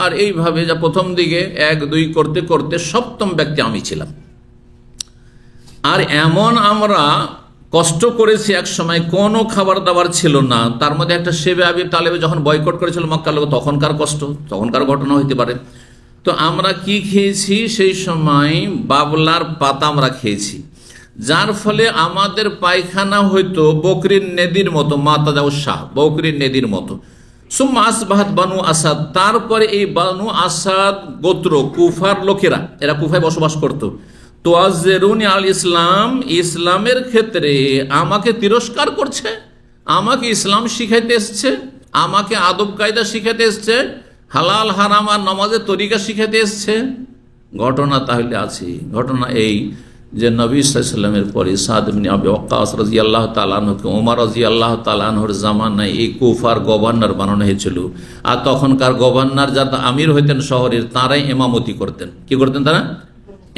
আর এইভাবে যা প্রথম দিকে 1 2 করতে করতে 7ম ব্যক্তি আমি ছিলাম। আর এমন আমরা কষ্ট করেছি, এক সময় কোনো খাবার দাবার ছিল না, তার মধ্যে একটা শেবে আবি তালেবে যখন বয়কট করেছিল মক্কার লোক, তখনকার কষ্ট, তখনকার ঘটনা হইতে পারে। তো আমরা কি খেয়েছি সেই সময়? বাবলার পাতা আমরা খেয়েছি, যার ফলে আমাদের পায়খানা হয়তো বকরির নেদির মতো, মাতাজাউ শাহ, বকরির নেদির মতো। সুম্মা আসবাহাত বানু আসাদ, তারপরে এই বানু আসাদ গোত্র, কুফার লোকেরা, এরা কুফায় বসবাস করত, তোয়াজ্জেরুনি আল ইসলাম, ইসলামের ক্ষেত্রে আমাকে তিরস্কার করছে, আমাকে ইসলাম শিখাইতে এসছে, আমাকে আদব কায়দা শিখাইতে এসছে, হালাল হারাম আর নামাজের তরিকা শিখাইতে এসছে। ঘটনা তাহলে আছে, ঘটনা এই যে নবী সাল্লাল্লাহু আলাইহি ওয়াসাল্লামের পরে সাদ ইবনে আবি ওয়াক্কাস রাদিয়াল্লাহু তাআলা আনহুকে ওমর রাদিয়াল্লাহু তাআলা আনহুর জামানায় এই কুফার গভর্নর বানানো হয়েছিল। আর তখনকার গভর্নর যারা আমির হইতেন শহরের, তারাই ইমামতি করতেন। কি করতেন? তারা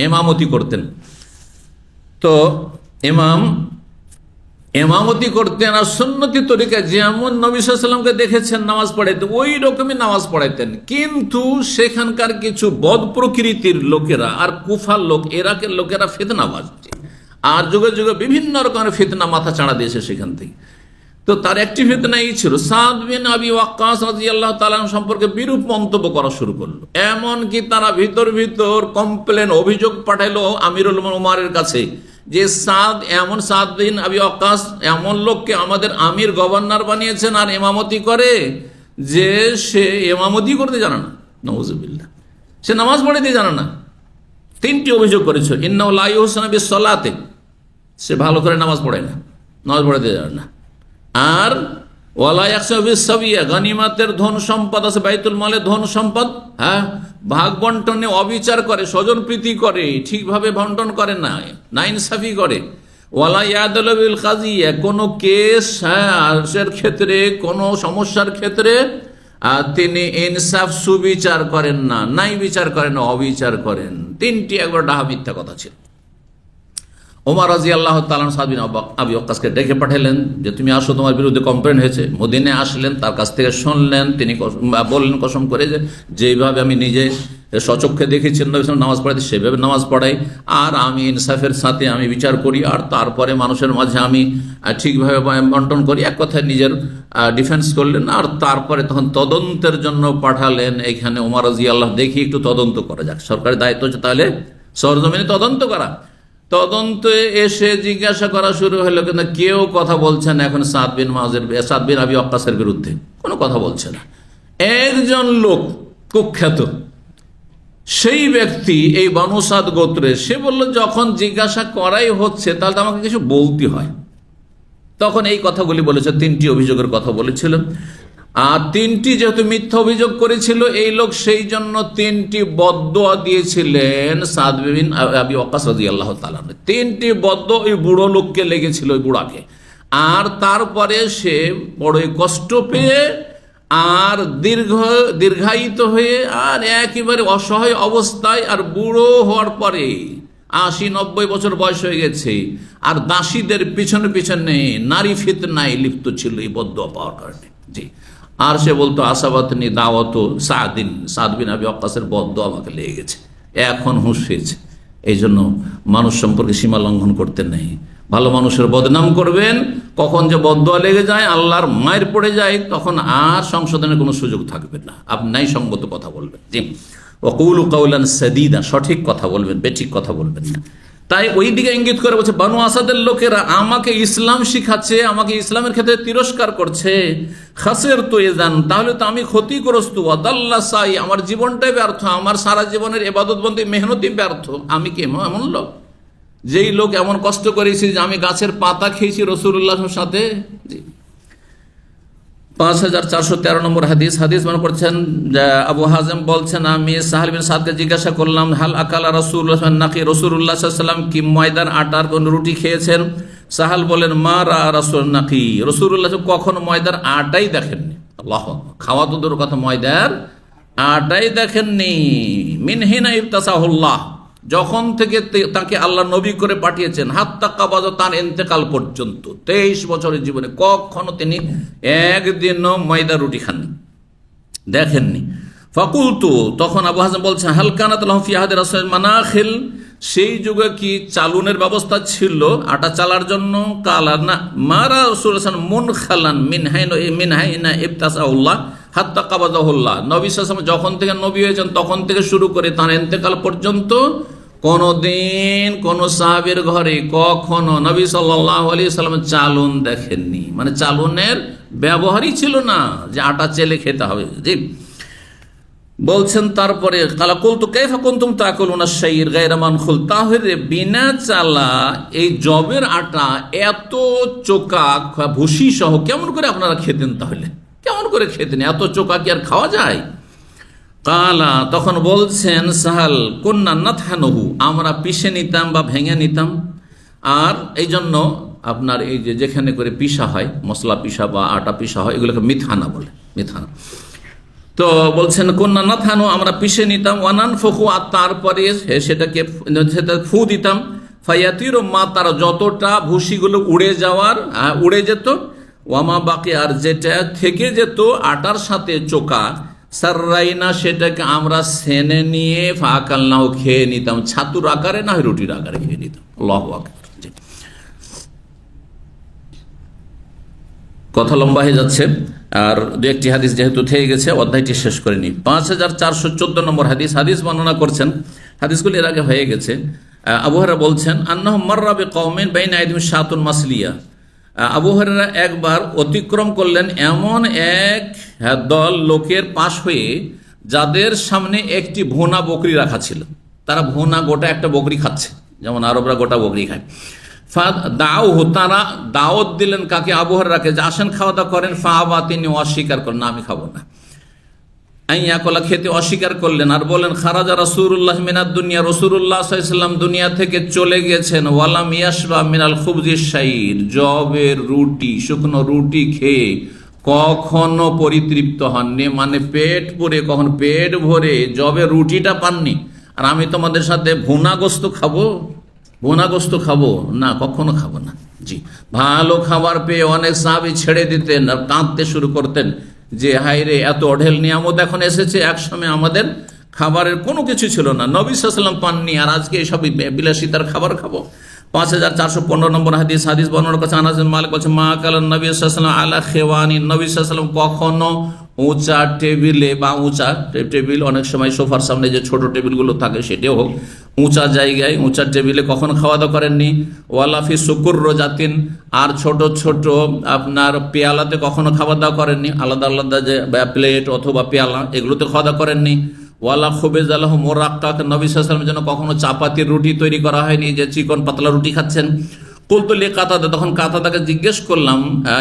ইমামতি করতেন। তো ইমামতি করতেন আর সুন্নতি তরিকা যেমন নবী সাল্লাল্লাহু আলাইহি ওয়াসাল্লামকে দেখেছেন নামাজ পড়াইতেন, ওই রকমই নামাজ পড়াইতেন। কিন্তু সেখানকার কিছু বদ প্রকৃতির লোকেরা আর কুফার লোক, এরাকের লোকেরা ফিতনাবাজ, আর যুগে যুগে বিভিন্ন রকমের ফিতনা মাথা চাড়া দিয়েছে সেখান থেকে। তো তার একটি ফিতনা এই ছিল, সাদ বিন আবি ওয়াক্কাস রাদিয়াল্লাহু তাআলা আনহু সম্পর্কে বিরূপ মন্তব্য করা শুরু করলো। এমনকি তারা ভিতর কমপ্লেন, অভিযোগ পাঠাইলো আমিরুল উমারের কাছে যে সাদ বিন আবি ওয়াক্কাস এমন লোককে আমাদের আমির গভর্নর বানিয়েছেন আর ইমামতি করে যে সে ইমামতি করতে জানে না, নাউযুবিল্লাহ, সে নামাজ পড়াইতে জানে না। 3টি অভিযোগ করেছে। ইন্নাহু লা ইউহসিনু বিস-সালাতি, সে ভালো করে নামাজ পড়ায় না, নামাজ পড়াইতে জানে না। আর ওয়ালা ইয়াকসু বিস-সাবিয়া, গনিমতের ধন সম্পদ আছে, বাইতুল মালের ধন সম্পদ, হ্যাঁ, ভাগ বন্টনে অবিচার করে, স্বজন প্রীতি করে, ঠিকভাবে বন্টন করে না, নাইনসাফি করে। ওয়ালা ইয়াদলু বিল কাজিয়া, কোনো কেস এর ক্ষেত্রে, কোনো সমস্যার ক্ষেত্রে তিনি ইনসাফ সুবিচার করেন না, নাই বিচার করেন না, অবিচার করেন। 3টি একবার ডাহা মিথ্যা কথা ছিল। ওমর রাদিয়াল্লাহু তাআলা সাদ বিন আবি ওয়াক্কাসকে ডেকে পাঠালেন যে তুমি আসো, তোমার বিরুদ্ধে কমপ্লেন হয়েছে। মদিনায় আসলেন, তার কাছ থেকে শুনলেন। তিনি বললেন কসম করে যে যেভাবে আমি নিজে স্বচক্ষে দেখেছি নবী সাল্লাল্লাহু নামাজ পড়াতে, সেভাবে নামাজ পড়াই, আর আমি ইনসাফের সাথে আমি বিচার করি, আর তারপরে মানুষের মাঝে আমি ঠিকভাবে বন্টন করি। এক কথায় নিজের ডিফেন্স করলেন। আর তারপরে তখন তদন্তের জন্য পাঠালেন এখানে ওমর রাদিয়াল্লাহু, দেখি একটু তদন্ত করা যাক, সরকারের দায়িত্ব হচ্ছে তাহলে সরজমিনে তদন্ত করা। তদন্তে এসে জিজ্ঞাসা করা শুরু হলো, কিন্তু কেউ কথা বলছে না এখন সাদ বিন আবি ওয়াক্কাসের বিরুদ্ধে, কোনো কথা বলছে না। একজন লোক কুখ্যাত, সেই ব্যক্তি এই বানু সাদ গোত্রের, সে বলল যখন জিজ্ঞাসা করাই হচ্ছে তাহলে তো আমাকে কিছু বলতে হয়। তখন এই কথাগুলি বলেছে, 3টি অভিযোগের কথা বলেছিল। আর 3টি যেহেতু মিথ্যা অভিযোগ করেছিল এই লোক, সেই জন্য 3টি বদদোয়া দিয়েছিলেন সাদ বিন আবি ওয়াক্কাস রাদিয়াল্লাহু তাআলা। 3টি বদদোয়া ওই বুড়ো লোককে লেগেছিল, ওই বুড়াকে। আর তারপরে সে বড়ই কষ্ট পেয়ে আর দীর্ঘায়িত হয়ে আর একেবারে অসহায় অবস্থায়, আর বুড়ো হওয়ার পরে 80-90 বছর বয়স হয়ে গেছে, আর দাসীদের পিছনে পিছনে নারী ফিতনায় লিপ্ত ছিল এই বদদোয়া পাওয়ার কারণে। জি। আর সে বলতো আসাবাতনি দাওয়াত সাদ বিন আবি ওয়াক্কাসের বদদোয়া আমাকে লেগে গেছে, এখন হুঁশ হয়েছে। এই জন্য মানুষ সম্পর্কে সীমা লঙ্ঘন করতে নেই। ভালো মানুষের বদনাম করবেন, কখন যে বদদোয়া লেগে যায়, আল্লাহর মায়ের পড়ে যায়, তখন আর সংশোধনের কোনো সুযোগ থাকবে না। আপনি ন্যায়সঙ্গত কথা বলবেন। জি। ওয়াকুলু কাওলান সাদীদা, সঠিক কথা বলবেন, বেঠিক কথা বলবেন না। তাই ওই দিকে ইঙ্গিত করে বলছে, বানু আসাদের লোকেরা আমাকে ইসলাম শিখাচ্ছে, আমাকে ইসলামের ক্ষেত্রে তিরস্কার করছে। খাসের তো এজান, তাহলে তো আমি ক্ষতিগ্রস্ত। ওয়াদাল্লা সাই, আমার জীবনটাই ব্যর্থ, আমার সারা জীবনের ইবাদতবন্দি মেহনতই ব্যর্থ। আমি কি এমন লোক, যেই লোক এমন কষ্ট করেছি যে আমি গাছের পাতা খেয়েছি রাসূলুল্লাহর সাথে। 5413 নম্বর হাদিস মনে করছেন আবু হাজেম বলছেন, আমি সাহাল বিন সাদকে জিজ্ঞাসা করলাম, হাল আকালা রাসূলুল্লাহ নাকি রাসূলুল্লাহ সাল্লাল্লাহু আলাইহি ওয়াসাল্লাম কি ময়দার আটার কোন রুটি খেয়েছেন? সাহাল বলেন, মা রা রাসূল নাকি, রাসূলুল্লাহ কখনো ময়দার আটাই দেখেননি। আল্লাহ, খাওয়া তো দূর কথা, ময়দার আটাই দেখেননি। মিন হিনা ইবতাসাহুল্লাহ, যখন থেকে তাকে আল্লাহ নবী করে পাঠিয়েছেন, হাত্তা কাবাদা, তার ইন্তেকাল পর্যন্ত 23 বছরের জীবনে কখনো তিনি একদিনও ময়দা রুটি খাননি, দেখেননি। ফাকুলতু, তখন আবু হাজেম বলছেন, হাল কানাত লাহু ফি আহাদি রাসূল মানাখিল, সেই যুগে কি চালুনের ব্যবস্থা ছিল আটা চালার জন্য? কালা না, মারা রাসূলুল্লাহ মুনখালান মিন হাইনা ইবতাসাহুল্লাহ হাত্তা কাবাদাহুল্লাহ, নবী সাল্লাল্লাহু আলাইহি ওয়াসাল্লাম যখন থেকে নবী হয়েছেন তখন থেকে শুরু করে তার ইন্তেকাল পর্যন্ত কোনদিন কোন সাহাবীর ঘরে কখনো নবী সাল্লাল্লাহু আলাইহি ওয়াসাল্লাম চালুন দেখেননি। মানে চালুনের ব্যবহারই ছিল না যে আটা চেলে খেতে হবে। জি। বলছেন তারপরে, কালা কুলতু কাইফা কুনতুম তাকুলুনা শাইর গায়রা মানখুল, তাহলে বিনা চালা এই জবের আটা এত চোকা ভুসি সহ কেমন করে আপনারা খেতেন? তাহলে কেমন করে খেতেন? এত চোকা কি আর খাওয়া যায়? কালা, তখন বলছেন সাহাল, কুন্না নাতহানুহু, আমরা পিষে নিতাম বা ভেঙে নিতাম। আর এই জন্য আপনার এই যে যেখানে করে পিষা হয়, মশলা পিষা বা আটা পিষা হয়, এগুলোকে মিথানা বলে, মিথানা। তো বলছেন কুন্না নাতহানু, আমরা পিষে নিতাম, ওয়ানান ফখু, আর তারপরে সেটাকে ফু দিতাম, ফায়াতির মা, তার যতটা ভুসিগুলো উড়ে যাওয়ার উড়ে যেত, ওয়ামা বাকি, আর যেটা থেকে যেত আটার সাথে চোকা, সাররাইনা, সেটাকে আমরা সেনে নিয়ে ফাকালনাও খেয়ে নিতাম, ছাতুর আকারে না হয় রুটির আকারে খেয়ে নিতাম। আল্লাহু আকবার। কথা লম্বা হয়ে যাচ্ছে, আর দু একটি হাদিস যেহেতু থেকে গেছে অধ্যায়টি শেষ করে নি। 5414 নম্বর হাদিস বর্ণনা করছেন, হাদিসগুলি এর আগে হয়ে গেছে। আবু হুরায়রা বলছেন, আন্নাহু মাররা বিকওমিন বাইনা আইদিহিম শাতুন মাসলিয়া, আবু হুরায়রা একবার অতিক্রম করলেন এমন এক দল লোকের পাশ হয়ে যাদের সামনে একটি ভুনা বকরি রাখা ছিল। তারা ভুনা গোটা একটা বকরি খাচ্ছে, যেমন আরবরা গোটা বকরি খায়। তারা দাওয়াত দিলেন কাকে? আবু হুরায়রাকে, যে আসেন খাওয়া দাওয়া করেন। ফাআবা, তিনি অস্বীকার করলেন, না আমি খাবো না। আইয়াকলা, খেতে অস্বীকার করলেন। আর বলেন, খারাজা রাসূলুল্লাহ মিনাদ দুনিয়া, রাসূলুল্লাহ সাল্লাল্লাহু আলাইহি ওয়াসাল্লাম দুনিয়া থেকে চলে গেছেন। ওয়ালাম ইয়াশবা মিনাল খুবজিশ শাইর, জবের রুটি, শুকনো রুটি খেয়ে কখনো পরিতৃপ্ত হননি, মানে পেট পুরে, কখনো পেট ভরে জবের রুটিটা পাননি। আর আমি তোমাদের সাথে ভুনা গোস্ত খাবো? ভুনা গোস্ত খাবো না, কখনো খাবো না। জি, ভালো খাবার পেয়ে অনেক সাহাবী ছেড়ে দিতেন আর কাঁদতে শুরু করতেন যে হায় রে, এত অঢেল নিয়ামত এখন এসেছে, একসময় আমাদের খাবারের কোনো কিছু ছিল না, নবী সাল্লাল্লাহু আলাইহি ওয়াসাল্লাম পাননি, আর আজকে এসব বিলাসিতার খাবার খাবো। 5415 নম্বর হাদিস বর্ণনা করছে আনাস বিন মালিক বলছে, মা কালান নবী সাল্লাল্লাহু আলাইহি ওয়াসাল্লাম আলা খেওয়ানি, নবী সাল্লাল্লাহু আলাইহি ওয়াসাল্লাম কখনো উঁচা টেবিলে বা উঁচা টেবিল, অনেক সময় সোফার সামনে যে ছোট টেবিলগুলো থাকে সেটাও হোক, উঁচা জায়গায় উঁচা টেবিলে কখনো খাওয়া দাওয়া করেননি। ওয়ালাফি শুকুর রোজাতিন, আর ছোট ছোট আপনার পেয়ালাতে কখনো খাওয়া দাওয়া করেননি, আলাদা আলাদা যে প্লেট অথবা পেয়ালা, এগুলোতে খাওয়া দাওয়া করেননি। ওয়ালা খুবেজ আলাহ মোরাক্কাক, নবী সাল্লাল্লাহু আলাইহি ওয়াসাল্লামের জন্য কখনো চাপাতির রুটি তৈরি করা হয়নি, যে চিকন পাতলা রুটি খাচ্ছেন। কুলতুলি কাতাদা, তখন কাতাদাকে জিজ্ঞেস করলাম,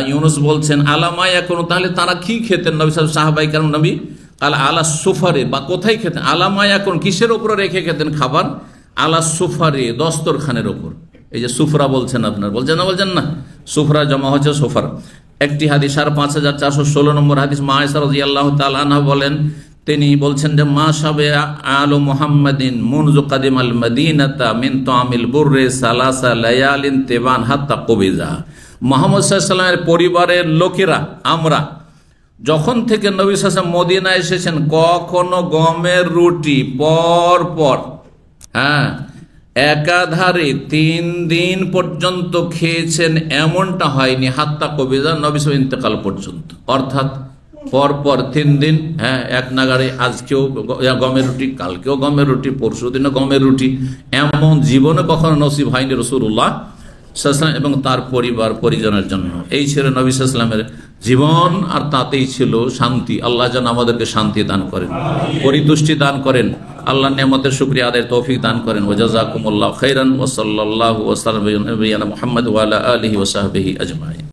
ইউনুস বলছেন, আলামা ইয়াকুনু, তাহলে তারা কি খেতেন নবী সাল্লাল্লাহু আলাইহি ওয়াসাল্লাম, সাহাবায়ে কেরাম, নবী আলা আলা সুফারে, বা কোথায় খেতেন? আলামা ইয়াকুন, কিসের উপরে রেখে খেতেন খাবার? আলা সুফারে, দস্তরখানের উপর। এই যে সুফরা বলছেন, আপনার বলছেন না, সুফরা জমা হচ্ছে সোফার। একটি হাদিস 5416 নম্বর হাদিস, মা আয়েশা রাদিয়াল্লাহু তাআলা আনহা বলেন, তিনি বলছেন যে মা সাবে আলু মুহাম্মাদিন মুনযু কাদিমাল মাদিনাতা মিন তামিল বুররি সালাসা লায়ালিন তিবান হাত্তা কবিজা, মুহাম্মদ সাল্লাল্লাহু আলাইহি ওয়াসাল্লামের পরিবারের লোকেরা, আমরা যখন থেকে নবী সাল্লাল্লাহু আলাইহি ওয়াসাল্লাম মদিনা এসেছেন, কখনো গমের রুটি পর পর একাধারে 3 দিন পর্যন্ত খেয়েছেন, এমনটা হয়নি। হাত্তা কবিজা, নবী সাল্লাল্লাহু আলাইহি ওয়াসাল্লাম ইন্তেকাল পর্যন্ত, অর্থাৎ পরপর 3 দিন, এক নাগারে, আজকেও গমের রুটি, কালকেও গমের রুটি, পরশু দিনও গমের রুটি, এমন জীবনে কখনো নসিব হয়নি রাসূলুল্লাহ সাল্লাল্লাহু আলাইহি ওয়াসাল্লাম এবং তার পরিবার পরিজনের জন্য। এই ছিল নবী সাল্লাল্লাহু আলাইহি ওয়াসাল্লামের জীবন, আর তাতেই ছিল শান্তি। আল্লাহ যেন আমাদেরকে শান্তি দান করেন, পরিতুষ্টি দান করেন, আল্লাহ নিয়ামতের শুকরিয়া আদায়ের তৌফিক দান করেন। ওয়া জাযাকুমুল্লাহু খাইরান ওয়া সাল্লাল্লাহু ওয়া সাল্লাম আলা মুহাম্মদ ওয়া আলা আলিহি ওয়া সাহবিহি আজমাইন।